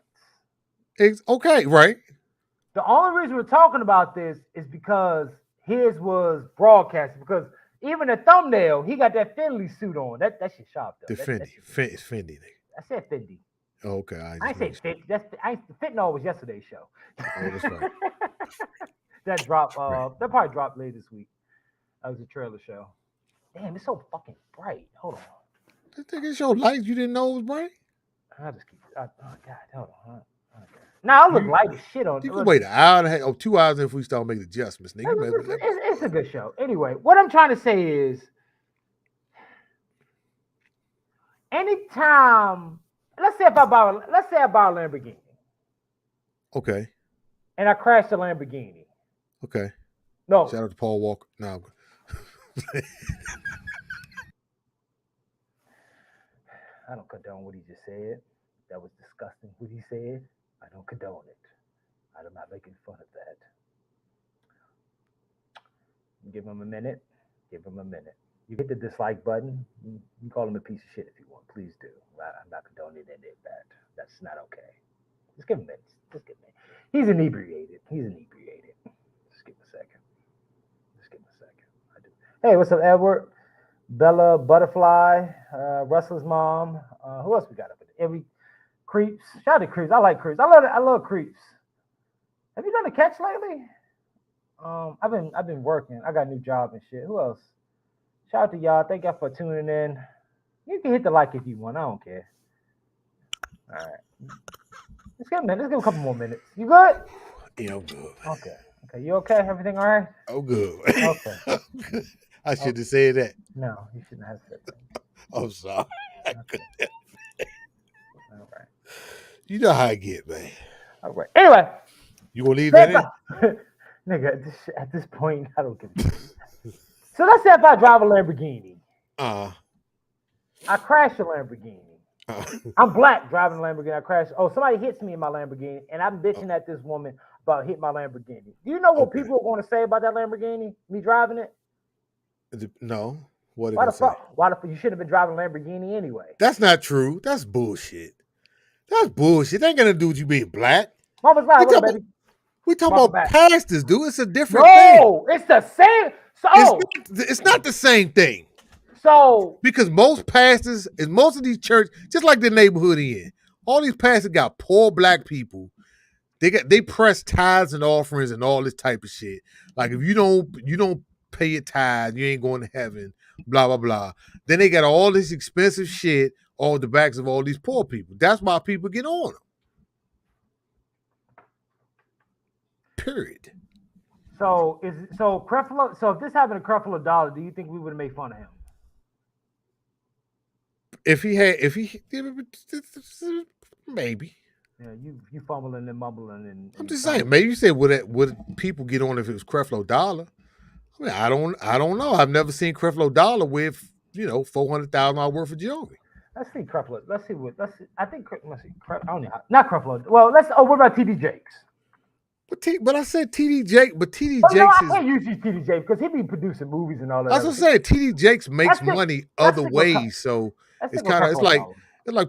It's okay, right. The only reason we're talking about this is because his was broadcasted. Because even the thumbnail, he got that Finley suit on. That shit sharp though. It's Fendi, nigga. I said Fendi. Oh, okay. I say Fit. Fentanyl was yesterday's show. Oh, that's right. That dropped. That probably dropped later this week. That was a trailer show. Damn, it's so fucking bright. Hold on. This nigga show lights. You didn't know it was bright? I'll just keep. Oh God, hold on. Now I look light as shit on. You can wait an hour and a half, 2 hours if we start making adjustments, nigga. It's a good show. Anyway, what I'm trying to say is, anytime, let's say I buy a Lamborghini. Okay. And I crash the Lamborghini. Okay. No. Shout out to Paul Walker. No. I don't condone what he just said. That was disgusting what he said. I don't condone it. I'm not making fun of that. Give him a minute. You hit the dislike button. You call him a piece of shit if you want. Please do. I'm not condoning any of that. That's not okay. Just give him a minute. He's inebriated. Just give him a second. I do. Hey, what's up, Edward? Bella Butterfly, Russell's mom. Who else we got up there? Every Creeps. Shout out to Creeps. I like Creeps. I love Creeps. Have you done a catch lately? I've been working. I got a new job and shit. Who else? Shout out to y'all. Thank y'all for tuning in. You can hit the like if you want. I don't care. All right. Let's give him a couple more minutes. You good? Yeah, I'm good. Okay. You okay? Everything all right? I'm good. Okay. I should have said that. No, you shouldn't have said that. I'm sorry. I couldn't. All right. You know how I get, man. All right. Anyway. You gonna leave that in? Nigga, at this point, I don't give a shit. So let's say if I drive a Lamborghini. I crash a Lamborghini. I'm black driving a Lamborghini. I crashed. Oh, somebody hits me in my Lamborghini, and I'm bitching at this woman about hitting my Lamborghini. Do you know what people are going to say about that Lamborghini? Me driving it? No. What did Why they the say? fuck? Why the fuck? You should have been driving a Lamborghini anyway. That's not true. That's bullshit. That's bullshit. That ain't gonna do with you being black. Mama's right. What up, baby? We talking Welcome about back. pastors, dude. It's a different thing. No, it's the same. So it's not the same thing. So because most pastors in most of these churches, just like the neighborhood in, all these pastors got poor black people. They press tithes and offerings and all this type of shit. Like if you don't pay your tithe, you ain't going to heaven. Blah blah blah. Then they got all this expensive shit on the backs of all these poor people. That's why people get on them. Period. So Creflo. So if this happened to Creflo Dollar, do you think we would have made fun of him? If he maybe. Yeah, you fumbling and mumbling and I'm just saying. Maybe you said would people get on if it was Creflo Dollar? I mean, I don't know. I've never seen Creflo Dollar with $400,000 worth of jewelry. Let's see Creflo. Let's see. I think. Let's see. I don't know. Not Creflo. Well, let's. Oh, what about TD Jakes? But I said TD Jakes. But TD Jakes I can't use TD Jakes because he be producing movies and all that. That's what I'm saying. TD Jakes makes money other ways, so it's kind of it's like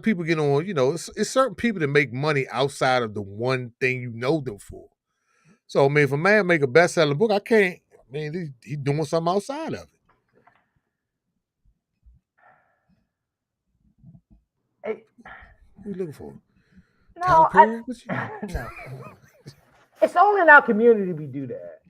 people get on. It's certain people that make money outside of the one thing you know them for. So I mean, if a man make a best-selling book, I can't. I mean, he's doing something outside of it. What are you looking for? No, it's only in our community we do that.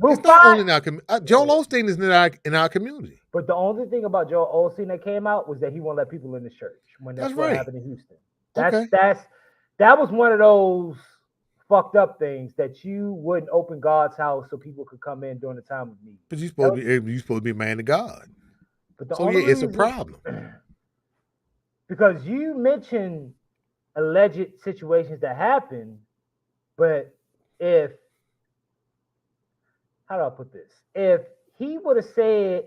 It's not only in our community. Joel Osteen is in our community. But the only thing about Joel Osteen that came out was that he won't let people in the church when that's what happened in Houston. That was one of those fucked up things that you wouldn't open God's house so people could come in during the time of need. But you're supposed to be a man of God. But it's a problem. Because you mentioned alleged situations that happen, but how do I put this? If he would have said,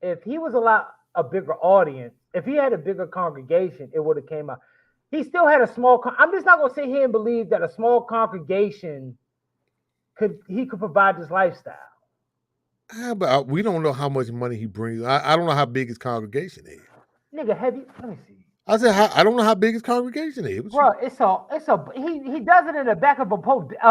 if he was a bigger audience, if he had a bigger congregation, it would have came out. He still had a small. I'm just not gonna sit here and believe that a small congregation could provide this lifestyle. But we don't know how much money he brings. I don't know how big his congregation is. Nigga, let me see. I said I don't know how big his congregation is. Bro, he does it in the back of a bodega.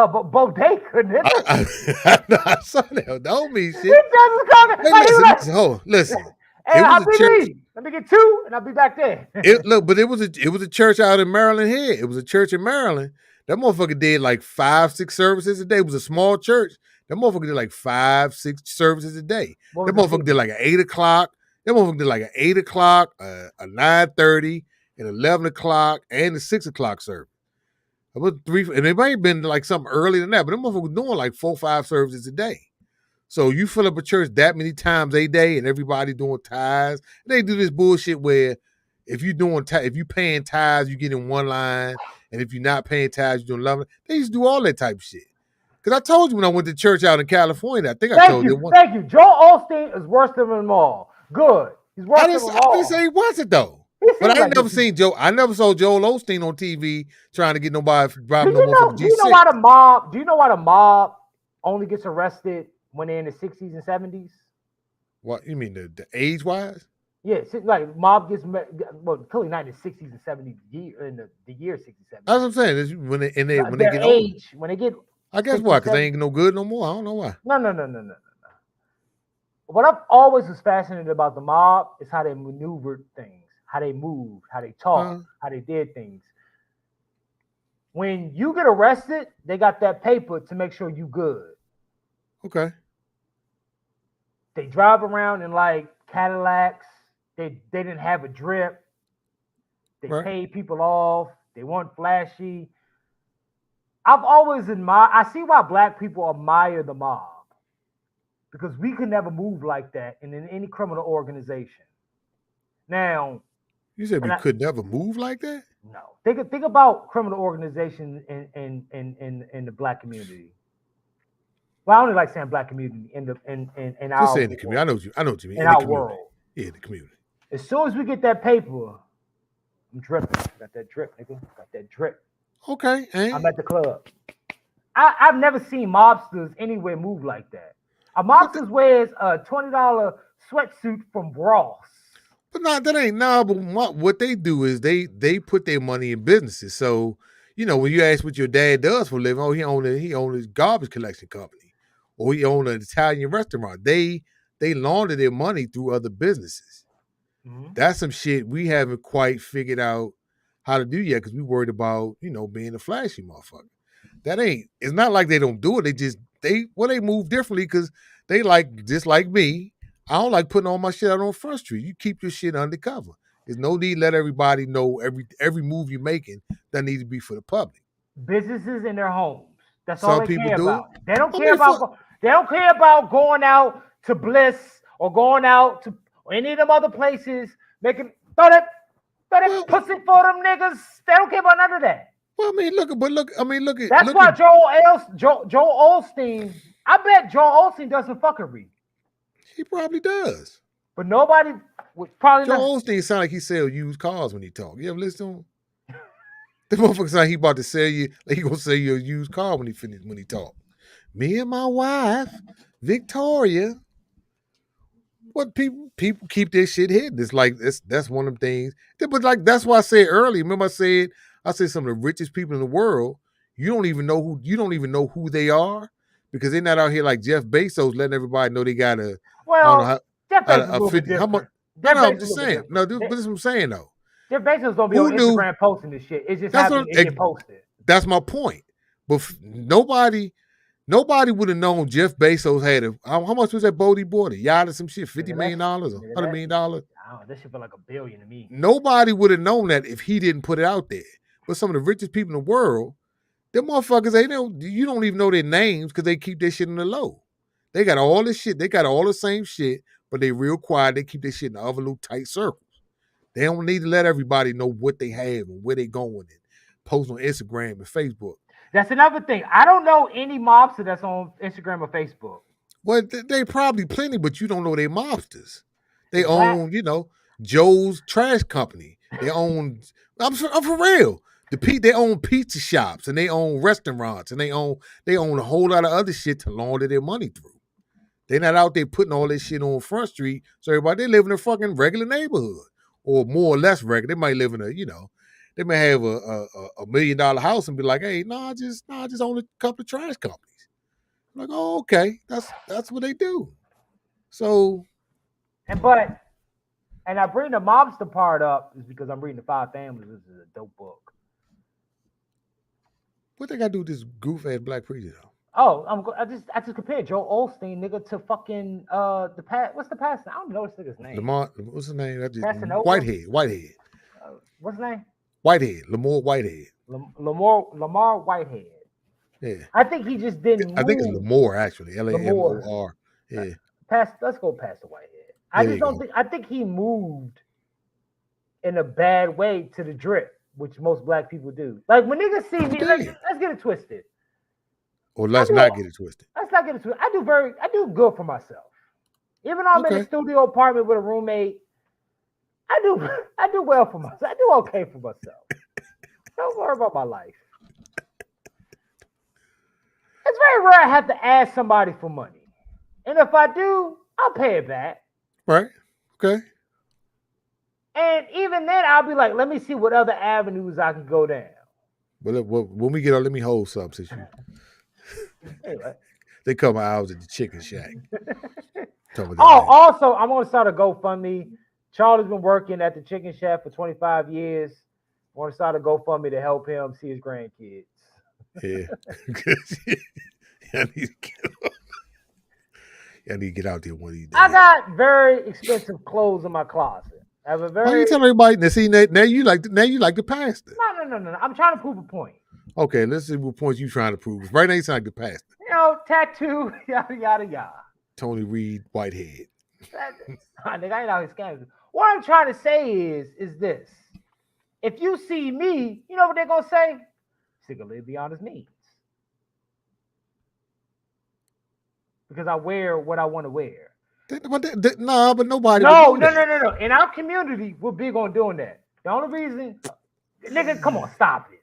I saw that. Don't mean shit. He does his congregation. Listen. Hey, I'll be leaving. Let me get 2, and I'll be back there. It was a church out in Maryland here. It was a church in Maryland. That motherfucker did like 5-6 services a day. It was a small church. That motherfucker did like 5-6 services a day. That motherfucker did like an 8 o'clock. That motherfucker did like an 8 o'clock, a 9:30, an 11 o'clock, and a 6 o'clock service. About 3, and it might have been like something earlier than that, but that motherfucker was doing like 4-5 services a day. So you fill up a church that many times a day, and everybody doing tithes. They do this bullshit where if you paying tithes, you get in one line, and if you're not paying tithes, you're doing 11. They used to do all that type of shit. Because I told you when I went to church out in California, I think I told you. Thank you. Joel Osteen is worse than them all. Good. He's worse than them all. I didn't say he wasn't though. But I never seen Joe. I never saw Joel Osteen on TV trying to get nobody driving no more. Do you know why the mob? Do you know why the mob only gets arrested when they're in the 60s and 70s? What you mean the age wise? Yeah, like mob gets clearly not in the 60s and 70s in the year 60s. That's what I'm saying. Is when they get age when they get. I guess why? Because they ain't no good no more. I don't know why. No. What I've always was fascinated about the mob is how they maneuvered things, how they moved, how they talked, how they did things. When you get arrested, they got that paper to make sure you good. Okay. They drive around in like Cadillacs. They didn't have a drip. They paid people off. They weren't flashy. I've always admired. I see why black people admire the mob. Because we could never move like that in any criminal organization. Now, you said we could never move like that? No. Think about criminal organizations in the black community. Well, I only like saying black community in our just saying the community. I know what you mean. In our world. Yeah, the community. As soon as we get that paper, I'm dripping. Got that drip, nigga. Got that drip. Okay, I'm at the club. I've never seen mobsters anywhere move like that. A mobster wears a $20 sweatsuit from Ross. But that ain't But what they do is they put their money in businesses. So when you ask what your dad does for a living, he owned his garbage collection company, or he owned an Italian restaurant. They launder their money through other businesses. Mm-hmm. That's some shit we haven't quite figured out how to do yet because we worried about being a flashy motherfucker. It's not like they don't do it. They move differently because they just like me. I don't like putting all my shit out on Front Street. You keep your shit undercover. There's no need to let everybody know every move you're making that needs to be for the public. Businesses in their homes. That's Some all they people care do about. They don't care about. They don't care about going out to Bliss or going out to any of them other places. Making throw that pussy for them niggas. They don't care about none of that. Well, look at. That's why Joel Osteen. I bet Joel Osteen does some fuckery. He probably does. But nobody would probably Joel Osteen sound like he sell used cars when he talk. You ever listen to him? The motherfucker sound like he about to sell you, like he gonna sell you a used car when he talk. Me and my wife, Victoria. What people keep their shit hidden. It's like that's one of them things. But that's why I said earlier. Remember I said some of the richest people in the world, you don't even know who they are because they're not out here like Jeff Bezos letting everybody know they got a. Well, Jeff Bezos is a little bit 50, how much? different. No, I'm just saying. No, this is what I'm saying though. Jeff Bezos don't be on Instagram posting this shit. It just happens to get posted. That's my point. But nobody would have known Jeff Bezos had how much was that boat he bought? A yacht or some shit, $50 million or $100 million? This should feel like $1 billion to me. Nobody would have known that if he didn't put it out there. But some of the richest people in the world, them motherfuckers, you don't even know their names because they keep their shit in the low. They got all this shit. They got all the same shit, but they real quiet. They keep their shit in the other little tight circles. They don't need to let everybody know what they have and where they going and post on Instagram and Facebook. That's another thing. I don't know any mobster that's on Instagram or Facebook. Well, they probably plenty, but you don't know they mobsters. They own, Joe's Trash Company. They own. I'm for real. They own pizza shops and they own restaurants and they own a whole lot of other shit to launder their money through. They're not out there putting all this shit on Front Street. So everybody, they live in a fucking regular neighborhood or more or less regular. They might live in they may have a $1 million house and be like, hey, I just own a couple of trash companies. I'm like, oh, okay. That's what they do. So. And I bring the mobster part up is because I'm reading The Five Families. This is a dope book. What they got to do with this goof ass black preacher though? Oh, I just compared Joe Osteen nigga to fucking what's the pastor? I don't know this nigga's name. Lamar, what's his name? Whitehead. What's his name? Lamar Whitehead. Lamar Whitehead. Yeah. I think he just didn't. I think it's Lamar actually. Lamor. Yeah. Let's go Pastor Whitehead. I think he moved in a bad way to the drip, which most black people do. Like when niggas see me, let's get it twisted. Or let's not get it twisted. Let's not get it twisted. I do good for myself. Even though I'm in a studio apartment with a roommate, I do well for myself. I do okay for myself. Don't worry about my life. It's very rare I have to ask somebody for money. And if I do, I'll pay it back. Right. Okay. And even then, I'll be like, let me see what other avenues I can go down. Well, when we get on, let me hold some since you. Anyway. They come hours at the chicken shack. Also, I'm going to start a GoFundMe. Charlie's been working at the chicken shack for 25 years. I want to start a GoFundMe to help him see his grandkids. Yeah. I need to get out there one of these days. I got very expensive clothes in my closet. I have a very. Why you tell everybody? Now you like the pastor. No. I'm trying to prove a point. Okay, let's see what points you trying to prove. Right now you sound like the pastor. Tattoo, yada yada yada. Tony Reed, Whitehead. Nigga, I ain't out here scamming. What I'm trying to say is this: if you see me, you know what they're gonna say? Nigga live beyond his means. Because I wear what I want to wear. But nobody. No. In our community, we're big on doing that. The only reason, nigga, come on, stop it.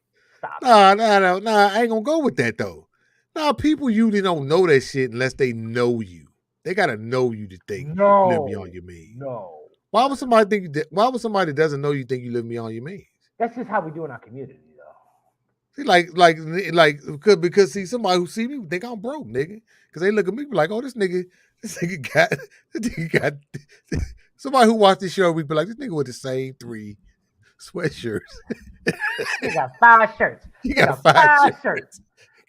Nah, I ain't gonna go with that though. Nah, people usually don't know that shit unless they know you. They gotta know you to think you live beyond your means. No. Why would somebody think why would somebody that doesn't know you think you live beyond your means? That's just how we do in our community, though. See, because see, somebody who see me would think I'm broke, nigga. Because they look at me be like, oh, this nigga got somebody who watched this show, we be like, this nigga with the same 3 sweatshirts. You got 5 shirts. You got 5 shirts.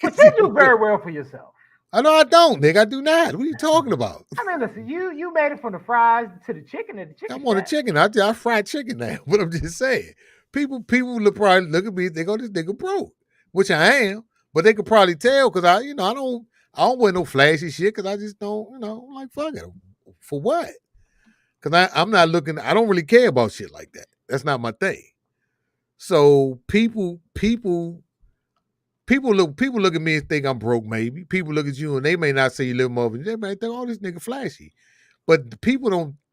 But you do very well for yourself. I know I don't, nigga. I do not. What are you talking about? I mean, listen, you made it from the fries to the chicken and the chicken. I'm on the chicken. I fried chicken now. But I'm just saying. People probably look at me, they go, this nigga broke. Which I am. But they could probably tell because I don't wear no flashy shit because I just don't, I'm like, fuck it. For what? Because I'm not looking, I don't really care about shit like that. That's not my thing. So people look at me and think I'm broke, maybe. People look at you and they may not say you live more, but they may think, oh, this nigga flashy. But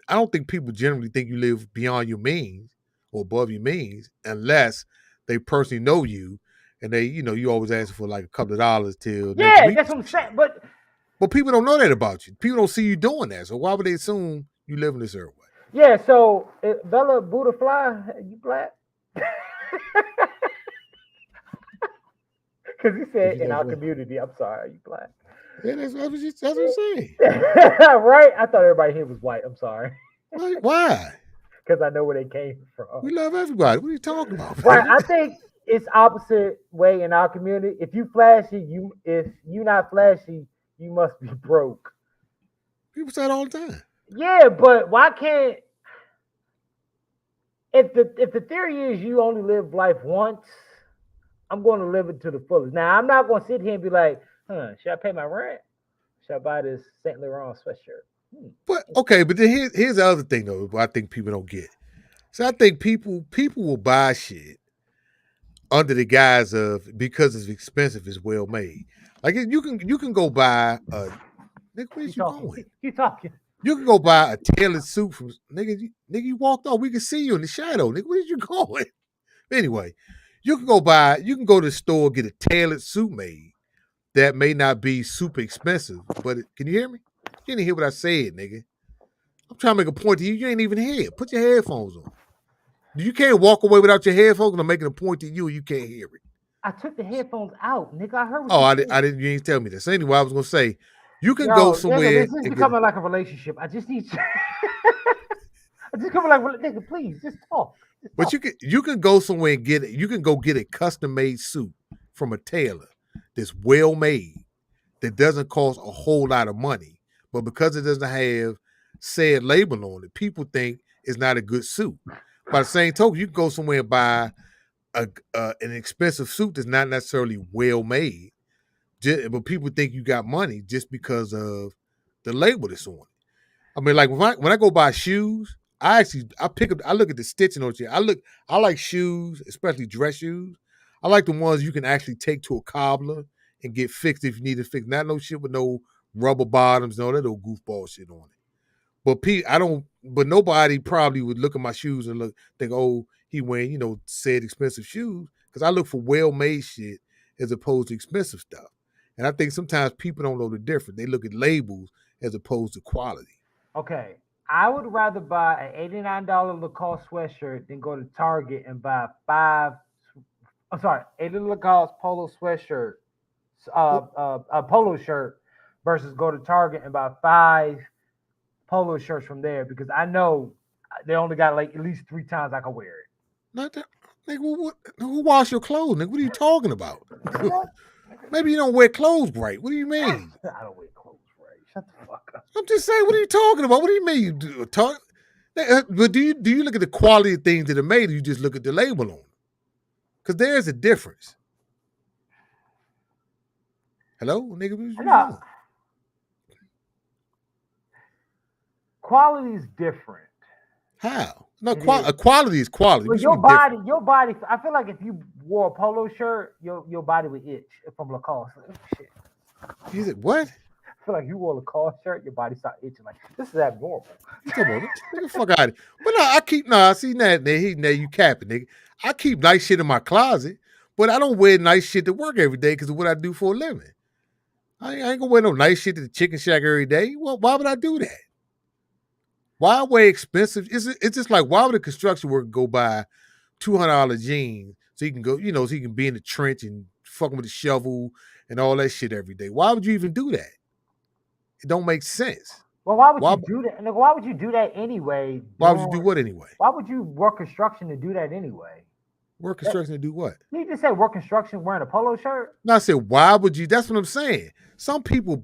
I don't think people generally think you live beyond your means or above your means unless they personally know you and they, you always ask for like a couple of dollars till next week. That's what I'm saying. But people don't know that about you. People don't see you doing that. So why would they assume you live in a certain way? Yeah, so Bella Buddha Fly, you black? Because he said in our community, I'm sorry, are you black? Yeah, that's what I'm saying. Right? I thought everybody here was white. I'm sorry. Why? Because I know where they came from. We love everybody. What are you talking about? Right. I think it's opposite way in our community. If you flashy, if you not flashy, you must be broke. People say it all the time. Yeah, but why can't if the theory is you only live life once, I'm going to live it to the fullest. Now, I'm not going to sit here and be like, should I pay my rent? Should I buy this St. Laurent sweatshirt? But okay, but then here's the other thing though, I think people don't get. So I think people will buy shit under the guise of because it's expensive, it's well made. Like you can go buy a nigga, where's you going? You talking. You can go buy a tailored suit from nigga, you walked off. We can see you in the shadow. Nigga, where's you going? Anyway, you can go to the store, get a tailored suit made that may not be super expensive, but can you hear me? You didn't hear what I said, nigga. I'm trying to make a point to you. You ain't even hear. Put your headphones on. You can't walk away without your headphones. I'm making a point to you and you can't hear it. I took the headphones out, nigga. I heard what you said. I didn't. You ain't tell me this. So anyway, I was gonna say, you can go somewhere. Nigga, this is becoming like a relationship. I just need you. I just coming like, nigga, please, just talk. But you can go somewhere and get it. You can go get a custom made suit from a tailor that's well made, that doesn't cost a whole lot of money, but because it doesn't have said label on it, people think it's not a good suit. By the same token, you can go somewhere and buy an expensive suit that's not necessarily well made, but people think you got money just because of the label that's on it. I mean, like when I go buy shoes, I look at the stitching on it. I like shoes, especially dress shoes. I like the ones you can actually take to a cobbler and get fixed if you need it fixed. Not no shit with no rubber bottoms, no that old goofball shit on it. But nobody probably would look at my shoes and think, oh, he wearing, said expensive shoes. Because I look for well-made shit as opposed to expensive stuff. And I think sometimes people don't know the difference. They look at labels as opposed to quality. Okay. I would rather buy an $89 Lacoste sweatshirt than go to Target and buy $80 Lacoste polo sweatshirt, a polo shirt versus go to Target and buy 5 polo shirts from there because I know they only got like at least 3 times I can wear it. Not that, nigga, who wash your clothes, nigga? What are you talking about? Maybe you don't wear clothes right. What do you mean? I don't wear clothes right. Shut the fuck up. I'm just saying, what are you talking about? What do you mean you do talk? But do you look at the quality of things that are made or you just look at the label on them? Because there's a difference. Hello? Nigga, what you doing? Quality is different. How? No, quality is quality. Well, your body. I feel like if you wore a polo shirt, your body would itch from Lacoste. Shit. You said what? feel like you wore a car shirt, your body start itching. Like this is abnormal. Come on, get the fuck out of here. But no, I see that you capping, nigga. I keep nice shit in my closet, but I don't wear nice shit to work every day because of what I do for a living. I ain't gonna wear no nice shit to the chicken shack every day. Well, why would I do that? Why wear expensive? It's just like, why would a construction worker go buy $200 jeans so he can go, so he can be in the trench and fucking with the shovel and all that shit every day? Why would you even do that? It don't make sense. Well, why would you do that? Why would you do that anyway? Why would you do what anyway? Why would you work construction to do that anyway? Work construction to do what? You just said work construction wearing a polo shirt? No, I said, why would you? That's what I'm saying. Some people,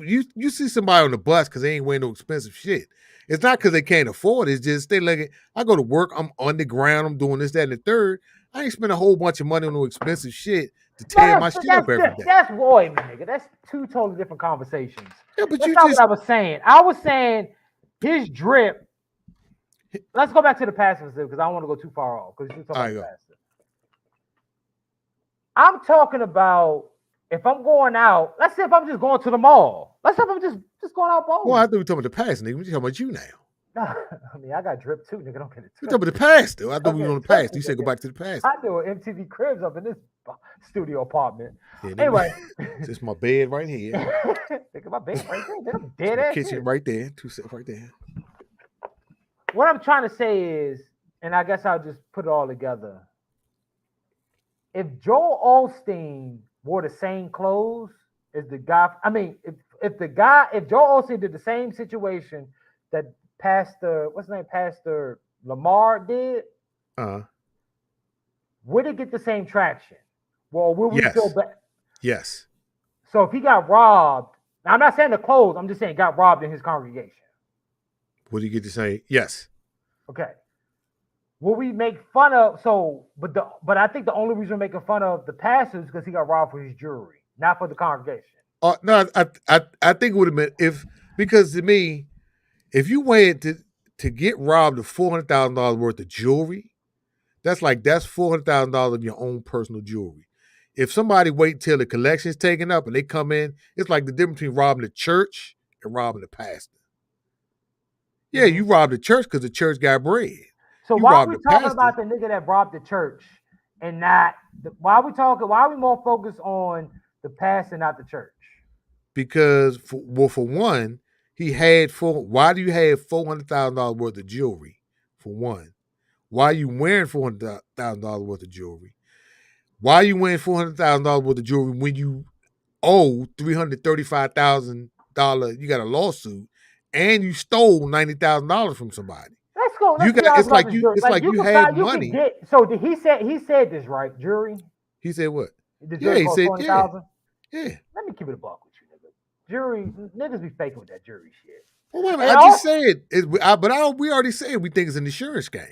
you see somebody on the bus because they ain't wearing no expensive shit. It's not because they can't afford it. It's just they like, I go to work, I'm underground, I'm doing this, that, and the third. I ain't spend a whole bunch of money on no expensive shit to tear my shit up every day. That's Roy, nigga. That's two totally different conversations. Yeah, but that's not what I was saying. I was saying his drip. Let's go back to the passive because I don't want to go too far off because you're talking about passive. I'm talking about if I'm going out. Let's say if I'm just going to the mall. Let's say if I'm just going out bowling. Well, I thought we were talking about the past, nigga. We talking about you now. I mean, I got drip too, nigga. Don't get it. We talking about the past, though. I thought we were on the past. You said go back to the past. I do an MTV Cribs up in this studio apartment. Yeah, anyway, this is my bed right here. Think of my bed right there. Dead ass kitchen right there. 2 steps right there. What I'm trying to say is, and I guess I'll just put it all together. If Joel Osteen wore the same clothes as the guy, I mean, if Joel Osteen did the same situation that Pastor Lamar did, would it get the same traction? Well, will we feel bad? Yes. So if he got robbed, now I'm not saying the clothes, I'm just saying got robbed in his congregation. Would he get to say yes? Okay. Will we make fun of but I think the only reason we're making fun of the pastor is because he got robbed for his jewelry, not for the congregation. No, I think it would have been because to me, if you went to get robbed of $400,000 worth of jewelry, that's $400,000 of your own personal jewelry. If somebody wait till the collection's taken up and they come in, it's like the difference between robbing the church and robbing the pastor. Yeah, you robbed the church because the church got bread. So why are we talking about the nigga that robbed the church and not why are we more focused on the pastor and not the church? Because for one, he had why do you have $400,000 worth of jewelry? For one, why are you wearing $400,000 worth of jewelry? Why are you wearing $400,000 worth of jewelry when you owe $335,000? You got a lawsuit and you stole $90,000 from somebody. Let's go. It's like you had money. So did he said this right, jury? He said what? The jury he said yeah. Let me keep it a buck with you, nigga. Jury niggas be faking with that jury shit. Well, wait a minute, I just said we already said we think it's an insurance scam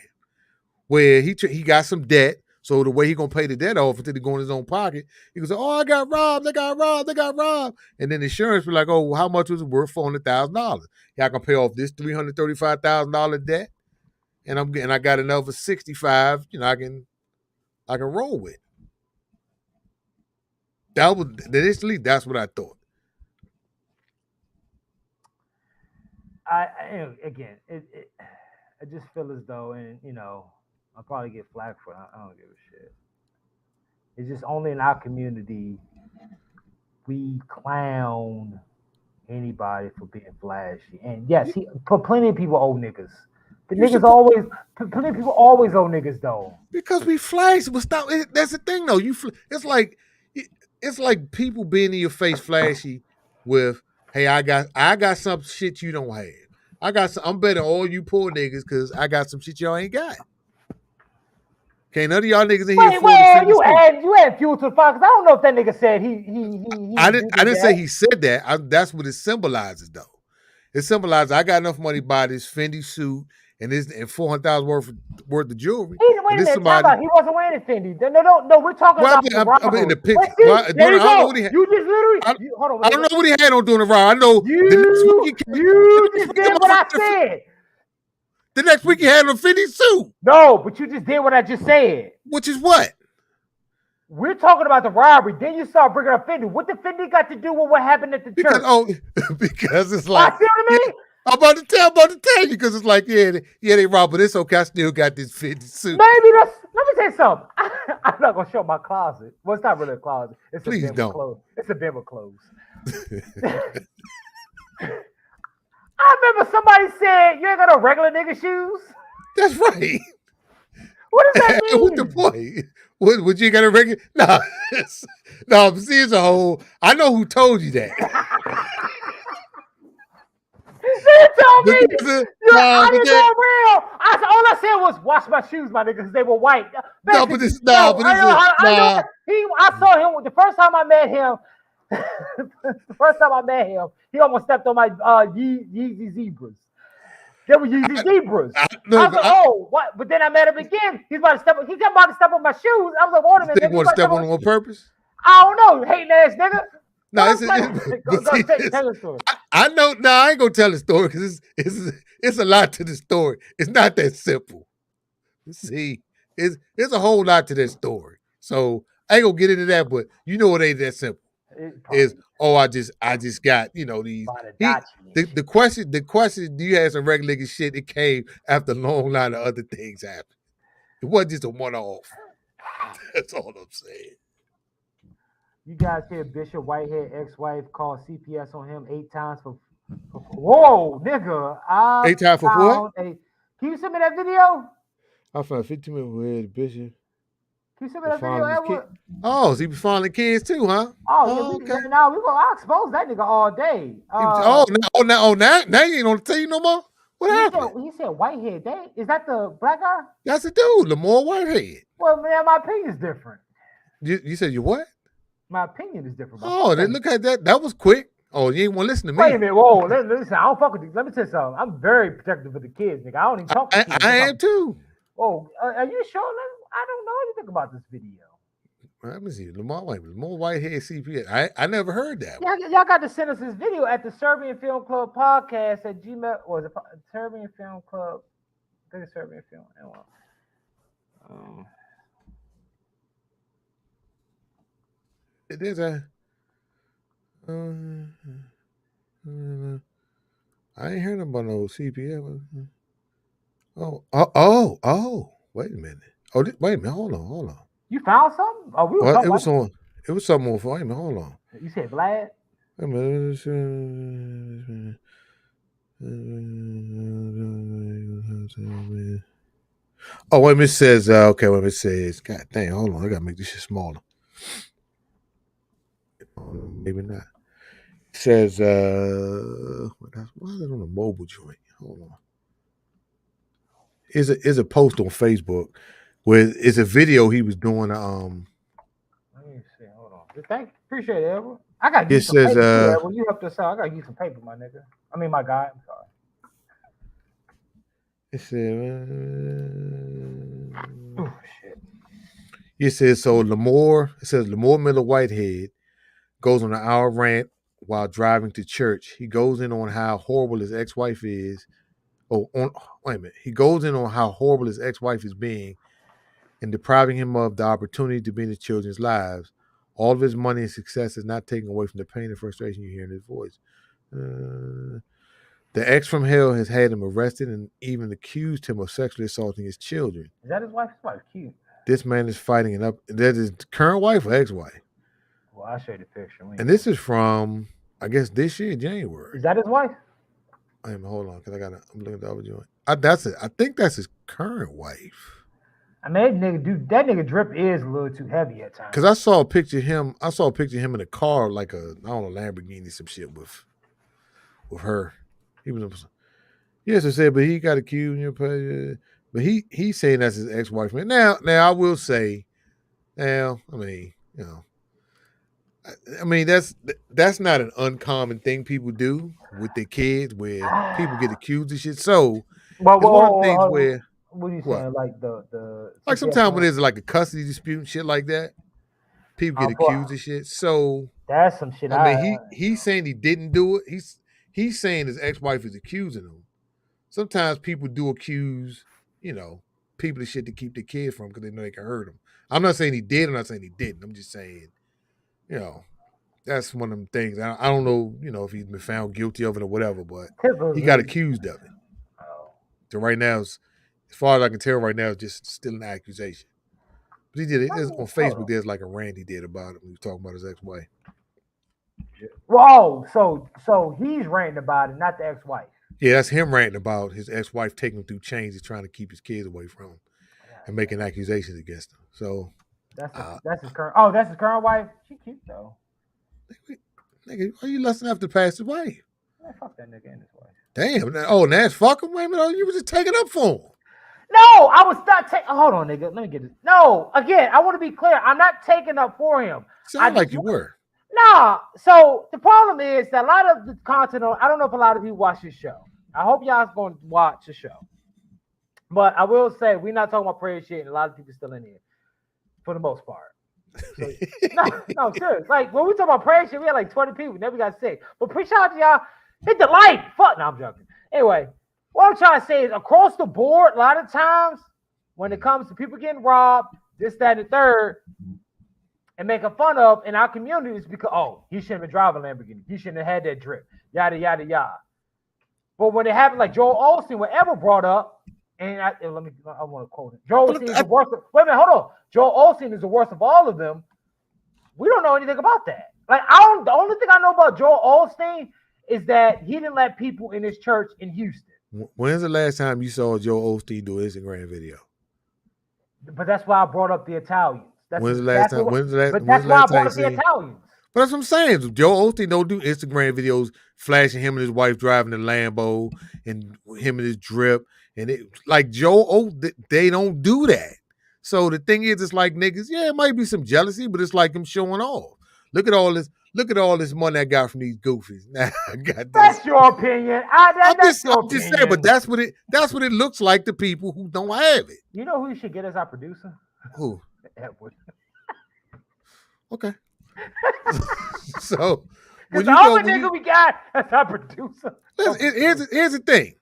where he got some debt. So the way he gonna pay the debt off until he go in his own pocket, he goes, "Oh, I got robbed. And then the insurance be like, "Oh, well, how much was it worth? $400,000. Y'all can pay off this $335,000 debt, and I got another 65. I can roll with." Initially, that's what I thought. I just feel as though, and I'll probably get flack for it. I don't give a shit. It's just only in our community we clown anybody for being flashy. And yes, plenty of people owe niggas. Plenty of people always owe niggas though. Because we flash, but stop. That's the thing though. It's like people being in your face flashy with, "Hey, I got some shit you don't have. I'm better than all you poor niggas because I got some shit y'all ain't got." Okay, none of y'all niggas in here. You add fuel to the fire because I don't know if that nigga said he I didn't say he said that. That's what it symbolizes though. It symbolizes I got enough money to buy this Fendi suit and $400,000 worth of jewelry. Wait a minute, he wasn't wearing a Fendi. No, we're talking about the I'm in the picture. There you go. You just literally. Hold on. I don't know what he had on doing the ride. I know you just did what I said. The next week he had on a Fendi suit. No, but you just did what I just said. Which is what? We're talking about the robbery. Then you start bringing up Fendi. What the Fendi got to do with what happened at the church? Because it's like, see what I mean? I'm about to tell you because it's like, they robbed, but it's okay. I still got this 50 suit. Maybe that's. Let me tell you something. I'm not gonna show my closet. Well, it's not really a closet. It's Please a bin don't. with clothes. It's a bin with clothes. I remember somebody said, "You ain't got no regular nigga shoes." That's right. What does that mean? What's the point? Would you got a regular? No, no. See, it's a whole. I know who told you that. They told me. I didn't know real. All I said was, "Wash my shoes, my nigga," because they were white. No, but this, nah, but this is nah. I saw him the first time I met him. The first time I met him, he almost stepped on my Yeezy Zebras. They were Yeezy Zebras. I was like, oh, what? But then I met him again. He's about to step. He kept about to step on my shoes. I was like, wait a minute. You want to step on him on purpose? I don't know, hating ass nigga. No, tell the story. I know. No, I ain't gonna tell the story because it's a lot to the story. It's not that simple. See, it's a whole lot to that story. So I ain't gonna get into that, but you know it ain't that simple. I just got these. The question. Do you have some regular nigga shit? It came after a long line of other things happened. It wasn't just a one-off. That's all I'm saying. You guys hear Bishop Whitehead ex-wife called CPS on him 8 times for whoa, nigga. 8 times for what? Can you send me that video? I found 15 minutes with the Bishop. Can you send me that video, Edward? Oh, so he be fondling kids too, huh? Okay. Now I'll expose that nigga all day. Now you ain't on the team no more? What happened? He said Whitehead. Is that the black guy? That's the dude, Lamar Whitehead. Well, man, my opinion is different. You said you what? My opinion is different. Then look at that. That was quick. Oh, you ain't want to listen to me. Wait a minute. Whoa, listen. I don't fuck with these. Let me tell you something. I'm very protective of the kids, nigga. I don't even talk to kids. I am too. Oh, are you sure? I don't know anything about this video. Let me see. Lamar Whitehead CPS. I never heard that. Y'all got to send us this video at the Serbian Film Club podcast at Gmail. Or the Serbian Film Club? I think it's Serbian Film. There's a. I ain't heard about no CPS. Oh! Wait a minute. Wait a minute. Hold on. You found something? Oh, we were talking about it was something on. Wait a minute. Hold on. You said Vlad? Wait a minute. Oh, wait a minute. It says. Okay. Wait a minute. It says. God dang. Hold on. I gotta make this shit smaller. Maybe not. It says. Why is it on a mobile joint? Hold on. Is a post on Facebook where it's a video he was doing. Let me see. Hold on. Appreciate it, Edward. I gotta use some paper. Edward. You helped us out. I gotta use some paper, my nigga. I mean, my guy. I'm sorry. It says. Shit. It says so. Lamar Miller Whitehead goes on an hour rant while driving to church. He goes in on how horrible his ex-wife is. Wait a minute. He goes in on how horrible his ex-wife is being and depriving him of the opportunity to be in his children's lives. All of his money and success is not taken away from the pain and frustration you hear in his voice. The ex from hell has had him arrested and even accused him of sexually assaulting his children. Is that his wife? His wife's cute. This man is fighting that is current wife or ex-wife? Well, I'll show you the picture. And this is from, I guess, this year, January. Is that his wife? Hold on, because I'm looking at the other joint. I think that's his current wife. I mean, that nigga drip is a little too heavy at times. Because I saw a picture of him in a car, like Lamborghini, some shit with her. He was, yes, I said, but he got accused. But he's saying that's his ex-wife. Now I will say, that's not an uncommon thing people do with their kids, where people get accused of shit. So it's one of the things where. What are you saying? Like the like sometimes when there's like a custody dispute and shit like that, people get accused of shit. So that's some shit. He's saying he didn't do it. He's saying his ex-wife is accusing him. Sometimes people do accuse, people the shit to keep their kids from because they know they can hurt them. I'm not saying he did. I'm not saying he didn't. I'm just saying, you know, that's one of them things. I don't know, you know, if he's been found guilty of it or whatever, but he got accused of it. So right now, as far as I can tell, right now, it's just still an accusation. But he did it. On Facebook, there's like a rant he did about it. He was talking about his ex-wife. Whoa, so he's ranting about it, not the ex-wife. Yeah, that's him ranting about his ex-wife taking him through changes, trying to keep his kids away from him and making accusations against him. So that's his current. Oh, that's his current wife. She cute though. Nigga, why you lusting after the pastor's wife? Man, fuck that nigga and his wife. Damn. Oh, now it's fucking women. Oh, you was just taking up for him. No, I was not taking. Hold on, nigga. Let me get this. No, again, I want to be clear. I'm not taking up for him. Sound like you were. Nah. So the problem is that a lot of the content. I don't know if a lot of you watch this show. I hope y'all's going to watch the show. But I will say we're not talking about prayer shit, and a lot of people still in here for the most part. So, no, serious. Like when we talk about prayer shit, we had like 20 people. Never got sick. But appreciate y'all. Hit the like. Fuck. No, I'm joking. Anyway, what I'm trying to say is across the board, a lot of times when it comes to people getting robbed, this, that, and the third, and making fun of in our communities because, oh, he shouldn't have been driving a Lamborghini. He shouldn't have had that drip. Yada, yada, yada. But when it happened, like Joel Osteen, whatever brought up, and I want to quote it. Joel Osteen is the worst. Wait a minute, hold on. Joel Osteen is the worst of all of them. We don't know anything about that. Like the only thing I know about Joel Osteen is that he didn't let people in his church in Houston. When's the last time you saw Joel Osteen do an Instagram video? But that's why I brought up the Italians. When's the last time? But that's why I brought up the Italians. But that's what I'm saying. Joel Osteen don't do Instagram videos flashing him and his wife driving the Lambo and him and his drip. And it like they don't do that. So the thing is, it's like niggas, yeah, it might be some jealousy, but it's like him showing off. Look at all this money I got from these goofies. Nah, I got this. That's your opinion. I'm just saying, but that's what it looks like to people who don't have it. You know who you should get as our producer? Who? Edward. Okay. So when the only nigga we got as our producer. Here's the thing.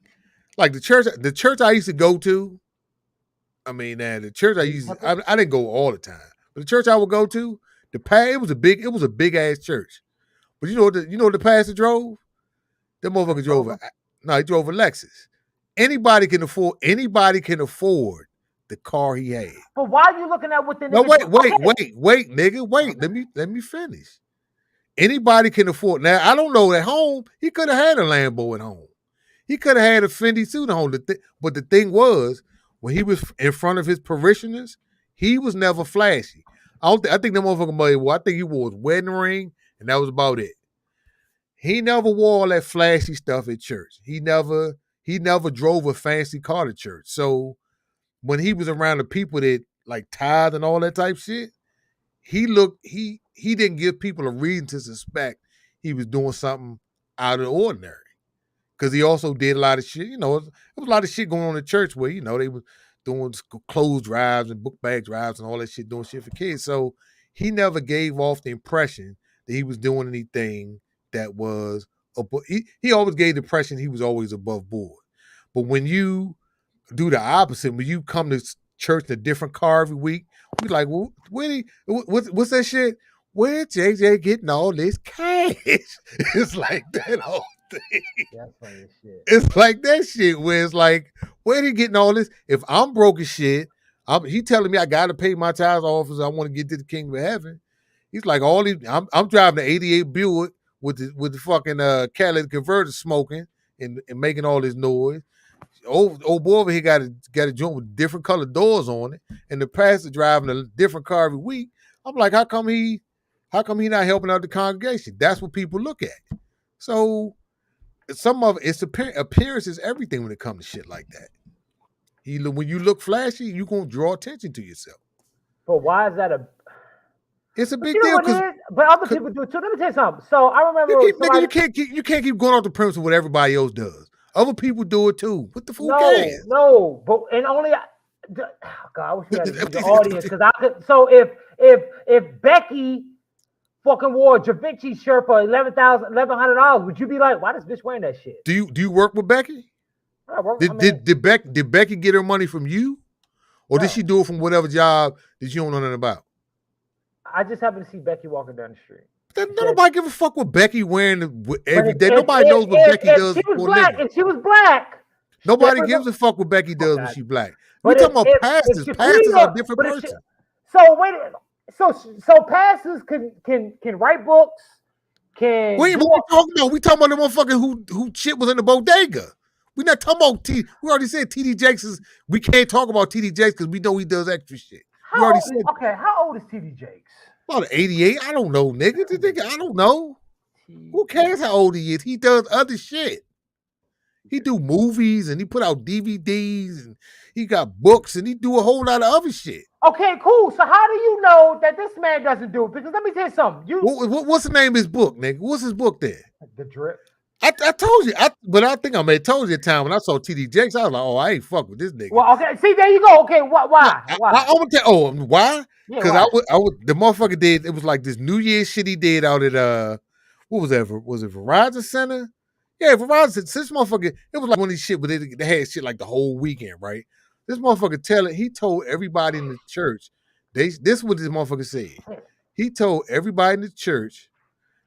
Like the church I used to go to, I mean, the church I didn't go all the time, but the church I would go to, it was a big ass church. But you know what the pastor drove? That motherfucker drove he drove a Lexus. Anybody can afford the car he had. But why are you looking at what the No, wait, nigga, wait. Let me finish. Anybody can afford. Now I don't know at home. He could have had a Lambo at home. He could have had a Fendi suit at home. But the thing was, when he was in front of his parishioners, he was never flashy. I think that motherfucker money. Well, I think he wore his wedding ring, and that was about it. He never wore all that flashy stuff at church. He never drove a fancy car to church. So when he was around the people that like tithe and all that type shit, he didn't give people a reason to suspect he was doing something out of the ordinary. Because he also did a lot of shit. You know, there was a lot of shit going on in church where, you know, they were doing clothes drives and book bag drives and all that shit, doing shit for kids. So he never gave off the impression that he was doing anything that was he always gave the impression he was always above board. But when you do the opposite, when you come to church in a different car every week, we like, well, what's that shit? Where JJ getting all this cash? It's like that whole thing. That's funny as shit. It's like that shit where it's like, where he getting all this? If I'm broke as shit, he telling me I got to pay my tithes off because I want to get to the kingdom of heaven. He's like, I'm driving the 88 Buick with the fucking catalytic converter smoking and making all this noise. Old boy over here got a joint with different colored doors on it, and the pastor driving a different car every week. I'm like, how come he not helping out the congregation? That's what people look at. So some of it's appearance is everything when it comes to shit like that. When you look flashy, you're gonna draw attention to yourself. But why is that It's a big you deal. But other people do it too. Let me tell you something. So I remember you can't keep going off the premise of what everybody else does. Other people do it too. What the fuck cares? No, but and only God, I wish we had the audience because I could. So if Becky fucking wore a Javinci shirt for $1,100, would you be like, why this bitch wearing that shit? Do you work with Becky? Did Becky get her money from you, Or did she do it from whatever job that you don't know nothing about? I just happened to see Becky walking down the street. Nobody give a fuck what Becky wearing every day. Nobody knows what Becky does. If she was black, nobody gives a fuck what Becky does when she black. We But talking about pastors. Pastors are a different person. So wait, so pastors can write books. Can we talking about? We talking about the motherfucker who shit was in the bodega. We not talking about T. We already said TD Jakes is. We can't talk about TD Jakes because we know he does extra shit. We already said. Okay, how old is TD Jakes? About 88. I don't know, nigga. This nigga, I don't know. Who cares how old he is? He does other shit. He do movies and he put out DVDs and he got books and he do a whole lot of other shit. Okay, cool. So how do you know that this man doesn't do it? Because let me tell you something. What's the name of his book, nigga? What's his book there? The Drip. I told you. But I think I may have told you a time when I saw TD Jakes. I was like, oh, I ain't fuck with this nigga. Well, okay. See, there you go. Okay, why? I'm gonna tell. Why? Yeah, Because why? I would. The motherfucker did. It was like this New Year's shit he did out at what was that? Was it Verizon Center? Yeah, Verizon. This motherfucker. It was like one of these shit, but they had shit like the whole weekend, right? This motherfucker he told everybody in the church. This is what this motherfucker said. He told everybody in the church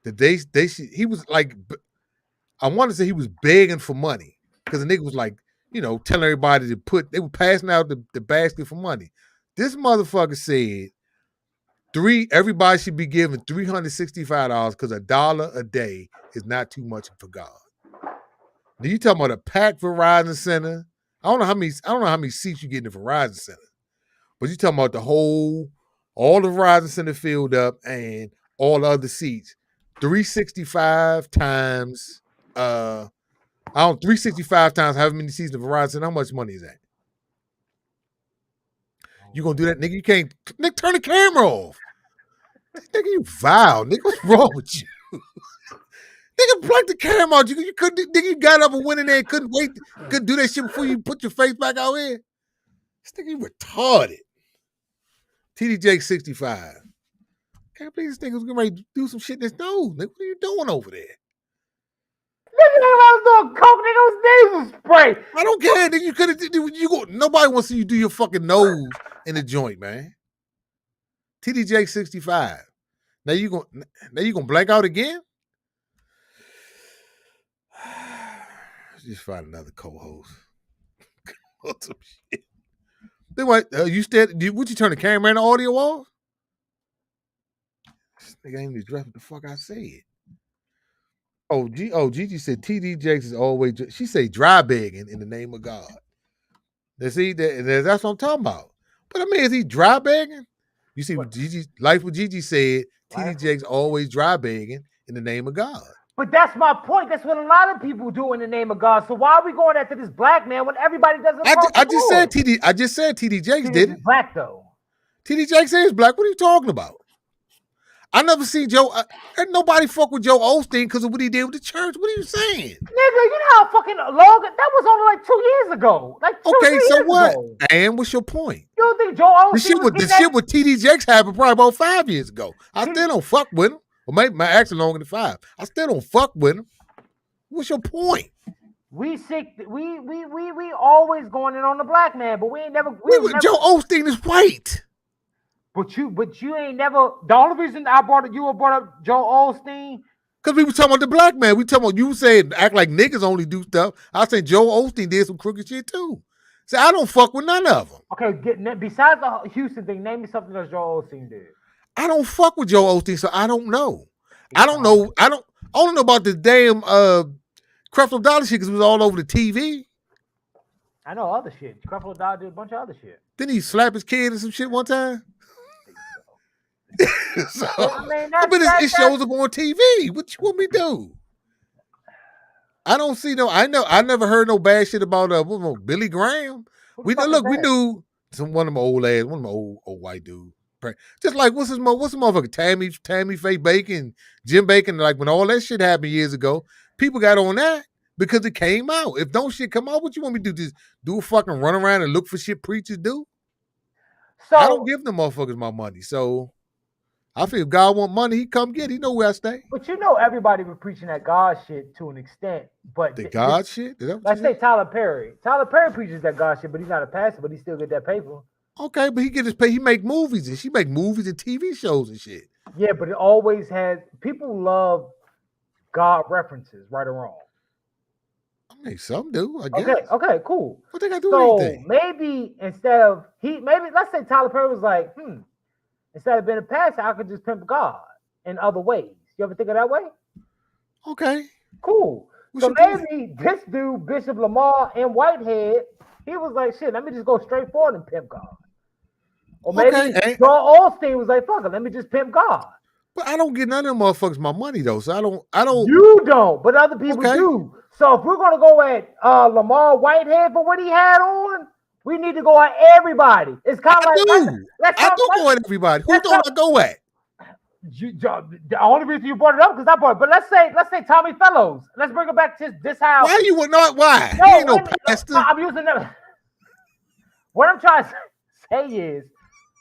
that they should. He was like, I want to say he was begging for money because the nigga was like, telling everybody to they were passing out the basket for money. This motherfucker said everybody should be given $365 because $1 a day is not too much for God. Now you talking about a packed Verizon Center. I don't know how many seats you get in the Verizon Center, but you talking about all the Verizon Center filled up and all the other seats. 365 times 365 times however many seats in Verizon Center. How much money is that? You gonna do that, nigga? You can't, nigga, turn the camera off. Nigga, you vile, nigga. What's wrong with you? Nigga, plug the camera out. You couldn't, nigga, you got up and went in there and couldn't do that shit before you put your face back out here. This nigga, you retarded. TD Jakes 65. Can't believe this nigga was getting ready to do some shit in his nose. Nigga, what are you doing over there? Nigga, I was doing coke, nigga. It was nasal spray. I don't care, nigga. You could have. Nobody wants to see you do your fucking nose in the joint, man. TD Jakes 65. Now you gonna blank out again? Just find another co-host. Some shit. Then what? You would you turn the camera and the audio off? This nigga ain't even addressed what the fuck I said. Gigi said TD Jakes is always. She say dry begging in the name of God. That's what I'm talking about. But I mean, is he dry begging? You see what Gigi said. TD Jakes always dry begging in the name of God. But that's my point. That's what a lot of people do in the name of God. So why are we going after this black man when everybody does it? I just said TD Jakes didn't. Black though. TD Jakes is black. What are you talking about? I never seen Joe. Nobody fuck with Joe Osteen because of what he did with the church. What are you saying? Nigga, you know how fucking long that was only like 2 years ago. Like okay, so what? Ago. And what's your point? You don't think Joe Osteen the shit with TD Jakes happened probably about 5 years ago. I still don't fuck with him. Or maybe actually longer than 5. I still don't fuck with him. What's your point? We always going in on the black man, but we ain't never. Joe Osteen is white. But you ain't never. The only reason I brought up Joe Osteen because we were talking about the black man. We talking about you saying act like niggas only do stuff. I was saying Joe Osteen did some crooked shit too. So I don't fuck with none of them. Okay, besides the Houston thing, name me something else Joe Osteen did. I don't fuck with Joe Osteen, so I don't know. I don't know. I don't know about the damn Creflo Dollar shit because it was all over the TV. I know other shit. Creflo Dollar did a bunch of other shit. Didn't he slap his kid or some shit one time? So, it shows up on TV. What you want me to do? I don't see I never heard no bad shit about Billy Graham. We knew one of my old white dudes. Just like what's the motherfucker Tammy Faye Bacon, Jim Bacon. Like when all that shit happened years ago, people got on that because it came out. If don't shit come out, what you want me to do? Just do a fucking run around and look for shit preachers do? So I don't give them motherfuckers my money. So I feel if God want money, he come get it. He know where I stay. But everybody was preaching that God shit to an extent. But the God shit? Let's say Tyler Perry. Tyler Perry preaches that God shit, but he's not a pastor, but he still get that paper. Okay, but he get his pay. He make movies and she make movies and TV shows and shit. Yeah, but it always has people love God references, right or wrong. I mean, some do, I guess. Okay, cool. What they got to do So with anything? maybe instead of let's say Tyler Perry was like, instead of being a pastor, I could just pimp God in other ways. You ever think of that way? Okay. Cool. So maybe this dude, Bishop Lamar in Whitehead, he was like, shit, let me just go straight forward and pimp God. Or maybe Joel Osteen was like, fuck it, let me just pimp God. But I don't get none of them motherfuckers my money though. So I don't. You don't, but other people do. So if we're gonna go at Lamar Whitehead for what he had on, we need to go at everybody. It's kind of like I do go at everybody. Who don't I go at? The only reason you brought it up because I brought it. But let's say Tommy Fellows. Let's bring it back to this house. Why you would not? Why? No, He ain't no pastor. I'm using that. What I'm trying to say is,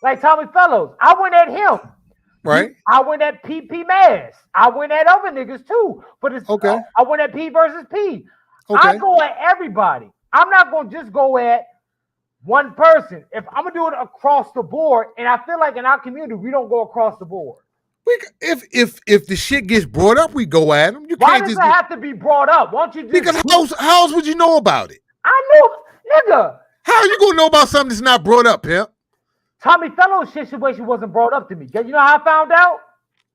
like Tommy Fellows, I went at him. Right. I went at PP Mass. I went at other niggas too. But it's okay. I went at P versus P. Okay. I go at everybody. I'm not gonna just go at one person. If I'm gonna do it across the board, and I feel like in our community we don't go across the board. If the shit gets brought up, we go at them. Why does it have to be brought up? Why don't you just because how else would you know about it? I knew, nigga. How you gonna know about something that's not brought up, pimp? Tommy Fellows' situation wasn't brought up to me. You know how I found out?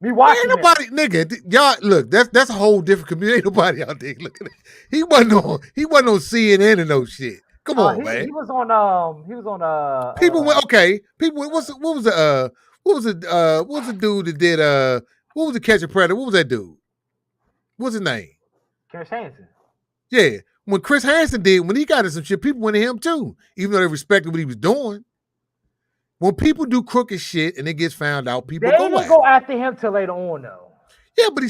Me watching. Ain't nobody, nigga. Y'all look. That's a whole different community. Ain't nobody out there looking at it. He wasn't on CNN and no shit. Come on, man. He was on. People went okay. People. What was the dude that did what was the Catch a Predator? What was that dude? What's his name? Chris Hansen. Yeah. When Chris Hansen did, when he got in some shit, people went to him too, even though they respected what he was doing. When people do crooked shit and it gets found out, people They go didn't at go after him till later on, though. Yeah, but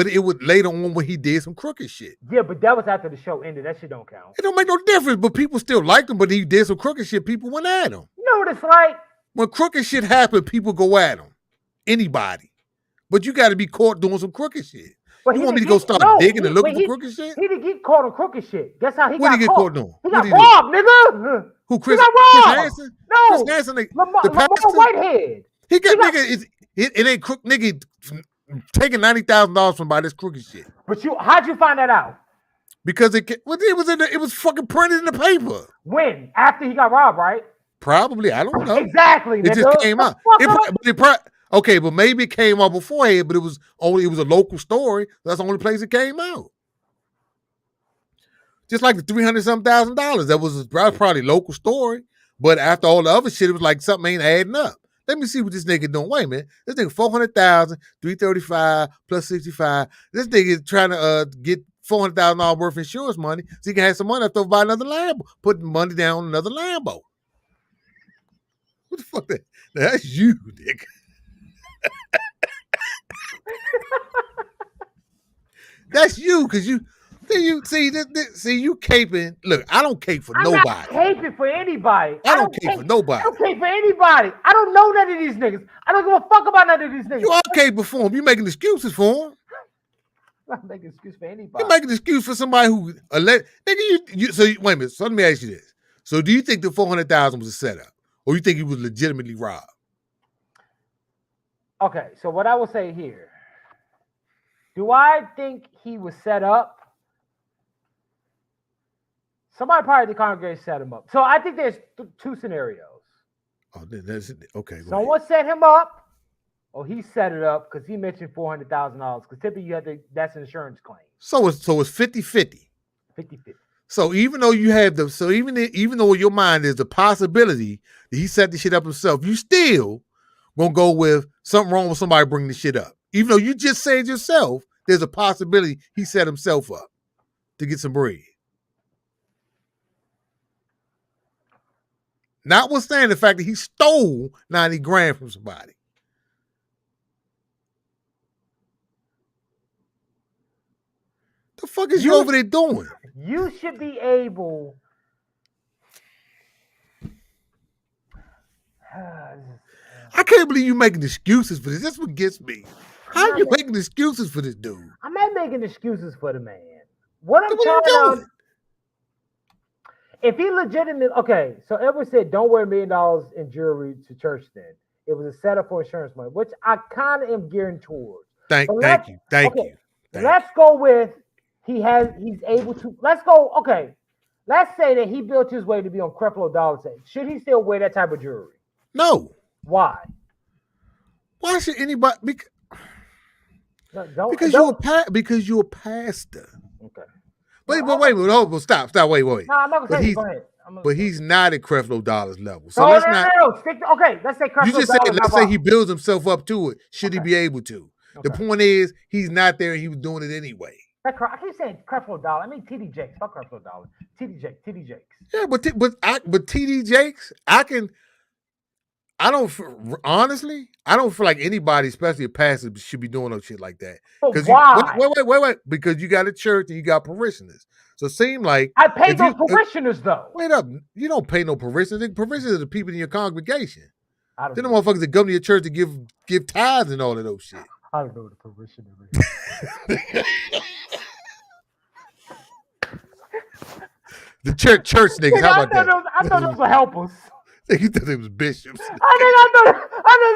it was later on when he did some crooked shit. Yeah, but that was after the show ended. That shit don't count. It don't make no difference, but people still liked him, but he did some crooked shit. People went at him. You know what it's like? When crooked shit happened, people go at him. Anybody. But you got to be caught doing some crooked shit. But you want me to go start digging and looking for crooked shit? He didn't get caught on crooked shit. Guess how he What got did he get caught doing? He What got did he do? robbed, nigga. Who, Chris Hansen? No. Chris Hansen, Lamar pastor? Whitehead. He got nigga. It ain't crook nigga taking $90,000 from by this crooked shit. But how'd you find that out? Because it was fucking printed in the paper. When? After he got robbed, right? Probably. I don't know. Exactly. It just came out. Okay, but maybe it came out beforehand, but it was a local story. That's the only place it came out. Just like the $300,000, that was probably a local story. But after all the other shit, it was like something ain't adding up. Let me see what this nigga doing. Wait a minute. This nigga $400,000, $335 plus 65. This nigga is trying to get $400,000 worth of insurance money so he can have some money left over buy another Lambo. Put money down on another Lambo. What the fuck? That's you, nigga. That's you, because you caping. Look, I don't cape for nobody. I'm not caping for anybody. I don't cape for nobody. I don't cape for anybody. I don't know none of these niggas. I don't give a fuck about none of these niggas. You are caping for them. You making excuses for them. I'm not making excuse for anybody. You making an excuse for somebody who nigga. Wait a minute. So let me ask you this. So do you think the $400,000 was a setup, or you think he was legitimately robbed? Okay, so what I will say here. Do I think he was set up? Somebody probably the congregation set him up. So I think there's two scenarios. Oh, that's okay. Someone set him up, or he set it up because he mentioned $400,000. Because typically that's an insurance claim. So it's 50-50. 50-50. So even though you have even though in your mind there's a possibility that he set the shit up himself, you still gonna go with something wrong with somebody bringing the shit up. Even though you just said yourself, there's a possibility he set himself up to get some bread. Notwithstanding the fact that he stole 90 grand from somebody. The fuck is you over there doing? You should be able. I can't believe you making excuses for this. That's what gets me. How are you making excuses for this dude? I'm not making excuses for the man. What I'm trying to. If he legitimately, okay, so Edward said, don't wear $1 million in jewelry to church then. It was a setup for insurance money, which I kind of am gearing towards. Thank you. Let's go with he's able to, let's go, okay. Let's say that he built his way to be on Creflo Dollar Tech. Should he still wear that type of jewelry? No. Why? Why should anybody? Because you're a pastor. Okay. But wait, stop, wait. No, I'm not gonna say it. Go ahead. But he's not at Creflo Dollar's level. So no, let's okay, let's say Creflo. You just said let's say he builds himself up to it. Should he be able to? The point is he's not there and he was doing it anyway. I keep saying Creflo Dollar. I mean TD Jakes. Fuck Creflo Dollar. TD Jakes. Yeah, but TD Jakes, I don't feel like anybody, especially a pastor, should be doing no shit like that. But why? Wait. Because you got a church and you got parishioners. So it seemed like I pay those parishioners though. Wait up. You don't pay no parishioners. The parishioners are the people in your congregation. They're the motherfuckers that come to your church to give tithes and all of those shit. I don't know the parishioner. The church niggas. How about that? I thought those were helpers. You thought it was bishops. I thought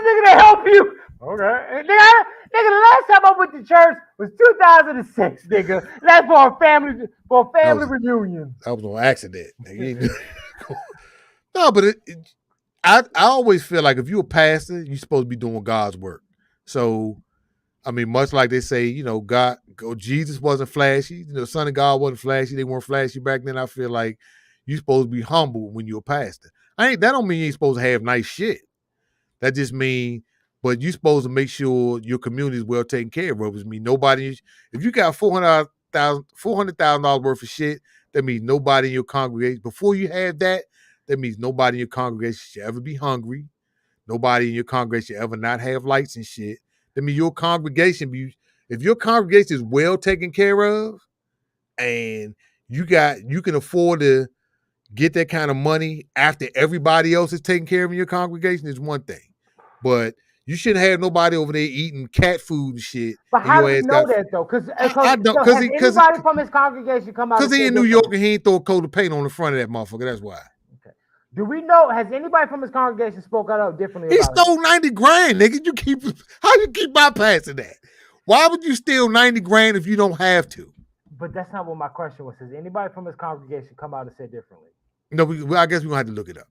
nigga to help you. Okay. Nigga, the last time I went to church was 2006, nigga. That's for a family reunion. That was on accident. No, but I always feel like if you're a pastor, you're supposed to be doing God's work. So, I mean, much like they say, Jesus wasn't flashy. The Son of God wasn't flashy. They weren't flashy back then. I feel like you're supposed to be humble when you're a pastor. That don't mean you ain't supposed to have nice shit. That just means, but you're supposed to make sure your community is well taken care of. It means nobody, if you got $400,000 worth of shit, that means nobody in your congregation, before you have that means nobody in your congregation should ever be hungry. Nobody in your congregation should ever not have lights and shit. That means your congregation, if your congregation is well taken care of and you can afford to get that kind of money after everybody else is taking care of your congregation is one thing. But you shouldn't have nobody over there eating cat food and shit. But how do you know that though? Because anybody from his congregation come out? Because he in New York and he ain't throw a coat of paint on the front of that motherfucker. That's why. Okay. Do we know? Has anybody from his congregation spoke out differently? He stole $90,000, nigga. How you keep bypassing that? Why would you steal $90,000 if you don't have to? But that's not what my question was. Has anybody from his congregation come out and said differently? No, I guess we're gonna have to look it up.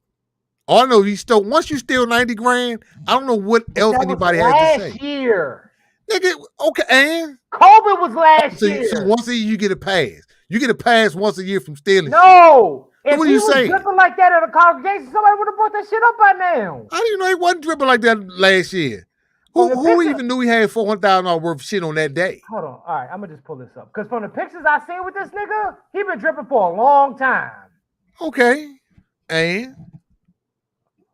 All I know, once you steal $90,000, I don't know what else anybody has to say. Last year. Nigga, okay, and COVID was last year. So once a year you get a pass. You get a pass once a year from stealing. No. Shit. If What are he you was saying? dripping like that at a congregation, somebody would have brought that shit up by now. How do you know he wasn't dripping like that last year? Who even knew he had $400,000 worth of shit on that day? Hold on. All right, I'm gonna just pull this up. Because from the pictures I seen with this nigga, he been dripping for a long time. Okay. And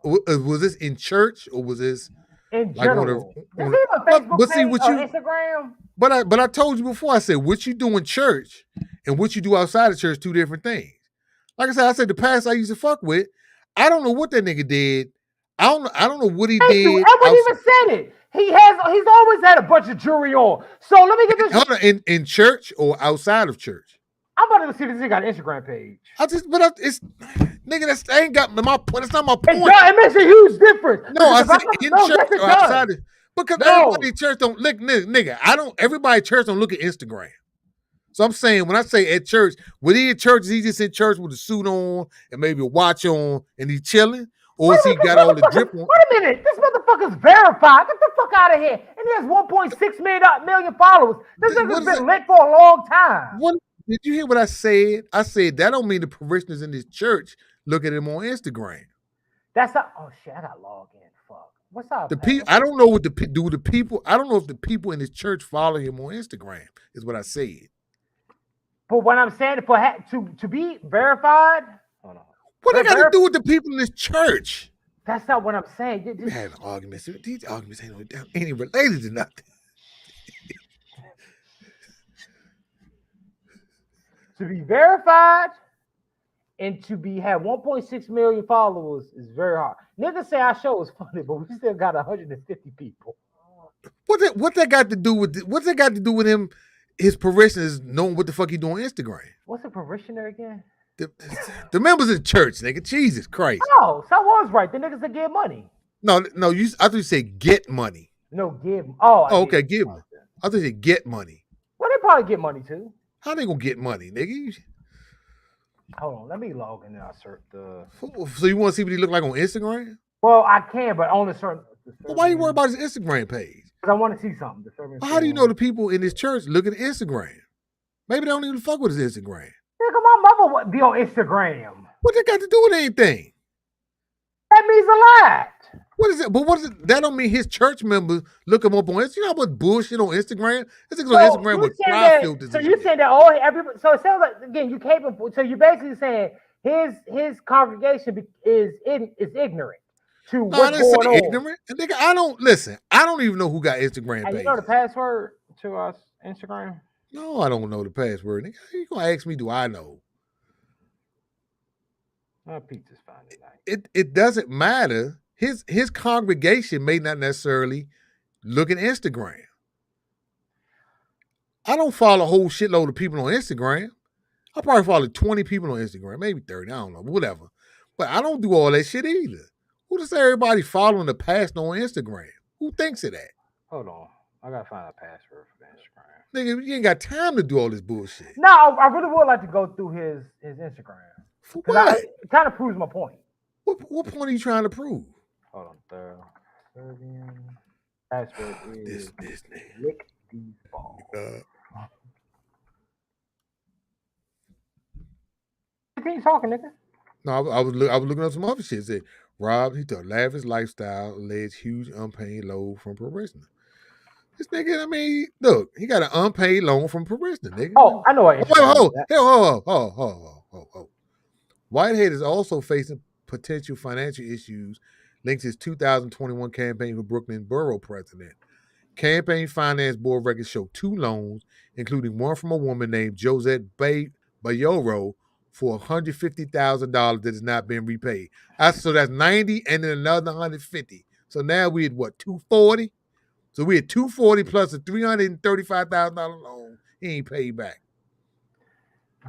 was this in church or was this in like general? Does he have a Facebook page or Instagram? But I told you before, I said what you do in church and what you do outside of church, two different things. Like I said the pastor I used to fuck with, I don't know what that nigga did. I don't know what he did. Edward even said it. He's always had a bunch of jewelry on. So let me get this. Hold on, in church or outside of church? I'm about to see this nigga got an Instagram page. It's nigga, that ain't got my point. That's not my point. It makes a huge difference. No, I said in church or outside of, because everybody in church don't look, nigga. Everybody in church don't look at Instagram. So I'm saying when I say at church, when he in church, is he just in church with a suit on and maybe a watch on and he chilling? Or is he got all the drip on? Wait a minute, this motherfucker's verified. Get the fuck out of here. And he has 1.6 million followers. This nigga's been lit for a long time. Did you hear what I said? I said that don't mean the parishioners in this church look at him on Instagram. That's not. Oh shit! I got logged in. Fuck. What's up? The people. I don't know what the people. I don't know if the people in his church follow him on Instagram. Is what I said. But what I'm saying to be verified. Hold on. What they got to do with the people in this church? That's not what I'm saying. We had arguments. These arguments ain't related to nothing. To be verified and to have 1.6 million followers is very hard. Niggas say our show is funny, but we still got 150 people. What that got to do with him? His parishioners knowing what the fuck he doing on Instagram. What's a parishioner again? The members of the church, nigga. Jesus Christ. Oh, so I was right. The niggas that give money. No. I thought you said get money. No, give. Oh, okay, give money. I thought you said get money. Well, they probably get money too. How they gonna get money, nigga? Hold on, let me log in and I search the. So you want to see what he look like on Instagram? Well, I can, but on a certain. Well, why you worry about his Instagram page? Because I want to see something. Well, how do you know the people in this church look at Instagram? Maybe they don't even fuck with his Instagram. Nigga, my mother would be on Instagram. What they got to do with anything? That means a lot. What is it? But what is it? That don't mean his church members look him up on Instagram. You know how much bullshit on Instagram? This nigga's on Instagram with fly filters. So you saying that everybody? So it sounds like again you capable. So you're basically saying his congregation is ignorant to what's going on. Ignorant. And nigga, I don't even know who got Instagram pages. You know the password to us Instagram? No, I don't know the password. Nigga, you gonna ask me? Do I know? My pizza's fine tonight. It doesn't matter. His congregation may not necessarily look at Instagram. I don't follow a whole shitload of people on Instagram. I probably follow 20 people on Instagram, maybe 30. I don't know, whatever. But I don't do all that shit either. Who does everybody following the pastor on Instagram? Who thinks of that? Hold on. I gotta find a password for Instagram. Nigga, you ain't got time to do all this bullshit. No, I really would like to go through his Instagram. For what? It kind of proves my point. What point are you trying to prove? Hold on, Serbian password is this nigga. lick these balls. Continue talking, nigga. No, I was looking up some other shit. It said Rob, he took lavish lifestyle, alleged huge unpaid loan from parishioner. This nigga, I mean, look, he got an unpaid loan from parishioner, nigga. Oh, I know what. Hold. Whitehead is also facing potential financial issues linked to his 2021 campaign for Brooklyn Borough president. Campaign finance board records show 2 loans, including one from a woman named Josette Bayoro for $150,000 that has not been repaid. So that's 90 and then another 150. So now we at what, 240? So we at 240 plus a $335,000 loan he ain't paid back.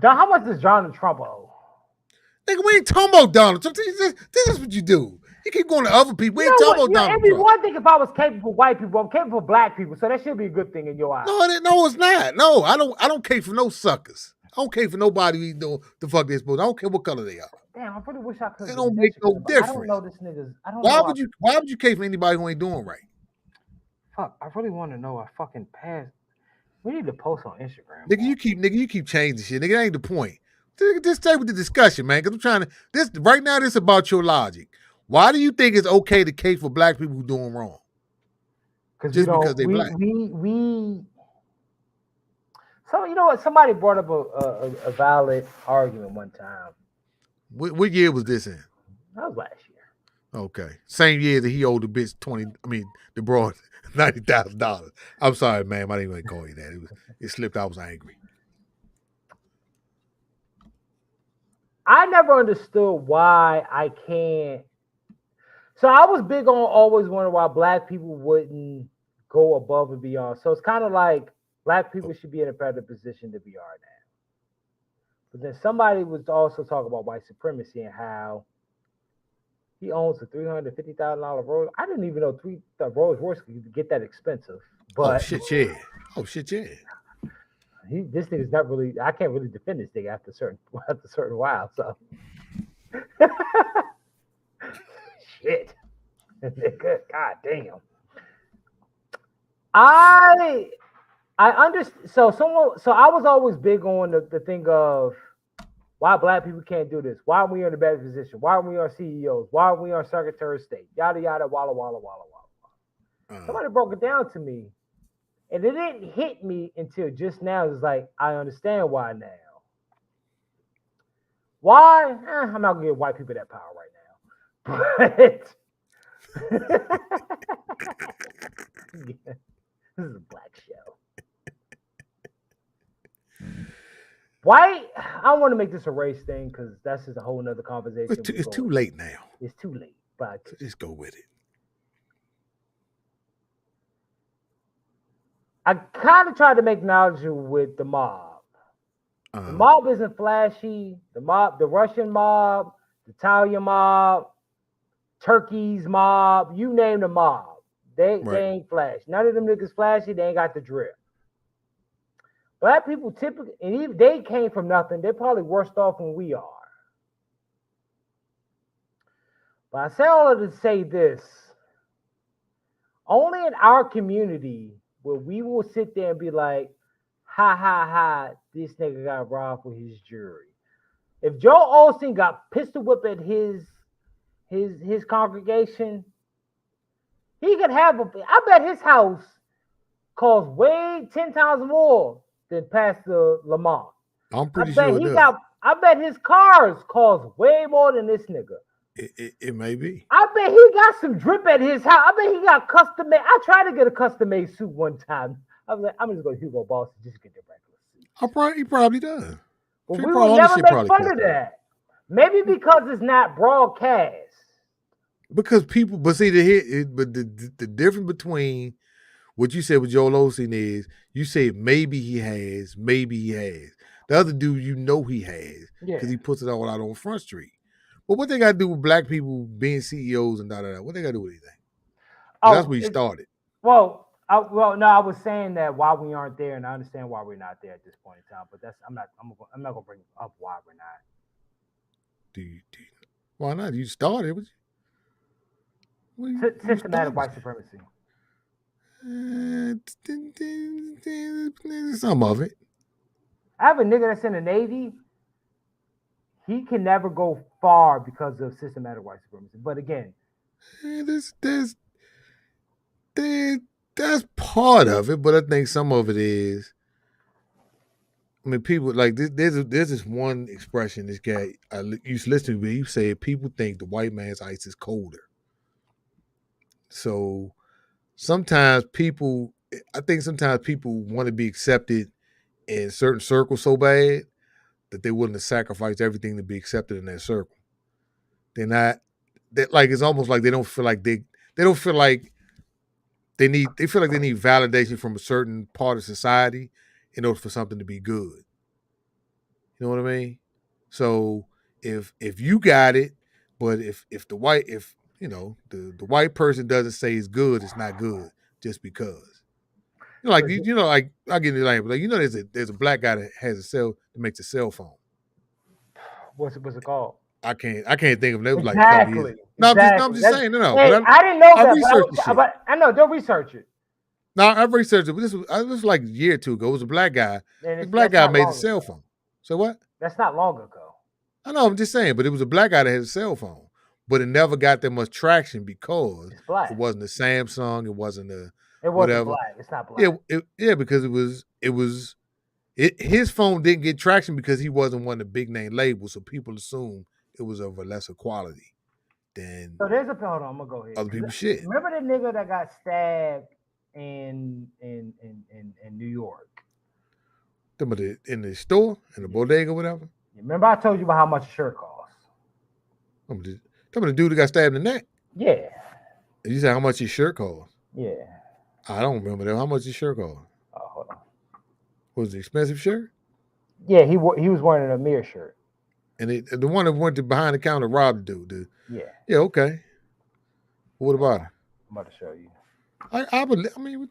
Don, how much does Donald Trump owe? Nigga, we ain't talking about Donald Trump. This is what you do. You keep going to other people. We ain't talking about Donald Trump. It'd be one thing if I was capable of white people. I'm capable of black people, so that should be a good thing in your eyes. No, it's not. No, I don't care for no suckers. I don't care for nobody who doing the fuck they're supposed to. I don't care what color they are. Damn, I really wish I could. It don't make no difference. I don't know this niggas. Why would you care for anybody who ain't doing right? Fuck, I really want to know a fucking pass. We need to post on Instagram. Nigga, you keep changing shit. Nigga, that ain't the point. Just stay with the discussion, man. Because I'm trying to right now. This is about your logic. Why do you think it's okay to care for black people who doing wrong? Just because they black. So you know what? Somebody brought up a valid argument one time. What year was this in? That was last year. Okay, same year that he owed the bitch the broad $90,000. I'm sorry, ma'am. I didn't even call you that. It slipped. I was angry. I never understood why I can't. So I was big on always wondering why black people wouldn't go above and beyond. So it's kind of like black people should be in a better position than we are now. But then somebody was also talking about white supremacy and how he owns a $350,000 Rolls. I didn't even know the Rolls Royce could get that expensive. But Oh shit, yeah. This nigga's not really. I can't really defend this nigga after a certain while. So shit, god damn. I understand. So I was always big on the thing of why black people can't do this. Why are we in a better position? Why are we our CEOs? Why are we our Secretary of State? Yada yada walla walla walla walla. Somebody broke it down to me. And it didn't hit me until just now. It's like, I understand why now. Why? I'm not going to give white people that power right now. But yeah, this is a black show. White, I don't want to make this a race thing because that's just a whole nother conversation. It's too late now. It's too late. But just go with it. I kind of tried to make analogy with the mob. The mob isn't flashy. The Russian mob, the Italian mob, Turkey's mob, you name the mob. They ain't flashy. None of them niggas flashy. They ain't got the drip. Black people typically, and even they came from nothing. They're probably worse off than we are. But I say all of to say this. Only in our community where we will sit there and be like, ha ha ha, this nigga got robbed with his jewelry. If Joe Osteen got pistol whipped at his congregation, he could have I bet his house costs way 10 times more than Pastor Lamont. I'm pretty sure it does. I bet his cars cost way more than this nigga. It may be. I bet he got some drip at his house. I bet he got custom made. I tried to get a custom made suit one time. I was like, I'm just going to Hugo Boss and just get the regular suit. He probably does. But we will never make fun of that. Maybe because it's not broadcast. Because people, but see, the difference between what you said with Joel Osteen is, you say maybe he has. The other dude, you know he has, because he puts it all out on Front Street. But what they got to do with black people being CEOs and da-da-da? What they got to do with anything? That's where you started. Well, I was saying that why we aren't there, and I understand why we're not there at this point in time. But I'm not gonna bring up why we're not. Why not? You started. Systematic white supremacy. Some of it. I have a nigga that's in the Navy. He can never go far because of systematic white supremacy. But again, that's part of it. But I think some of it is. I mean, people like there's this one expression this guy I used to listen to. He said people think the white man's ice is colder. So sometimes people want to be accepted in certain circles so bad that they're willing to sacrifice everything to be accepted in that circle. It's almost like they feel like they need validation from a certain part of society in order for something to be good. You know what I mean? So if you got it, but if the white person doesn't say it's good, it's not good just because. I'll give you an example. There's a black guy that makes a cell phone. What's it called? I can't think of it. It was exactly. I'm just saying. No. Hey, I didn't know that. I researched the shit. But I know. Don't research it. No, I researched it. But this was like a year or two ago. It was a black guy. The black guy made a cell phone. So what? That's not long ago. I know. I'm just saying. But it was a black guy that had a cell phone. But it never got that much traction because it wasn't a Samsung. It wasn't a whatever. Black. It's not black. Yeah, because his phone didn't get traction because he wasn't one of the big name labels. So people assumed it was of a lesser quality than. So there's hold on. I'm gonna go ahead. Other people's shit. Remember the nigga that got stabbed in New York? In the store, in the bodega, or whatever. Remember I told you about how much a shirt costs. Tell me the dude that got stabbed in the neck. Yeah. You said how much his shirt cost? Yeah. I don't remember that. How much his shirt cost? Oh, hold on. Was it an expensive shirt? Yeah, he was wearing a mirror shirt. And the one that went to behind the counter robbed the dude. Yeah. Yeah, okay. What about it? I'm about to show you. I mean,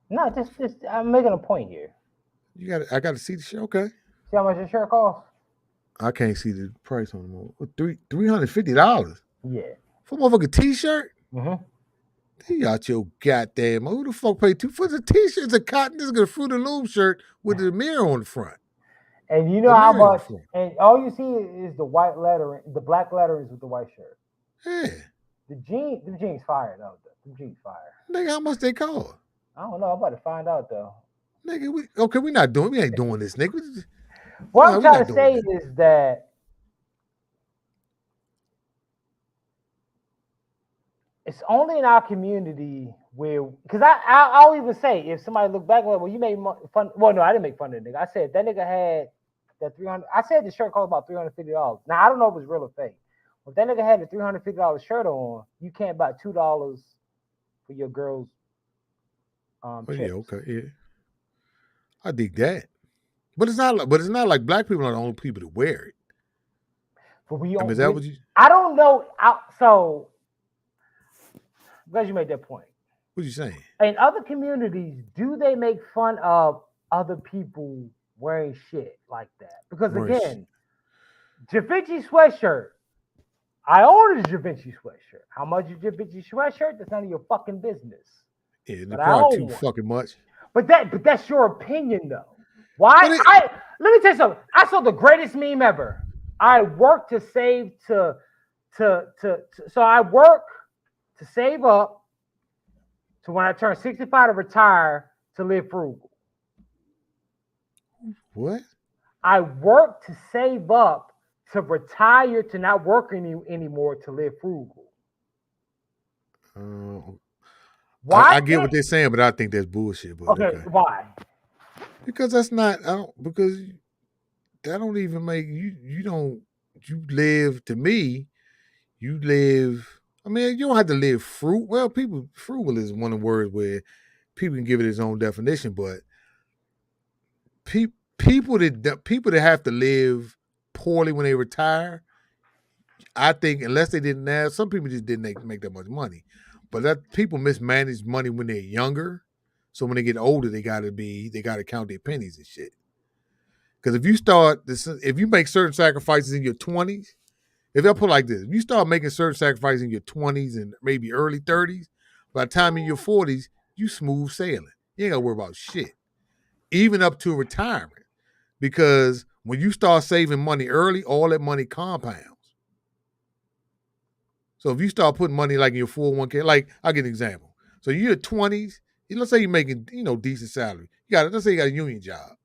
no, just I'm making a point here. I got to see the shirt. Okay. See how much the shirt costs? I can't see the price on them. $350. Yeah. For a motherfucking t-shirt? Mm-hmm. You out your goddamn. Who the fuck paid $2 for the t-shirt? It's a cotton. This is a Fruit of Loom shirt with the mirror on the front. And you know how much? And all you see is the white lettering, the black letterings with the white shirt. Yeah. The jeans fire though. The jeans fire. Nigga, how much they cost? I don't know. I'm about to find out though. Nigga, we ain't doing this, nigga. What I'm trying to say is that it's only in our community where, because I'll even say, if somebody look back, well, you made fun. Well, no, I didn't make fun of the nigga. I said that nigga had that 300. I said the shirt cost about $350. Now I don't know if it's real or fake. If that nigga had a $350 shirt on, you can't buy $2 for your girl's. Yeah, okay, yeah. I dig that. But it's not like black people are the only people that wear it. But we is that what you? I don't know. So I'm glad you made that point. What you saying? In other communities, do they make fun of other people wearing shit like that? Because again, Da Vinci sweatshirt. I own a Da Vinci sweatshirt. How much is Da Vinci sweatshirt? That's none of your fucking business. Yeah, they're probably too fucking much. But that's your opinion though. Why? Let me tell you something. I saw the greatest meme ever. I work to save so I work to save up to when I turn 65 to retire to live frugal. What? I work to save up to retire to not work anymore to live frugal. Why? I get what they're saying, but I think that's bullshit. But okay, why? Because that's not. Because that don't even make you. You live to me. You live. I mean, you don't have to live fruit. Well, frugal is one of the words where people can give it its own definition, but people that have to live poorly when they retire, I think unless they didn't have, some people just didn't make that much money, but that people mismanage money when they're younger, so when they get older, they gotta count their pennies and shit. Because if you make certain sacrifices in your 20s. If I put it like this, if you start making certain sacrifices in your 20s and maybe early 30s, by the time in your 40s, you smooth sailing. You ain't got to worry about shit. Even up to retirement. Because when you start saving money early, all that money compounds. So if you start putting money like in your 401k, like I'll give an example. So you're in your 20s, let's say you're making, decent salary. Let's say you got a union job.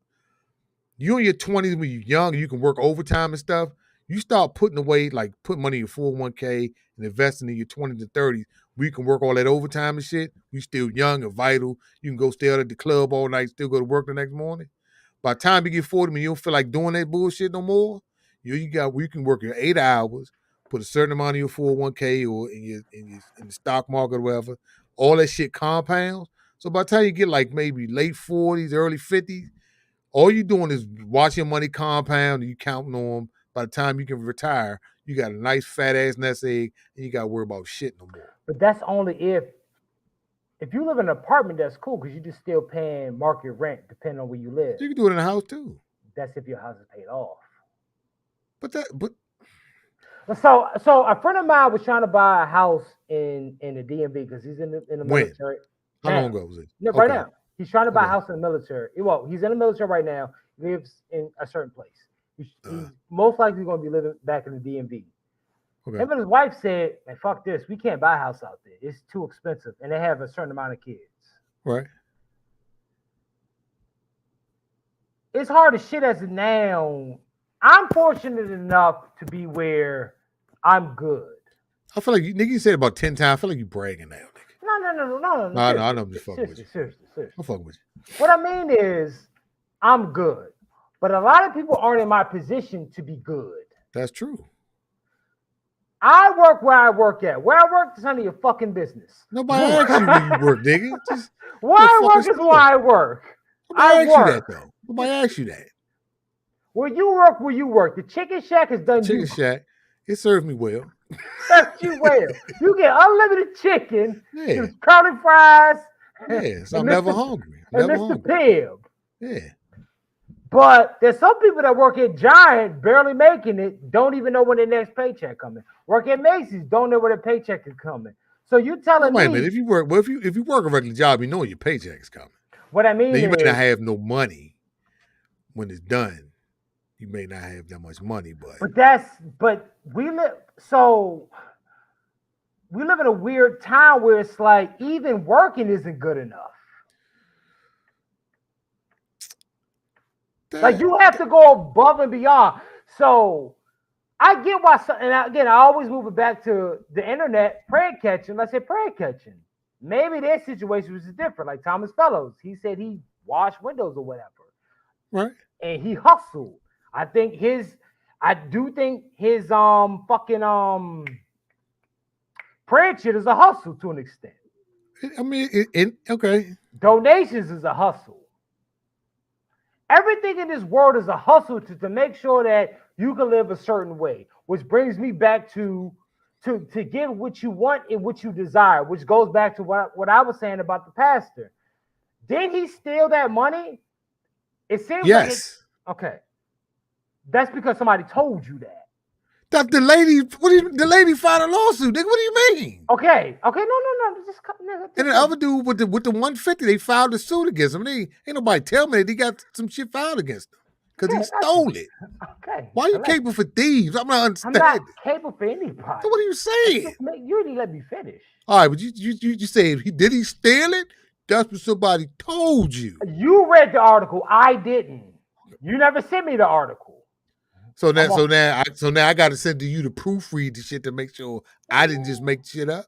You're in your 20s when you're young, you can work overtime and stuff. You start putting away, like put money in your 401k and investing in your 20s and 30s, where you can work all that overtime and shit. You still young and vital. You can go stay out at the club all night, still go to work the next morning. By the time you get 40, when you don't feel like doing that bullshit no more, you can work your 8 hours, put a certain amount in your 401k or in the stock market or whatever. All that shit compounds. So by the time you get like maybe late 40s, early 50s, all you're doing is watching money compound and you counting on them. By the time you can retire, you got a nice fat ass nest egg and you got to worry about shit no more. But that's only if you live in an apartment, that's cool because you're just still paying market rent depending on where you live. You can do it in a house too. That's if your house is paid off. So a friend of mine was trying to buy a house in the DMV because he's in the military. How long ago was it? No, right now. He's trying to buy a house in the military. Well, he's in the military right now. He lives in a certain place. He's most likely going to be living back in the DMV. Okay. Him and his wife said, "Man, fuck this. We can't buy a house out there. It's too expensive." And they have a certain amount of kids. Right. It's hard as shit as it now. I'm fortunate enough to be where I'm good. I feel like you said it about 10 times. I feel like you bragging now, nigga. No. I know. I'm just fucking with you. Seriously. I'm fucking with you. What I mean is, I'm good. But a lot of people aren't in my position to be good. That's true. I work where I work at. Where I work is none of your fucking business. Nobody asked you where you work, nigga. Where I work is where I work. Nobody asked you that, though. Nobody asked you that. Where you work. The Chicken Shack has done Chicken Shack. It served me well. Served you well. You get unlimited chicken, Yeah. curly fries. Yeah, so I'm never hungry. And Never Mr. hungry. Pibb. Yeah. But there's some people that work at Giant, barely making it, don't even know when their next paycheck coming. Work at Macy's, don't know where their paycheck is coming. So you telling Wait a me? minute. If you work, well, if you work a regular job, you know your paycheck is coming. What I mean now, you is, may not have no money when it's done. You may not have that much money, but we live in a weird time where it's like even working isn't good enough. Like you have to go above and beyond. So I get why. And again, I always move it back to the internet. Prayer catching. Let's say prayer catching. Maybe their situation was different. Like Thomas Fellows, he said he washed windows or whatever, right? And he hustled. I do think his fucking prayer shit is a hustle to an extent. I mean, okay. Donations is a hustle. Everything in this world is a hustle to make sure that you can live a certain way, which brings me back to get what you want and what you desire, which goes back to what I was saying about the pastor. Did he steal that money? It seems yes. like okay. That's because somebody told you that. That the lady, the lady filed a lawsuit, nigga. What do you mean? Okay, no. And the other dude with the 150, they filed a suit against him. Ain't nobody tell me that he got some shit filed against him because he stole it. Okay. Why are you capable for thieves? I'm not understanding. I'm not capable for anybody. So what are you saying? You didn't let me finish. All right, but you say did he steal it? That's what somebody told you. You read the article. I didn't. You never sent me the article. So now I got to send to you to proofread the shit to make sure I didn't just make shit up.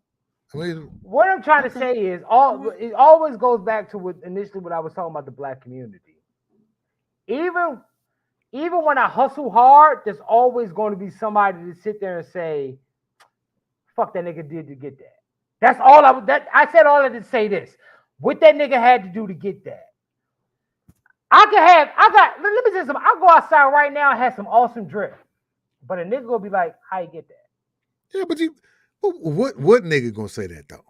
I mean, what I'm trying to say is it always goes back to what I was talking about the black community. Even when I hustle hard, there's always going to be somebody to sit there and say, "Fuck that nigga did to get that." That's all I said. All I did to say this. What that nigga had to do to get that. Let me tell you something. I'll go outside right now and have some awesome drift. But a nigga will be like, how you get that? Yeah, but what nigga gonna say that though?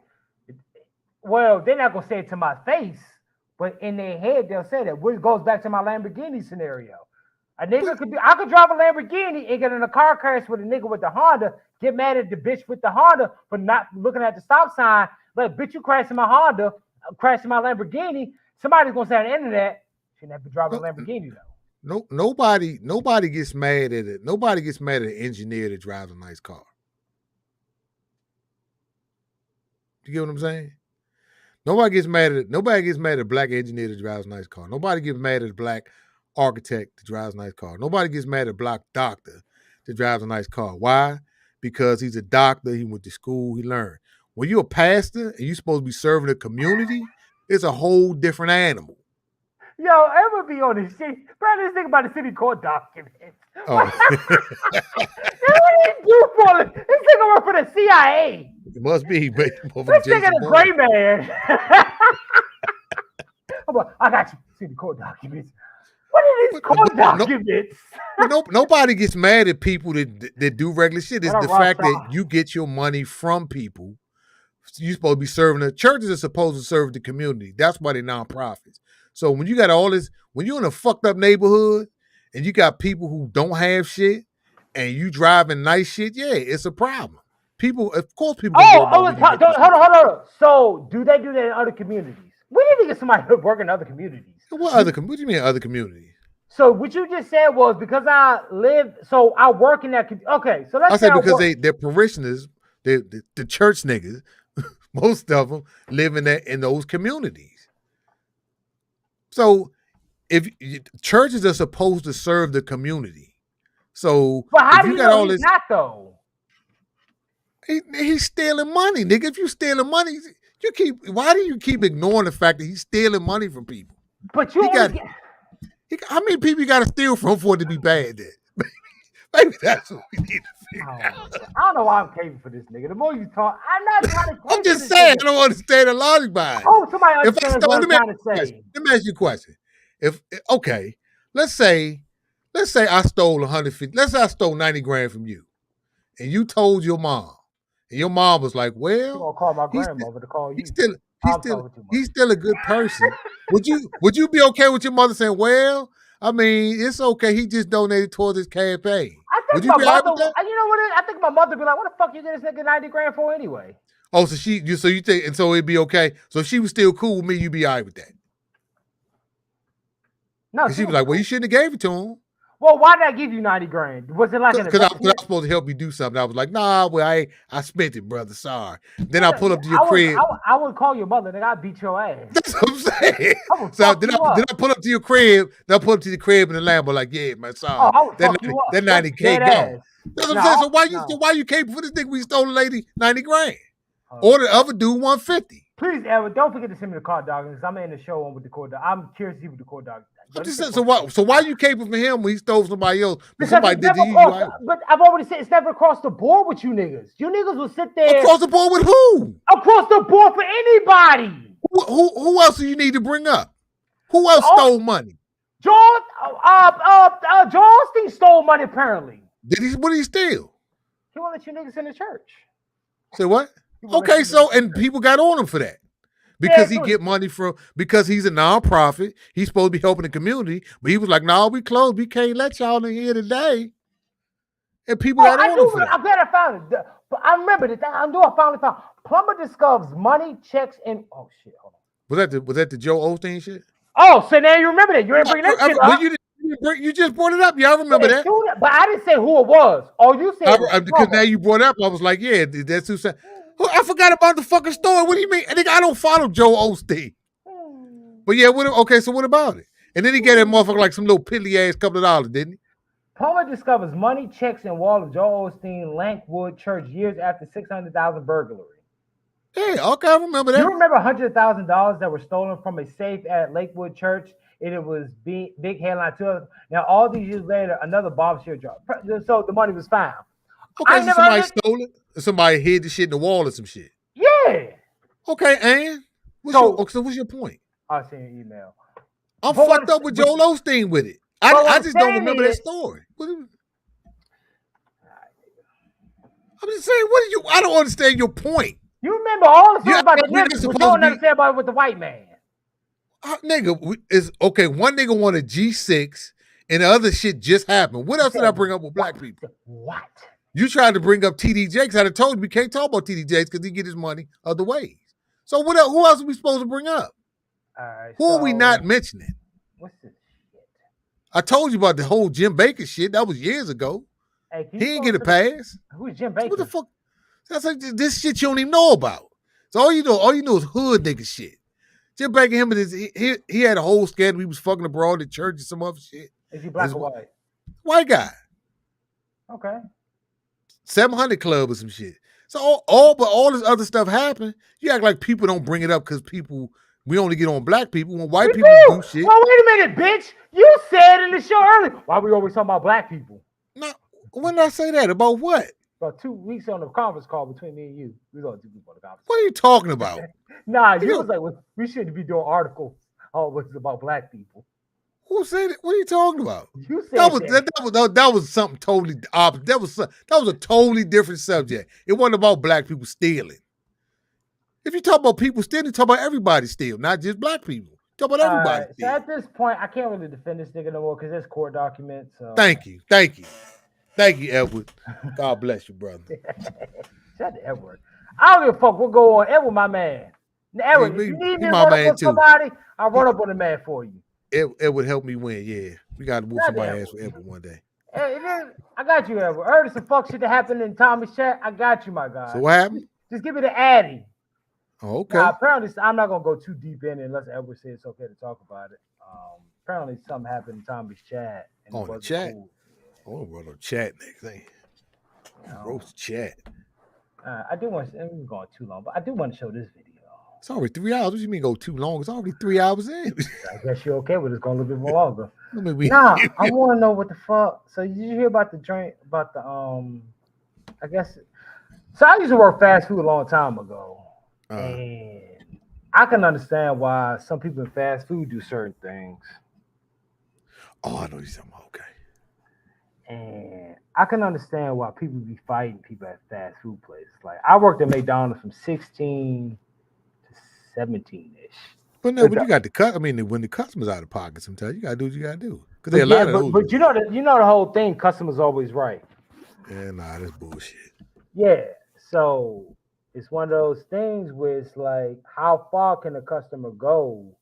Well, they're not gonna say it to my face, but in their head they'll say that. Which goes back to my Lamborghini scenario. A nigga I could drive a Lamborghini and get in a car crash with a nigga with the Honda, get mad at the bitch with the Honda for not looking at the stop sign. Like, bitch, you crashing my Honda, crashing my Lamborghini. Somebody's gonna say on the internet, shouldn't have to drive a Lamborghini though. Nobody gets mad at it. Nobody gets mad at an engineer that drives a nice car. You get what I'm saying? Nobody gets mad at a black engineer that drives a nice car. Nobody gets mad at a black architect that drives a nice car. Nobody gets mad at a black doctor that drives a nice car. Why? Because he's a doctor, he went to school, he learned. When you're a pastor and you're supposed to be serving the community, it's a whole different animal. Yo, ever be on this shit? Bro, this thing about the city court documents. Oh. What do you do for it? This nigga work for the CIA. It must be. This nigga the gray man. I got you. City court documents. What are these court documents? Nobody gets mad at people that do regular shit. It's the fact that you get your money from people. You're supposed to be serving the churches are supposed to serve the community. That's why they're nonprofits. So when you got all this, when you're in a fucked up neighborhood and you got people who don't have shit and you driving nice shit, yeah, it's a problem. Of course people. Hold on. So do they do that in other communities? We need to get somebody to work in other communities. What do you mean other communities? So what you just said was because I work in that. Okay, so let's say because they're parishioners, the church niggas, most of them live in those communities. So if churches are supposed to serve the community, so but how if do you got know all he's this, not though? He's stealing money, nigga. If you stealing money, why do you keep ignoring the fact that he's stealing money from people? But you how many people you got to steal from for it to be bad? Then maybe that's what we need to figure out. I don't know why I'm caping for this nigga. The more you talk, I'm not trying to. I'm just saying, I don't understand the logic behind it. Oh, somebody understands what I'm trying to say. Let me ask you a question. Let's say I stole 150. Let's say I stole 90 grand from you, and you told your mom, and your mom was like, "Well, I'm gonna call my grandmother to call you." He's still a good person. Would you be okay with your mother saying, "Well, I mean, it's okay. He just donated towards his campaign." Would you my mother, you know what? I think my mother would be like, "What the fuck you get this nigga 90 grand for anyway?" Oh, so you think, and so it'd be okay. So if she was still cool with me, you'd be all right with that. No, she was like, "Well, you shouldn't have gave it to him." Well, why did I give you 90 grand? Was it like because I was supposed to help you do something? I was like, "Nah, well, I spent it, brother. Sorry." Then I pull up to your crib. I would call your mother, nigga. I'd beat your ass. That's what I'm saying. So then I pull up to your crib. Then I pull up to the crib in the Lambo, like, "Yeah, man, sorry." That 90K gone. That's what I'm saying. So why you capable for this thing? We stole a lady 90 grand, or the other dude 150. Please, Edward, don't forget to send me the court documents. I'm in the show on with the court documents. I'm curious to see what the court documents. I'm just saying, so why you capable for him when he stole somebody else? Somebody did to you. But I've already said it's never across the board with you niggas. You niggas will sit there. Across the board with who? Across the board for anybody. Who else do you need to bring up? Who else stole money? Joel Osteen stole money apparently. Did he? What did he steal? He won't let you niggas in the church. Say what? won't let Okay, you so niggas in and people got on him for that. Because Yeah, he get money because he's a nonprofit. He's supposed to be helping the community. But he was like, no, we closed. We can't let y'all in here today. And people got on him for that. I'm glad I found it. But I remember that. I knew I finally found. Plumber discovers money, checks, and oh shit, hold on. Was that the Joe Osteen shit? Oh, so now you remember that. You ain't bring that shit up. You just brought it up. Yeah, I remember that. But I didn't say who it was. Oh, you said because now you brought it up. I was like, yeah, that's who said. I forgot about the fucking story. What do you mean? I think I don't follow Joe Osteen. But yeah, okay, so what about it? And then he gave that motherfucker like some little piddly ass couple of dollars, didn't he? Plumber discovers money, checks, and wall of Joel Osteen Lankwood Church years after $600,000 burglary. Hey, okay, I remember that. You remember $100,000 that were stolen from a safe at Lakewood Church? And it was big headline too. Now, all these years later, another bombshell drop. So the money was found. Okay, so somebody stole it? Or somebody hid the shit in the wall or some shit? Yeah. Okay, and? So what's your point? I'll send you an email. I'm fucked up with Joel Osteen with it. I just don't remember that story. I'm just saying, I don't understand your point. You remember all the stories about the niggas, but you don't understand about it with the white man. Nigga, is okay. One nigga won a G6 and the other shit just happened. What else did I bring up with black people? What? You tried to bring up TD Jakes. I'd have told you we can't talk about TD Jakes because he get his money other ways. So what else? Who else are we supposed to bring up? All right, who are we not mentioning? What's this shit? I told you about the whole Jim Baker shit. That was years ago. Hey, he didn't get a pass. Who's Jim Baker? What the fuck? That's like this shit you don't even know about. So all you know is hood nigga shit. Jim Baker, him and he had a whole scandal. He was fucking abroad at church and some other shit. Is he black or white? White guy. Okay. 700 Club or some shit. So all this other stuff happened. You act like people don't bring it up because we only get on black people when white people do shit. Well, wait a minute, bitch. You said in the show earlier. Why we always talking about black people? No, when did I say that? About what? About 2 weeks on the conference call between me and you. We gonna do people on the conference. What are you talking about? Nah, you was like, we shouldn't be doing articles always about black people. Who said it? What are you talking about? You said that was something totally opposite. That was a totally different subject. It wasn't about black people stealing. If you talk about people stealing, you talk about everybody steal, not just black people. Talk about everybody. So at this point, I can't really defend this nigga no more because there's court documents. So. Thank you, Edward. God bless you, brother. Shout out to Edward. I don't give a fuck what go on. Edward, my man. Edward, if you need me to run up on somebody, I'll run up on the man for you. It would help me win. Yeah, we got to move somebody's ass with Edward one day. Hey, I got you, Edward. I heard some fuck shit that happened in Tommy's chat. I got you, my guy. So what happened? Just give me the addy. Oh, okay. Now, apparently, I'm not gonna go too deep in it unless Edward says it's okay to talk about it. Apparently, something happened in Tommy's chat. On the chat. Oh, we're on chat next thing. Roast chat. I do want to. I'm going too long, but I do want to show this video. It's already 3 hours. What do you mean go too long? It's already 3 hours in. I guess you're okay with it. It's going a little bit more longer. I want to know what the fuck. So did you hear about the drink? About the I guess. So I used to work fast food a long time ago, and I can understand why some people in fast food do certain things. Oh, I know you're talking about. Okay. And I can understand why people be fighting people at fast food places. Like I worked at McDonald's from 16 to 17-ish. But no, but you got the cut. I mean, when the customer's out of pocket, sometimes you gotta do what you gotta do. Because a lot of those. But you know the whole thing. Customers always right. Yeah, nah, that's bullshit. Yeah, so it's one of those things where it's like, how far can a customer go?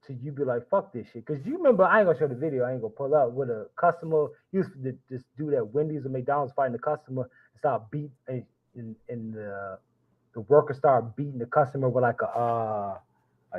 So you be like, fuck this shit. Because you remember, I ain't gonna show the video, I ain't gonna pull up, with a customer used to just do that Wendy's or McDonald's fighting the customer and start beat and the worker start beating the customer with like a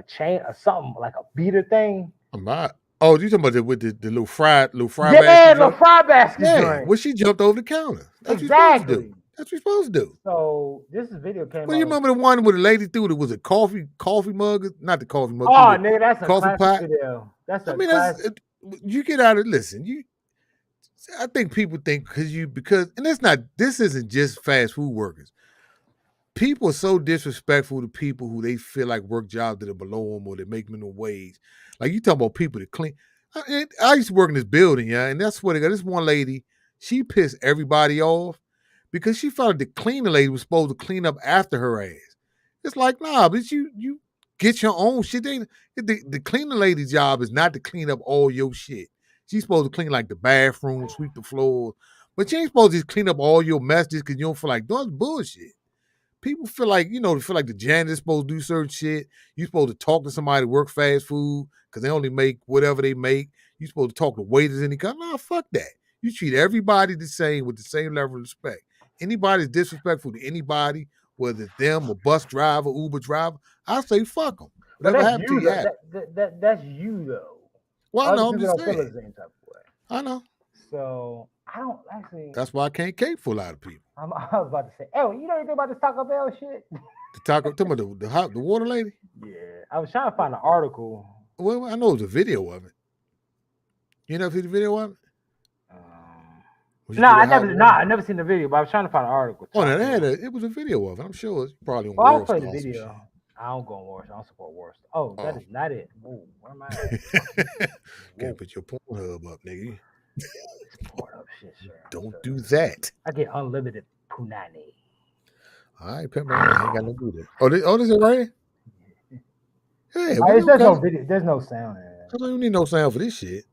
chain or something, like a beater thing. I'm not. Oh, you talking about with the little fry yeah, basket? little fry basket. Yeah, when she jumped over the counter. That's exactly. What that's what you're supposed to do. So this video came out. Well, you remember the one where the lady threw it? Was a coffee mug? Not the coffee mug. Oh, nigga, that's a coffee classic pot video. That's a classic. You get out of listen. I think people think because and it's not. This isn't just fast food workers. People are so disrespectful to people who they feel like work jobs that are below them or they make minimum wage. Like you talking about people that clean. I used to work in this building, yeah, and that's what it got. This one lady, she pissed everybody off because she felt like the cleaning lady was supposed to clean up after her ass. It's like, nah, but you get your own shit. The cleaning lady's job is not to clean up all your shit. She's supposed to clean like the bathroom, sweep the floors, but you ain't supposed to just clean up all your mess just because you don't feel like doing bullshit. People feel like, they feel like the janitor's supposed to do certain shit. You're supposed to talk to somebody that work fast food because they only make whatever they make. You're supposed to talk to waiters in the company. Nah, fuck that. You treat everybody the same with the same level of respect. Anybody's disrespectful to anybody, whether it's them, a bus driver, Uber driver, I say fuck them. But Whatever that's happened to you, you, though. happened. That's you, though. Well, I Other know, I'm people just don't feel saying. the same type of way. I know. So I don't actually. That's why I can't cape for a lot of people. I was about to say, oh, you know anything about this Taco Bell shit? The taco, talking about the water lady? Yeah. I was trying to find an article. Well, I know there's a video of it. You never see the video of it? No, I never seen the video, but I was trying to find an article. Oh, no, it was a video of it. I'm sure it's probably on Well, I'll World play the Star. video. I don't go on World. I don't support World. Oh, that is not it. Ooh, where am I at? Can't put your Pornhub up, nigga. Pornhub shit, sir. Don't do that. I get unlimited punani. All right, Pimp, I ain't got no do that. Oh, this is right? Hey, There's no video. There's no sound in it. I don't need no sound for this shit.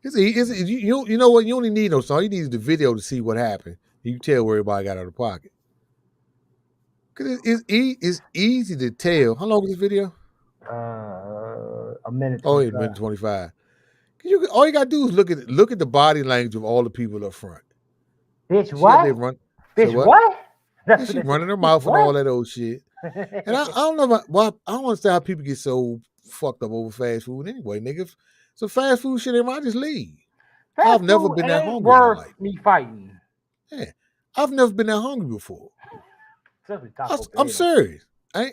You know what? You only need no sound. You need the video to see what happened. You can tell where everybody got out of pocket. Because it's easy to tell. How long is this video? A minute. Oh, a minute 25. All you gotta do is look at the body language of all the people up front. Bitch, what? Bitch, what? Yeah, she running her mouth and all that old shit. And I don't know why. I don't understand how people get so fucked up over fast food anyway, nigga. So fast food shit, I just leave. I've never been that hungry. Worth me fighting. Yeah, I've never been that hungry before. I'm serious. I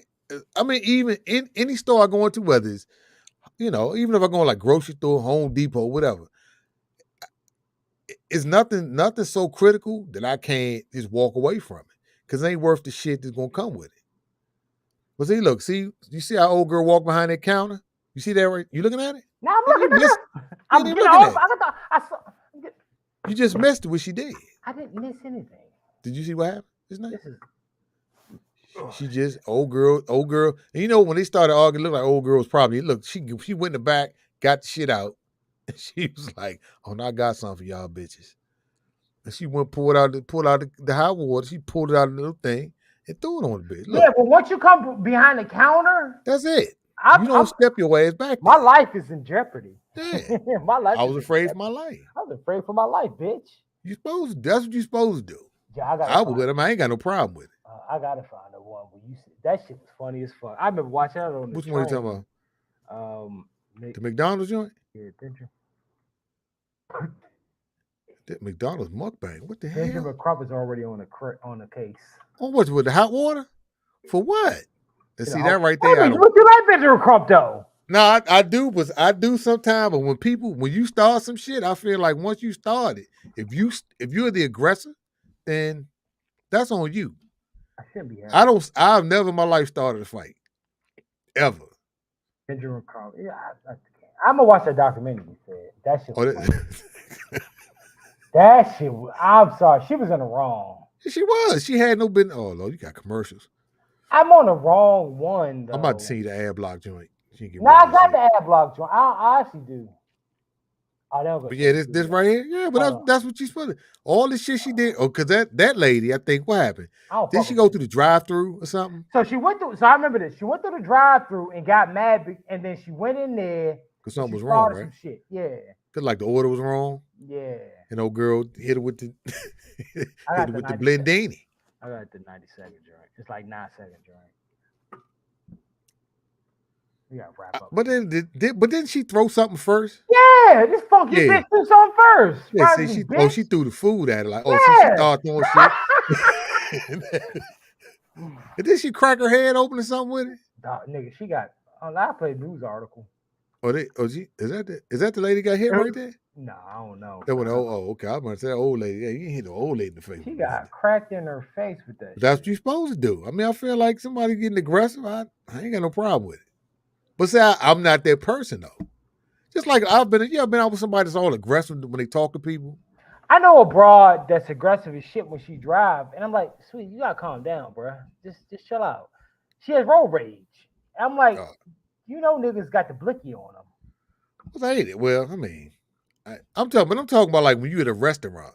mean, even in any store I go into, whether it's, even if I go like grocery store, Home Depot, whatever, it's nothing so critical that I can't just walk away from it because it ain't worth the shit that's gonna come with it. But see, you see how old girl walk behind that counter? You see that right? You looking at it? No, I'm looking at it. I'm looking off. at it. You just missed what she did. I didn't miss anything. Did you see what happened? She just old girl. And when they started arguing, it looked like old girl was probably she went in the back, got the shit out, and she was like, "Oh, now I got something for y'all bitches." And she went pulled out the hot water. She pulled it out of the little thing and threw it on the bitch. Look, yeah, but once you come behind the counter, that's it. You don't step your ass back. My life is in jeopardy. Yeah. My life. I was afraid for my life. I was afraid for my life, bitch. That's what you supposed to do. Yeah, I was with him. I ain't got no problem with it. I gotta find the one where you see that shit was funny as fuck. I remember watching that on the Which one are you talking about? The McDonald's joint? Yeah, attention. That McDonald's mukbang. What the Benjamin hell? Crump is already on the case. Oh, what's with the hot water? For what? And see that right there. Hey, you like Benjamin Crump though? No, I do, but I do sometimes. But when you start some shit, I feel like once you start it, if you're the aggressor, then that's on you. I shouldn't be. I've never in my life started a fight, ever. Benjamin Crump. Yeah, I'm gonna watch that documentary. You said that shit. That shit. I'm sorry, she was in the wrong. She was. She had no business. Oh Lord, you got commercials. I'm on the wrong one though. I'm about to see the ad block joint. No, I got the ad block joint. I actually do. But yeah, this right here. Yeah, but that's what she's supposed to. All the shit she did. Oh, because that lady, I think, what happened? Did she go through the drive-through or something? So she went through. So I remember this. She went through the drive-through and got mad, and then she went in there because something was wrong, right? Some shit. Yeah. Because like the order was wrong. Yeah. And old girl hit her with the the blendini. I got the 90-second joint. It's like 9-second joint. We gotta wrap up. But then didn't she throw something first? Yeah, this funky bitch threw something first. Yeah, see, she threw the food at her. Like, she started throwing shit. And then she crack her head open or something with it? Nigga, she got. I played news article. Is that the lady got hit right there? No, I don't know. That one, okay. I'm gonna say that old lady. Yeah, you ain't hit the old lady in the face. She got cracked in her face with that. That's what you're supposed to do. I mean, I feel like somebody getting aggressive. I ain't got no problem with it. But see, I'm not that person though. Just like I've been out with somebody that's all aggressive when they talk to people. I know a broad that's aggressive as shit when she drive, and I'm like, sweet, you gotta calm down, bro. Just chill out. She has road rage. And I'm like, you know, niggas got the blicky on them. I hate it. Well, I mean, I'm talking about like when you at a restaurant.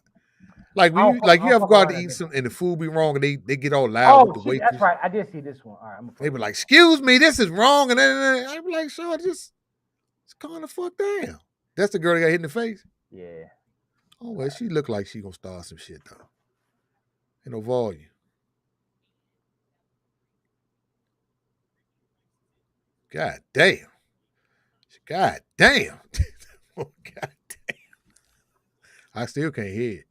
Like when you ever go out to eat something and the food be wrong and they get all loud with the waitress. That's right. I did see this one. All right, they be like, "Excuse me, this is wrong," and then I be like, "Sure, just calm the fuck down." That's the girl that got hit in the face. Yeah. Oh well, she look like she gonna start some shit though. Ain't no volume. God damn. God damn. Oh, God damn. I still can't hear it.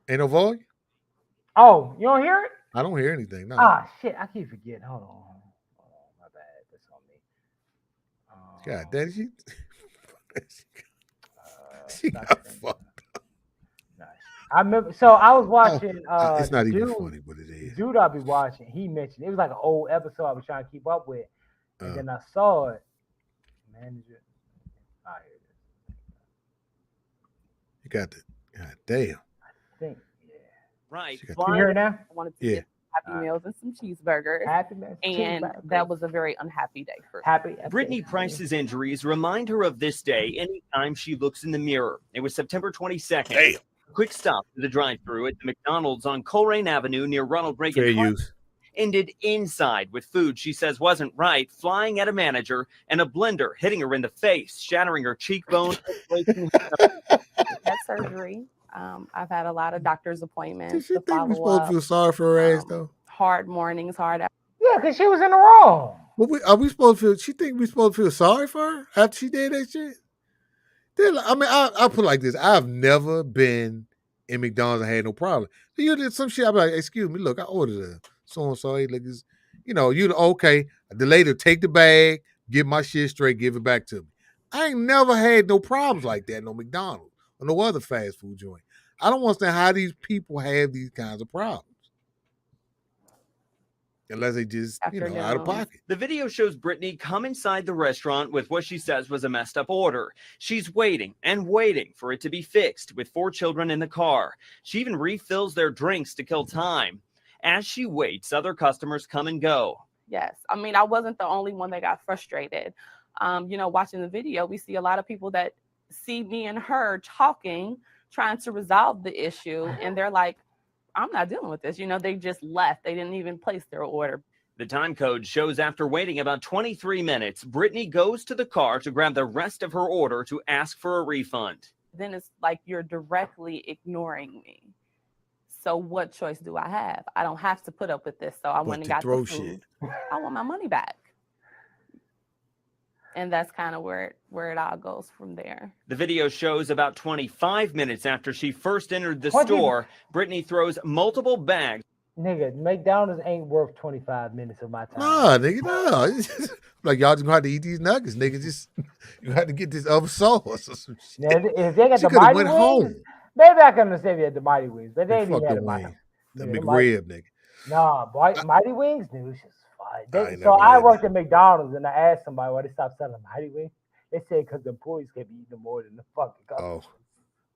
Ain't no volume? Oh, you don't hear it? I don't hear anything. No. Ah, shit. I keep forgetting. Hold on. My bad. That's on me. God damn, she got fucked up. I remember. So I was watching. It's not even funny, but it is. Dude, I'll be watching. He mentioned it was like an old episode I was trying to keep up with, and then I saw it. Manager. All right. You got the God damn. I think. Right. Can you hear it now? I wanted to get Happy Meals and some cheeseburgers. Happy Meals. And that was a very unhappy day for Happy. Brittany Price's injuries remind her of this day anytime she looks in the mirror. It was September 22nd. Damn. A quick stop to the drive-thru at the McDonald's on Coleraine Avenue near Ronald Reagan Fair Park use. ended inside with food she says wasn't right, flying at a manager, and a blender hitting her in the face, shattering her cheekbone. Had surgery. I've had a lot of doctor's appointments. Did she to think we follow supposed up. to feel sorry for her ass though? Hard mornings, hard. Yeah, because she was in the wrong. Well, are we supposed to feel? She think we supposed to feel sorry for her after she did that shit? I mean, I put it like this: I've never been in McDonald's and had no problem. You did some shit. I'm like, excuse me, look, I ordered a so and so. Look, you okay? The lady take the bag, give my shit straight, give it back to me. I ain't never had no problems like that. No McDonald's or no other fast food joint. I don't understand how these people have these kinds of problems. Unless they just, out of pocket. The video shows Brittany come inside the restaurant with what she says was a messed up order. She's waiting and waiting for it to be fixed with 4 children in the car. She even refills their drinks to kill time. As she waits, other customers come and go. Yes. I mean, I wasn't the only one that got frustrated. Watching the video, we see a lot of people that see me and her talking, trying to resolve the issue, and they're like, I'm not dealing with this. They just left. They didn't even place their order. The time code shows after waiting about 23 minutes, Brittany goes to the car to grab the rest of her order to ask for a refund. Then it's like you're directly ignoring me. So what choice do I have? I don't have to put up with this. So I went and got the food. I want my money back. And that's kind of where it all goes from there. The video shows about 25 minutes after she first entered the store, Brittany throws multiple bags. Nigga, McDonald's ain't worth 25 minutes of my time. Nah, nigga, no. Like, y'all just gonna have to eat these nuggets, nigga. Just you have to get this other sauce or some shit. Now, if they got She the coulda mighty went wings, home. maybe I can understand if you had the mighty wings, but they ain't Fuck even had them the mighty. wings. The Yeah, McRib, nigga. Nah, mighty wings, dude, it's just fine. So never I had worked at McDonald's and I asked somebody why they stopped selling mighty wings. They said because the employees kept eating them more than the fucking customers. Oh,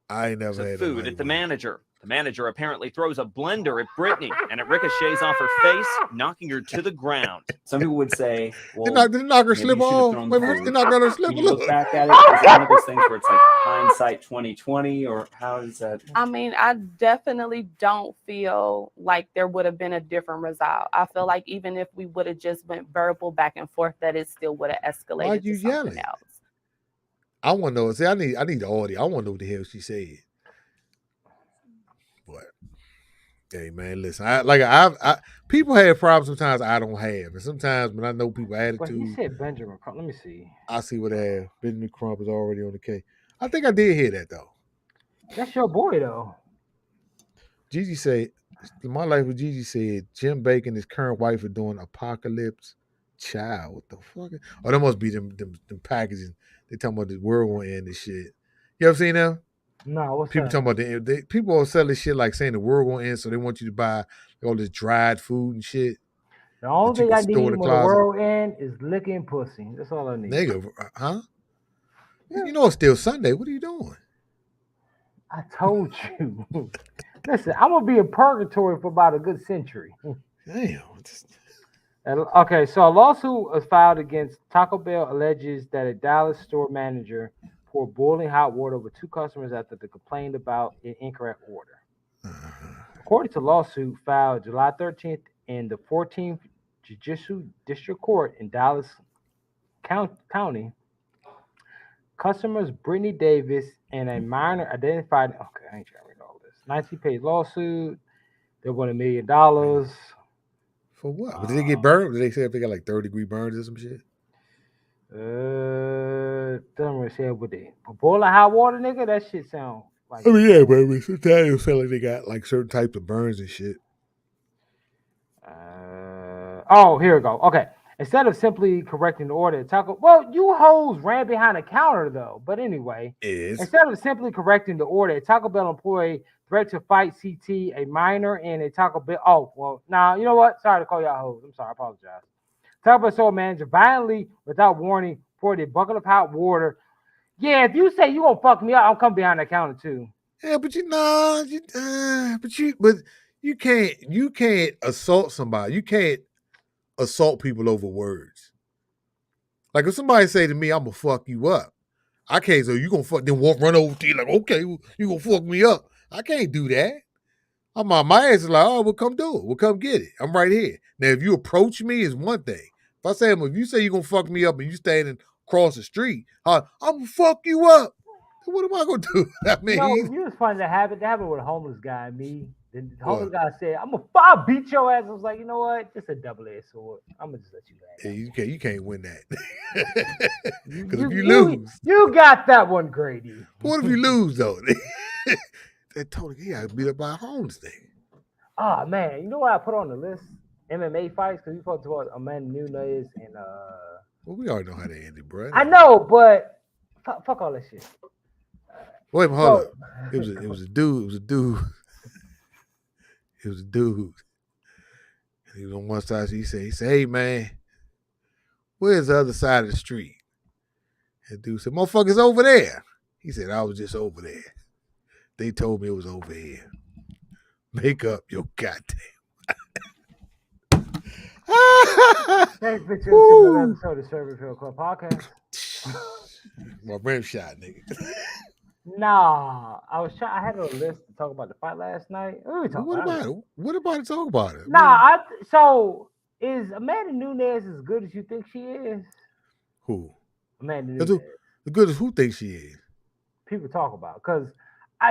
I ain't never had Food at the manager. The manager apparently throws a blender at Brittany, and it ricochets off her face, knocking her to the ground. Some people would say, well, Did they knock her slip off? They knocked her slip. When you look back at it, it's one of those things where it's like hindsight 2020, or how is that? I mean, I definitely don't feel like there would have been a different result. I feel like even if we would have just went verbal back and forth, that it still would have escalated Why to you something yelling? else. I want to know. See, I need the audio. I want to know what the hell she said. But hey, man, listen. I people have problems sometimes I don't have, and sometimes when I know people But attitude, he said Benjamin Crump. Let me see. I see what they have. Benjamin Crump is already on the case. I think I did hear that though. That's your boy though. Gigi said, "My life with Gigi said Jim Baker and his current wife are doing Apocalypse Child. What the fuck? Oh, that must be them packaging. They talking about the world gonna end and shit. You ever seen them? No, what's People that? talking about people are selling shit like saying the world gonna end, so they want you to buy all this dried food and shit. The only that you thing I can need store in when the the closet. world ends is licking pussy. That's all I need. Nigga, huh? You know it's still Sunday. What are you doing? I told you. Listen, I'm gonna be in purgatory for about a good century. Damn. Okay, so a lawsuit was filed against Taco Bell alleges that a Dallas store manager poured boiling hot water over 2 customers after they complained about an incorrect order. According to lawsuit filed July 13th in the 14th Judicial District Court in Dallas County, customers Brittany Davis and a minor identified. Okay, I ain't trying to read all this. 19-page lawsuit. They won $1 million. For what? But did they get burned? Did they say if they got like 30-degree burns or some shit? Don't really say what they. But boiling hot water, nigga, that shit sound like. I mean, yeah, baby. Sometimes it feel like they got like certain types of burns and shit. Oh, here we go. Okay. Instead of simply correcting the order, you hoes ran behind the counter though. But anyway, instead of simply correcting the order, a Taco Bell employee threatened to fight CT, a minor, and a Taco Bell. Oh, well, now you know what? Sorry to call y'all hoes. I'm sorry. I apologize. Taco Bell store manager violently, without warning, poured a bucket of hot water. Yeah, if you say you gonna fuck me up, I'll come behind the counter too. Yeah, but you can't assault somebody. You can't assault people over words. Like if somebody say to me, "I'm gonna fuck you up," I can't say you gonna fuck. Then run over to you like, "Okay, you gonna fuck me up?" I can't do that. My ass is like, "Oh, well, come do it. Well, come get it. I'm right here." Now, if you approach me, is one thing. If you say you're gonna fuck me up and you standing across the street, I'm gonna fuck you up. Then what am I gonna do? I mean, You was funny that happened with a homeless guy and me. The homeless guy said, I'll beat your ass. I was like, you know what? Just a double-edged sword. I'm gonna just let you have it. Yeah, you can't win that. Because if you lose, you got that one, Grady. What if you lose though? They told him he got beat up by a homeless thing. Oh man, you know what I put on the list? MMA fights, because we talked about Amanda Nunes and Well, we already know how they ended, bro. I know, but fuck all that shit. Wait, hold up. It was a dude. It was a dude. And he was on one side. He said, "Hey man, where's the other side of the street?" And dude said, "Motherfucker's over there." He said, "I was just over there. They told me it was over here. Make up your goddamn." Thanks for tuning in to another episode of Serbian Club Podcast. My rim shot, nigga. Nah, I had a list to talk about the fight last night. What about it? What about it? Talk about it. Nah, so is Amanda Nunes as good as you think she is? Who? Amanda Nunes. As good as who thinks she is? People talk about because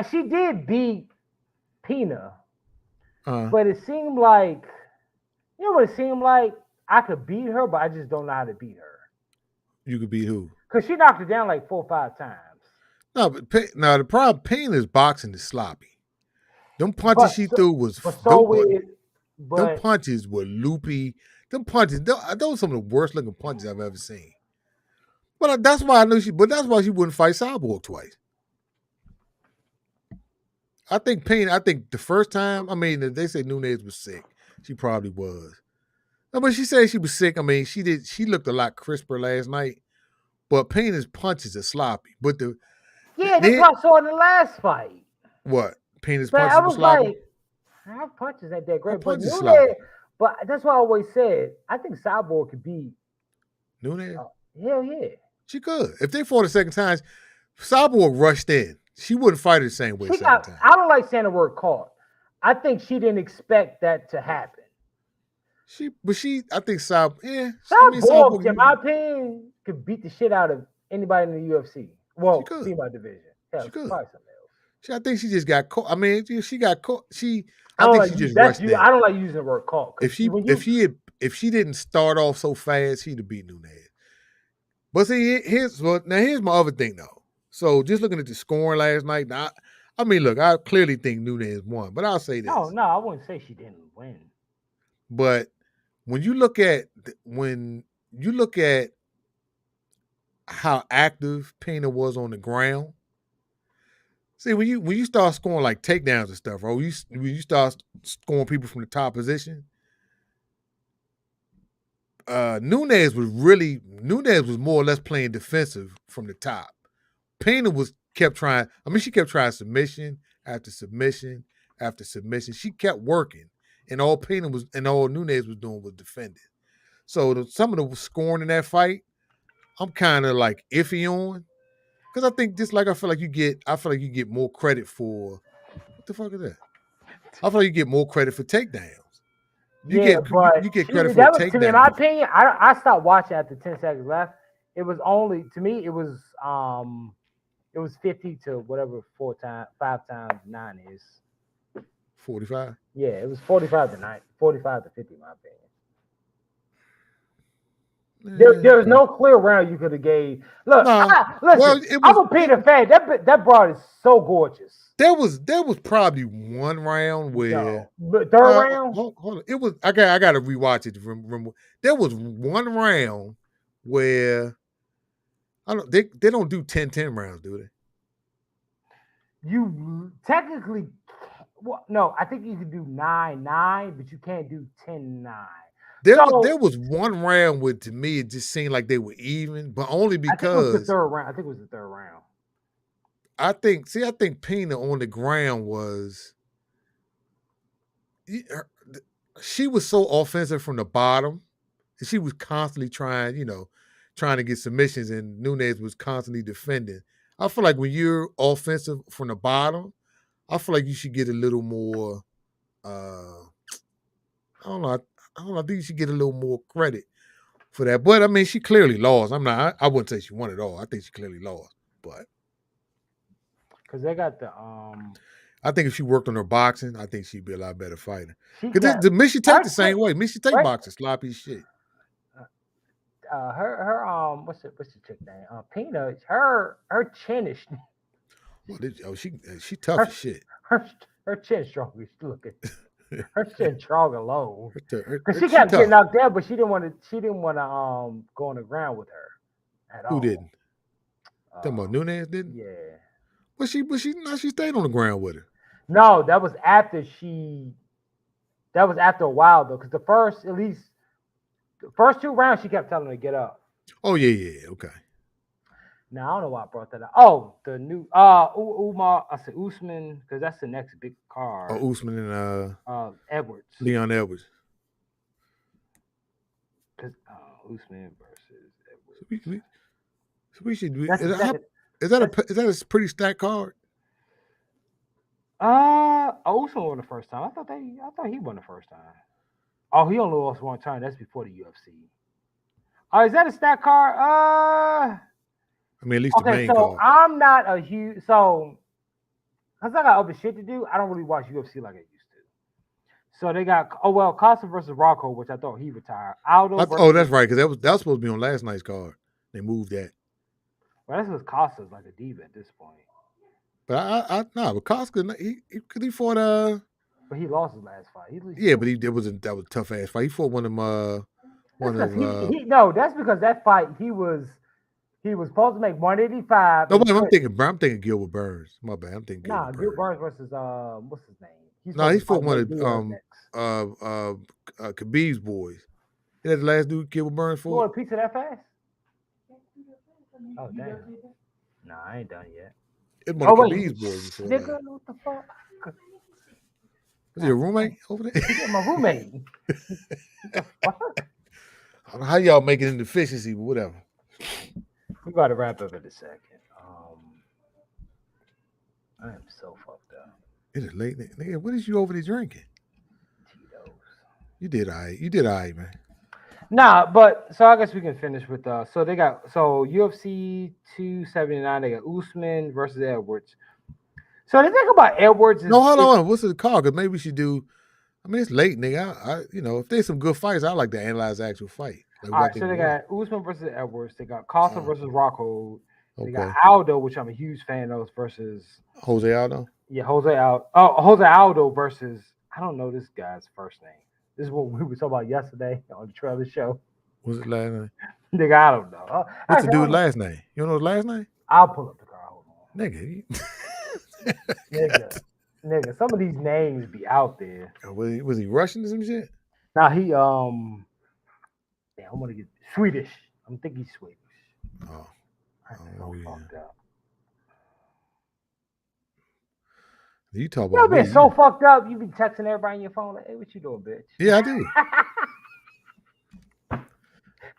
she did beat Pina, but it seemed like it seemed like I could beat her, but I just don't know how to beat her. You could beat who? Because she knocked her down like 4 or 5 times. No, but the problem, Pina's boxing is sloppy. Them punches she threw was them punches were loopy. Them punches, those are some of the worst looking punches I've ever seen. But that's why I knew that's why she wouldn't fight Cyborg twice. I think the first time, they say Nunes was sick. She probably was. No, but she said she was sick. She looked a lot crisper last night. But Pina's punches are sloppy. But that's what I saw in the last fight. What? Pina's punches were sloppy? Like, her punches ain't that great. But Nunes, but that's what I always said. I think Cyborg could beat Nunes. Hell yeah. She could. If they fought a second time, Cyborg rushed in. She wouldn't fight her the same way second time. I don't like saying the word caught. I think she didn't expect that to happen. I think Cyborg, Cyborg, in my opinion, could beat the shit out of anybody in the UFC. Well, female division. Hell, she could. I think she just got caught. She got caught. I think she just rushed in. I don't like using the word caught. If she didn't start off so fast, she'd have beat Nunes. But see, here's my other thing though. So just looking at the scoring last night, look, I clearly think Nunes won, but I'll say this. No, I wouldn't say she didn't win. But when you look at how active Pina was on the ground, see when you start scoring like takedowns and stuff, or when you start scoring people from the top position, Nunes was more or less playing defensive from the top, Pena kept trying. I mean, she kept trying submission after submission after submission. She kept working, and all Pena was and all Nunes was doing was defending. So some of the scoring in that fight, I'm kind of like iffy on, because I think I feel like you get more credit for what the fuck is that? I feel like you get more credit for takedowns. You get credit for that a was, takedown. to me, in my opinion, I stopped watching after 10 seconds left. It was only, to me, it was 50 to whatever 5 times 9 is. 45. Yeah, it was 45 to 9, 45 to 50, in my opinion. There was no clear round you could have gave. Look, listen, I'm a Peter fan. That broad is so gorgeous. There was probably one round where third round. Hold on. It was I got to rewatch it to remember. There was one round where they don't do 10-10 rounds, do they? You technically, well, no, I think you can do 9-9, but you can't do 10-9. There was one round where, to me, it just seemed like they were even, but only because I think it was the third round. I think it was the third round. I think Pena on the ground was she was so offensive from the bottom, and she was constantly trying to get submissions, and Nunes was constantly defending. I feel like when you're offensive from the bottom, I feel like you should get a little more. I don't know. I think you should get a little more credit for that. But I mean, she clearly lost. I wouldn't say she won it all. I think she clearly lost. But because they got the I think if she worked on her boxing, I think she'd be a lot better fighter. Because the Michigan Tate the same way. Michigan Tate boxing sloppy as shit. Her what's the chick name? Pena. Her chin is. She tough as shit. Her chin strong as looking. Her chin strong and low. Because she kept getting knocked down, but she didn't want to go on the ground with her at all. Who didn't? Talking about Nunes didn't? Yeah. But she stayed on the ground with her. No, that was after a while though, because the first 2 rounds she kept telling her to get up. Oh yeah, okay. Now I don't know why I brought that up. Oh, the new Umar, I said Usman, because that's the next big card. Oh, Usman and Edwards. Leon Edwards. Because Usman versus Edwards. So we should. Is that a pretty stacked card? Usman won the first time. I thought he won the first time. Oh, he only lost one time. That's before the UFC. Oh, is that a stacked card? I mean, at least the main card. I'm not a huge because I got other shit to do. I don't really watch UFC like I used to. So they got Costa versus Rocco, which I thought he retired. Aldo. That's right, because that was supposed to be on last night's card. They moved that. Well, that's because Costa's like a diva at this point. But but Costa he fought But he lost his last fight. That was a tough ass fight. He fought one of them. That's because that fight he was supposed to make 185. No, I'm thinking Gilbert Burns. My bad. I'm thinking Gilbert Burns versus what's his name? He fought one of Khabib's boys. Is that the last dude Gilbert Burns fought? You want a piece of that fast? Oh damn! Nah, I ain't done yet. It's one of Khabib's boys before nigga, that. what the fuck? Was he a roommate over there? He's my roommate. I don't know how y'all make it in deficiency, but whatever. We got to wrap up in a second. I am so fucked up. It is late, nigga. What is you over there drinking? Tito's. You did all right, man. Nah, but so I guess we can finish with so they got UFC 279. They got Usman versus Edwards. So the thing about Edwards is hold on. What's the call? Because maybe we should do. I mean, it's late, nigga. I if there's some good fights, I like to analyze the actual fight. Like, all right, so they got Usman versus Edwards. They got Costa versus Rocco. They got Aldo, which I'm a huge fan of, versus Jose Aldo. Yeah, Jose Aldo versus I don't know this guy's first name. This is what we were talking about yesterday on the trailer show. What's his last name? Nigga, I don't know. What's the dude's last name? You don't know his last name? I'll pull up the car. Hold on. Nigga. Nigga, some of these names be out there. Was he Russian or some shit? Nah, he I want to get Swedish. I'm thinking he's Swedish. Oh, fucked up. You talk You about been me. so fucked up. You be texting everybody on your phone like, "Hey, what you doing, bitch?" Yeah, I do.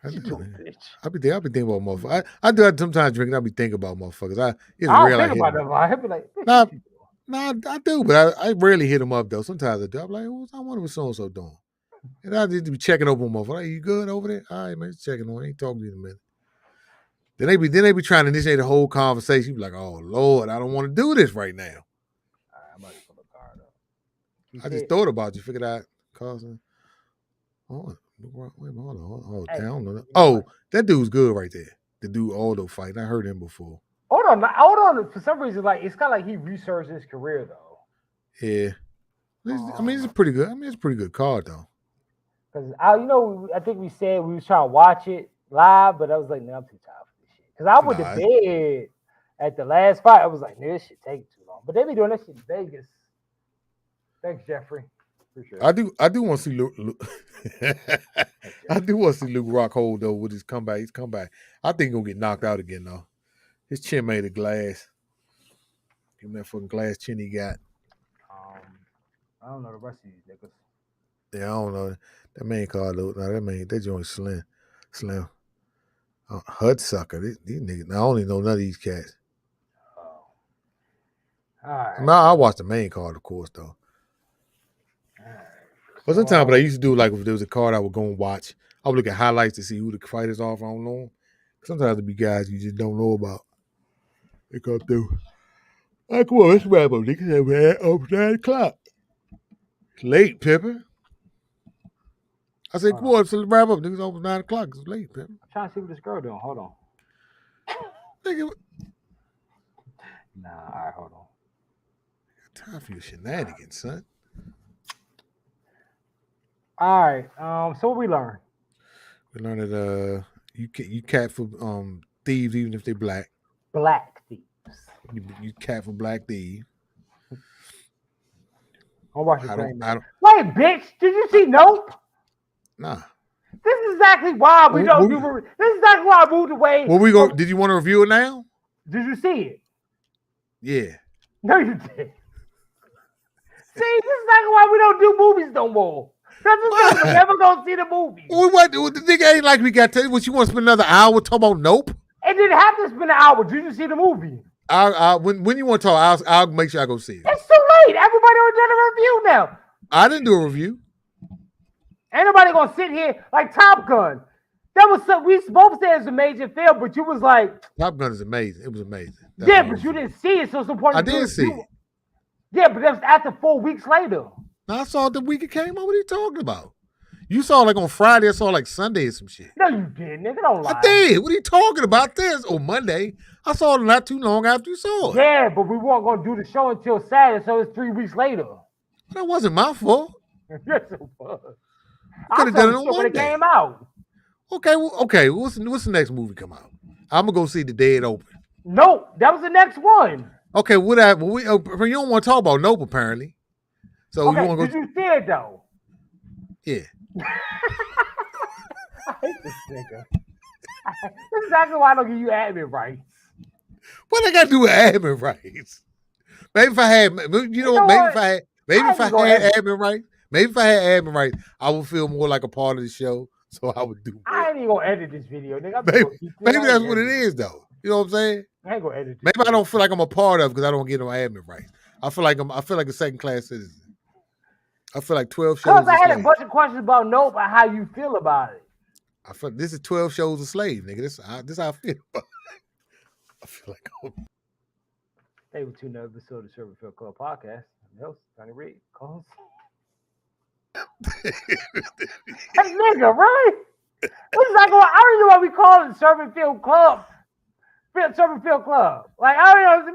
What you doing, bitch? I be thinking about motherfuckers. I do that sometimes drinking. I be thinking about motherfuckers. It's I don't rare I think hit about them. that. I be like, bitch, Nah, what you doing? I do, but I rarely hit them up though. Sometimes I do. I'm like, I wonder what so and so doing. And I just be checking over on motherfuckers. Hey, you good over there? All right, man, just checking on. I ain't talking to you in a minute. Then they be trying to initiate a whole conversation. You be like, oh Lord, I don't want to do this right now. All right, I'm about to pull a card up. I just thought about you. Figured out causing. Oh, wait a minute, hold on. Hey, I don't know. Oh, that dude's good right there. The dude Aldo fight. I heard him before. Hold on. For some reason, like it's kind of like he researched his career though. Yeah. I mean, it's a pretty good. I mean, it's a pretty good card though. Because I think we said we was trying to watch it live, but I was like, "No, I'm too tired for this shit." Because I went to bed at the last fight. I was like, "This shit taking too long." But they be doing that shit in Vegas. Thanks, Jeffrey. Appreciate it. I do want to see Luke. I do want to see Luke Rockhold though with his comeback. His comeback. I think he's gonna get knocked out again though. His chin made of glass. Give him that fucking glass chin he got. I don't know the rest of these niggas. Yeah, I don't know. That main card though. No, that joint slim. Hudsucker. These niggas. I don't even know none of these cats. All right. I mean, I watch the main card, of course, though. But sometimes what I used to do, like if there was a card I would go and watch, I would look at highlights to see who the fighters are if I don't know them. Sometimes it be guys you just don't know about. They come through. All right, come on, let's wrap up. Niggas man, over 9 o'clock. It's late, Pepper. I said, come on, let's wrap up. Niggas over 9 o'clock. It's late, Pepper. I'm trying to see what this girl doing. Hold on. Nigga, nah, all right, hold on. time for your shenanigans, son. All right. So what we learned? We learned that you cat for thieves even if they're black. Black thieves. You cat for black thieves. I'll watch I it. don't. Wait, bitch! Did you see Nope? Nah. This is exactly why we don't do. This is exactly why I moved away. Well, we go. Did you want to review it now? Did you see it? Yeah. No, you did. See, this is exactly why we don't do movies no more. That's because we're never gonna see the movie. Well, what? The nigga ain't like we got to. What you want to spend another hour talking about Nope? It didn't have to spend an hour. Did you see the movie? When you want to talk, I'll make sure I go see it. It's too late. Everybody already done a review now. I didn't do a review. Ain't nobody gonna sit here like Top Gun. That was we both said it's a major film, but you was like, Top Gun is amazing. It was amazing. Yeah, but you didn't see it, so it's important. I did see it. Yeah, but that was after 4 weeks later. I saw it the week it came out. What are you talking about? You saw it like on Friday. I saw it like Sunday or some shit. No, you didn't. Nigga, don't lie. I did. What are you talking about? This on Monday. I saw it not too long after you saw it. Yeah, but we weren't gonna do the show until Saturday, so it's 3 weeks later. That wasn't my fault. Yes, it was. I could have done it on when Monday. it came out. Okay. What's the next movie come out? I'm gonna go see The Dead Open. Nope, that was the next one. Okay, you don't want to talk about Nope apparently. So okay, you want to go? Did you see it though? Yeah. I hate this nigga. This is exactly why I don't give you admin rights. What I got to do with admin rights? Maybe if I had, maybe if I had admin rights, I would feel more like a part of the show. So I would do. I ain't even gonna edit this video, nigga. Maybe that's what it is, though. You know what I'm saying? I ain't gonna edit. Maybe I don't feel like I'm a part of because I don't get no admin rights. I feel like a second class citizen. I feel like 12 shows. Because I had a bunch of questions about Nope and how you feel about it. I feel this is 12 shows a slave, nigga. This how I feel about it. I feel like They were tuning up episode of the Serbian Field Club podcast. Else, Johnny Reed, calls. Hey, nigga, right? What's that going? I don't know why we call it Serbian Field Club. Serbian Field Club. Like, I don't know.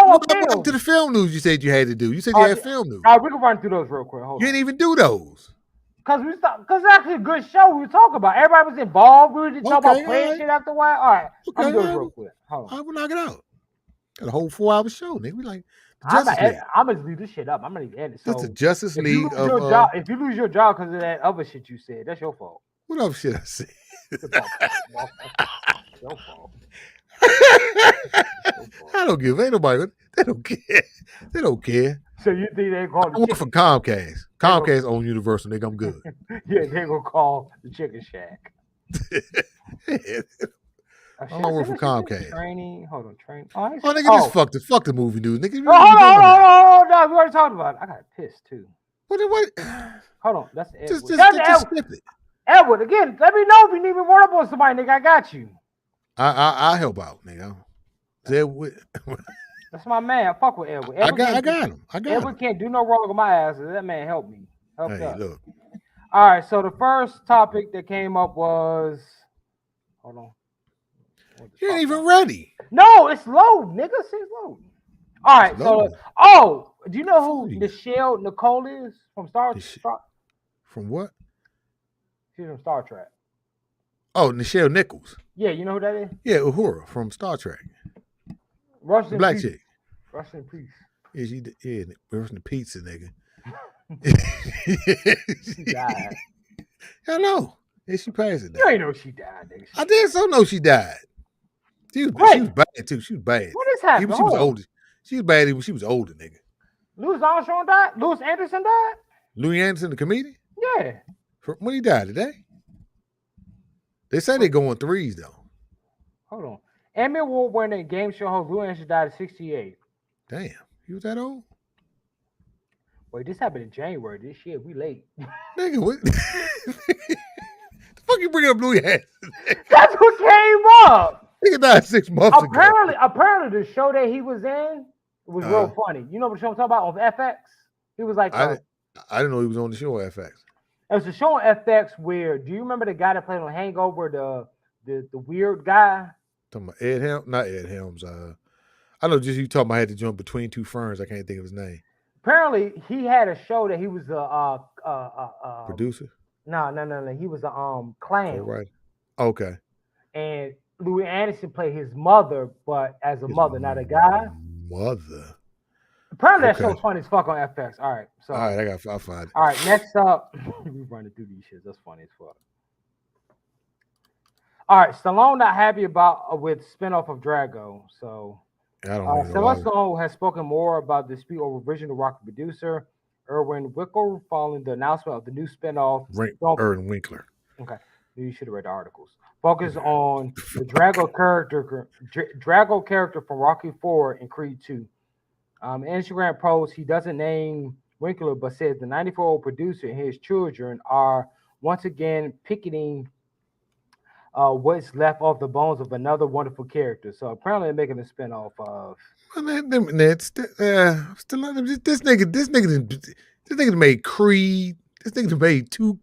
Welcome to the film news you said you had to do. You said you had film news. All right, we can run through those real quick. Hold you didn't even do those. Because it's actually a good show we were talking about. Everybody was involved. We were just talking about playing shit after a while. All right, I'm going to do it real quick. Hold on. I will knock it out. Got a whole 4-hour show, nigga. We like I'm going to leave this shit up. I'm going to end it. So that's the Justice League of... if you lose your job because of that other shit you said, that's your fault. What other shit I said? Your fault. I don't give. Ain't nobody. They don't care. They don't care. So you think they call I work for Comcast. Comcast own Universal, nigga. I'm good. Yeah, they gonna call the Chicken Shack. I don't work for Comcast. Training. Hold on, training. Oh, Nigga, just fuck the movie news, nigga. Oh, hold on. We already talked about it. I got pissed too. What? Hold on. That's Edward. Just skip it. Edward, again, let me know if you need me to work up on somebody, nigga. I got you. I help out, nigga. That's my man. I fuck with Edward. I got him. Edward can't do no wrong with my ass. That man helped me. Helped Hey, us. look. All right. So the first topic that came up was, hold on. You ain't even ready. No, it's low, nigga. It's low. All right. So, do you know who Nichelle Nicole is from Star? From what? She's from Star Trek. Oh, Nichelle Nichols. Yeah, you know who that is? Yeah, Uhura from Star Trek. Russian Black Peace. chick. Russian Peace. Yeah, Russian pizza, nigga. She died. I know. Yeah, she passed it. You ain't know she died, nigga. I did so know she died. She was bad too. She was bad. What is happening? She was older. She was bad when she was older, nigga. Louis Armstrong died? Louis Anderson died? Louis Anderson, the comedian? Yeah. When he died today? They say they go on threes though. Hold on. Emmy Award winning game show host Louis Anderson died at 68. Damn, he was that old? Wait, this happened in January. This shit, we late. Nigga, what? The fuck you bring up Louis Anderson? That's what came up. Nigga died 6 months ago. Apparently, the show that he was in was real funny. You know what show I'm talking about on FX? He was like, I didn't know he was on the show on FX. It was a show on FX where, do you remember the guy that played on Hangover, the weird guy? Talking about Ed Helms? Not Ed Helms. I know just you talking about had to jump between two ferns. I can't think of his name. Apparently, he had a show that he was a producer. No. He was a clown. Right. Okay. And Louis Anderson played his mother, but as a mother, not a guy. Mother. Apparently, that show's funny as fuck on FX. All right. So. All right, I'll find it. All right. Next up, we running through these shits. That's funny as fuck. All right. Stallone not happy with spinoff of Drago. So. I don't know. Stallone has spoken more about the dispute over original Rocky producer Erwin Winkler following the announcement of the new spinoff. Erwin Winkler. Okay, you should have read the articles. Focus on the Drago character from Rocky 4 and Creed 2. Instagram post, he doesn't name Winkler, but says the 94-year-old producer and his children are once again picketing what's left of the bones of another wonderful character. So apparently they're making a spinoff of. This nigga made Creed. This nigga made two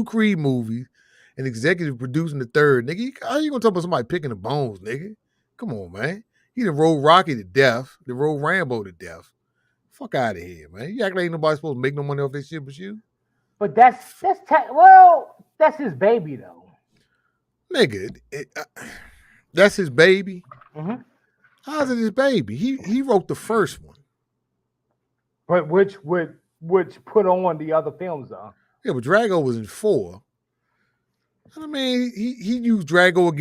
Creed movies, and executive producing the third. Nigga, how you gonna talk about somebody picking the bones, nigga? Come on, man. He done rolled Rocky to death. They rolled Rambo to death. Fuck out of here, man. You act like ain't nobody supposed to make no money off this shit but you. But that's his baby though. Nigga, that's his baby. Mm-hmm. How's it his baby? He wrote the first one. But which put on the other films though. Yeah, but Drago was in 4. I mean, he used Drago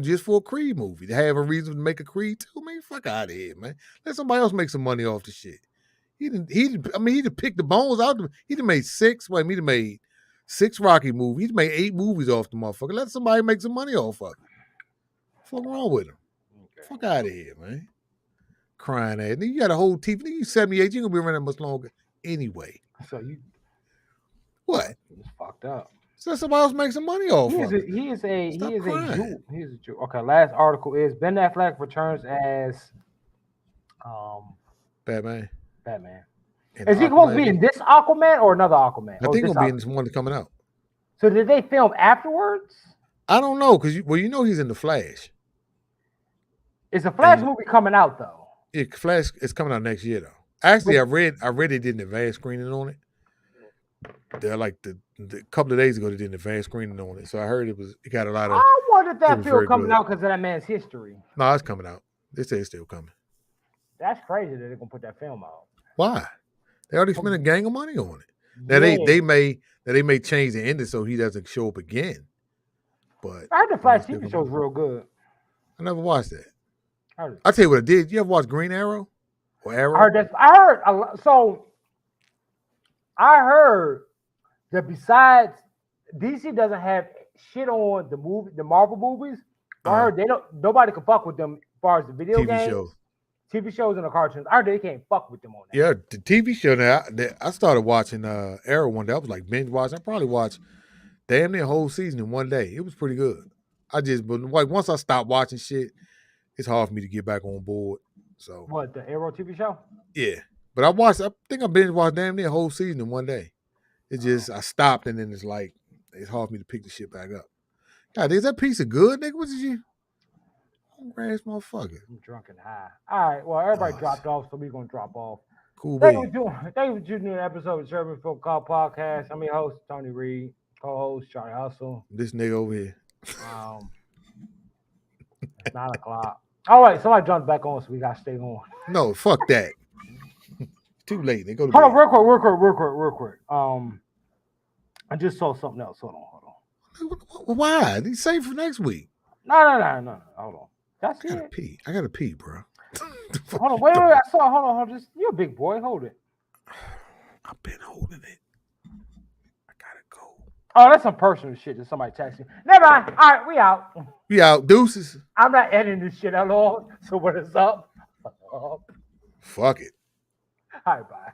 just for a Creed movie to have a reason to make a Creed 2. Man, fuck out of here, man. Let somebody else make some money off the shit. He didn't pick the bones out. He done made 6. Wait, he done made 6 Rocky movies. He made 8 movies off the motherfucker. Let somebody make some money off of it. What's wrong with him? Okay. Fuck out of here, man. Crying ass. You got a whole TV. You 78. You gonna be around that much longer anyway. So you what? It's fucked up. So somebody else make some money off of it. He is a Jew. Okay, last article is Ben Affleck returns as Batman. Is he supposed to be in this Aquaman or another Aquaman? I think he'll be in this one that's coming out. So did they film afterwards? I don't know, because he's in the Flash. Is the Flash movie coming out though? Yeah, Flash is coming out next year though. Actually, I read they did an advanced screening on it. They're like the couple of days ago they did an advanced screening on it. So I heard it got a lot of. I wonder if that film coming out because of that man's history. No, it's coming out. They say it's still coming. That's crazy that they're gonna put that film out. Why? They already spent a gang of money on it. Now they may change the ending so he doesn't show up again. But I heard the Flash TV show is real good. I never watched that. I'll tell you what I did. You ever watch Green Arrow? Or Arrow? I heard that. I heard a lot. So I heard that besides DC doesn't have shit on the Marvel movies. I heard they don't. Nobody can fuck with them as far as the video TV games, shows. TV shows, and the cartoons. I heard they can't fuck with them on that. Yeah, the TV show now. I started watching Arrow one day. I was like binge watching. I probably watched damn near a whole season in one day. It was pretty good. But like once I stopped watching shit, it's hard for me to get back on board. So What, the Arrow TV show? yeah, but I think I binge watched damn near a whole season in one day. It just I stopped and then it's hard for me to pick the shit back up. God, is that piece of good, nigga? What did you? Hungry ass motherfucker. I'm drunk and high. All right, well, everybody dropped off, so we're gonna drop off. Cool, Thank baby. you for tuning in to an episode of Serbian Call Podcast. I'm your host, Tony Reed, co-host Charlie Hustle. This nigga over here. It's 9 o'clock. All right, somebody jumped back on, so we gotta stay on. No, fuck that. Too late. They go to Hold on, bed. real quick. I just saw something else. Hold on. Why? They save for next week. No. Hold on. That's I gotta it. pee. I gotta pee, bro. Hold on. Wait. I saw. Hold on. Just you're a big boy. Hold it. I've been holding it. Oh, that's some personal shit that somebody texted me. Never mind. All right, we out. We out. Deuces. I'm not editing this shit at all. So what is up? Fuck it. All right, bye.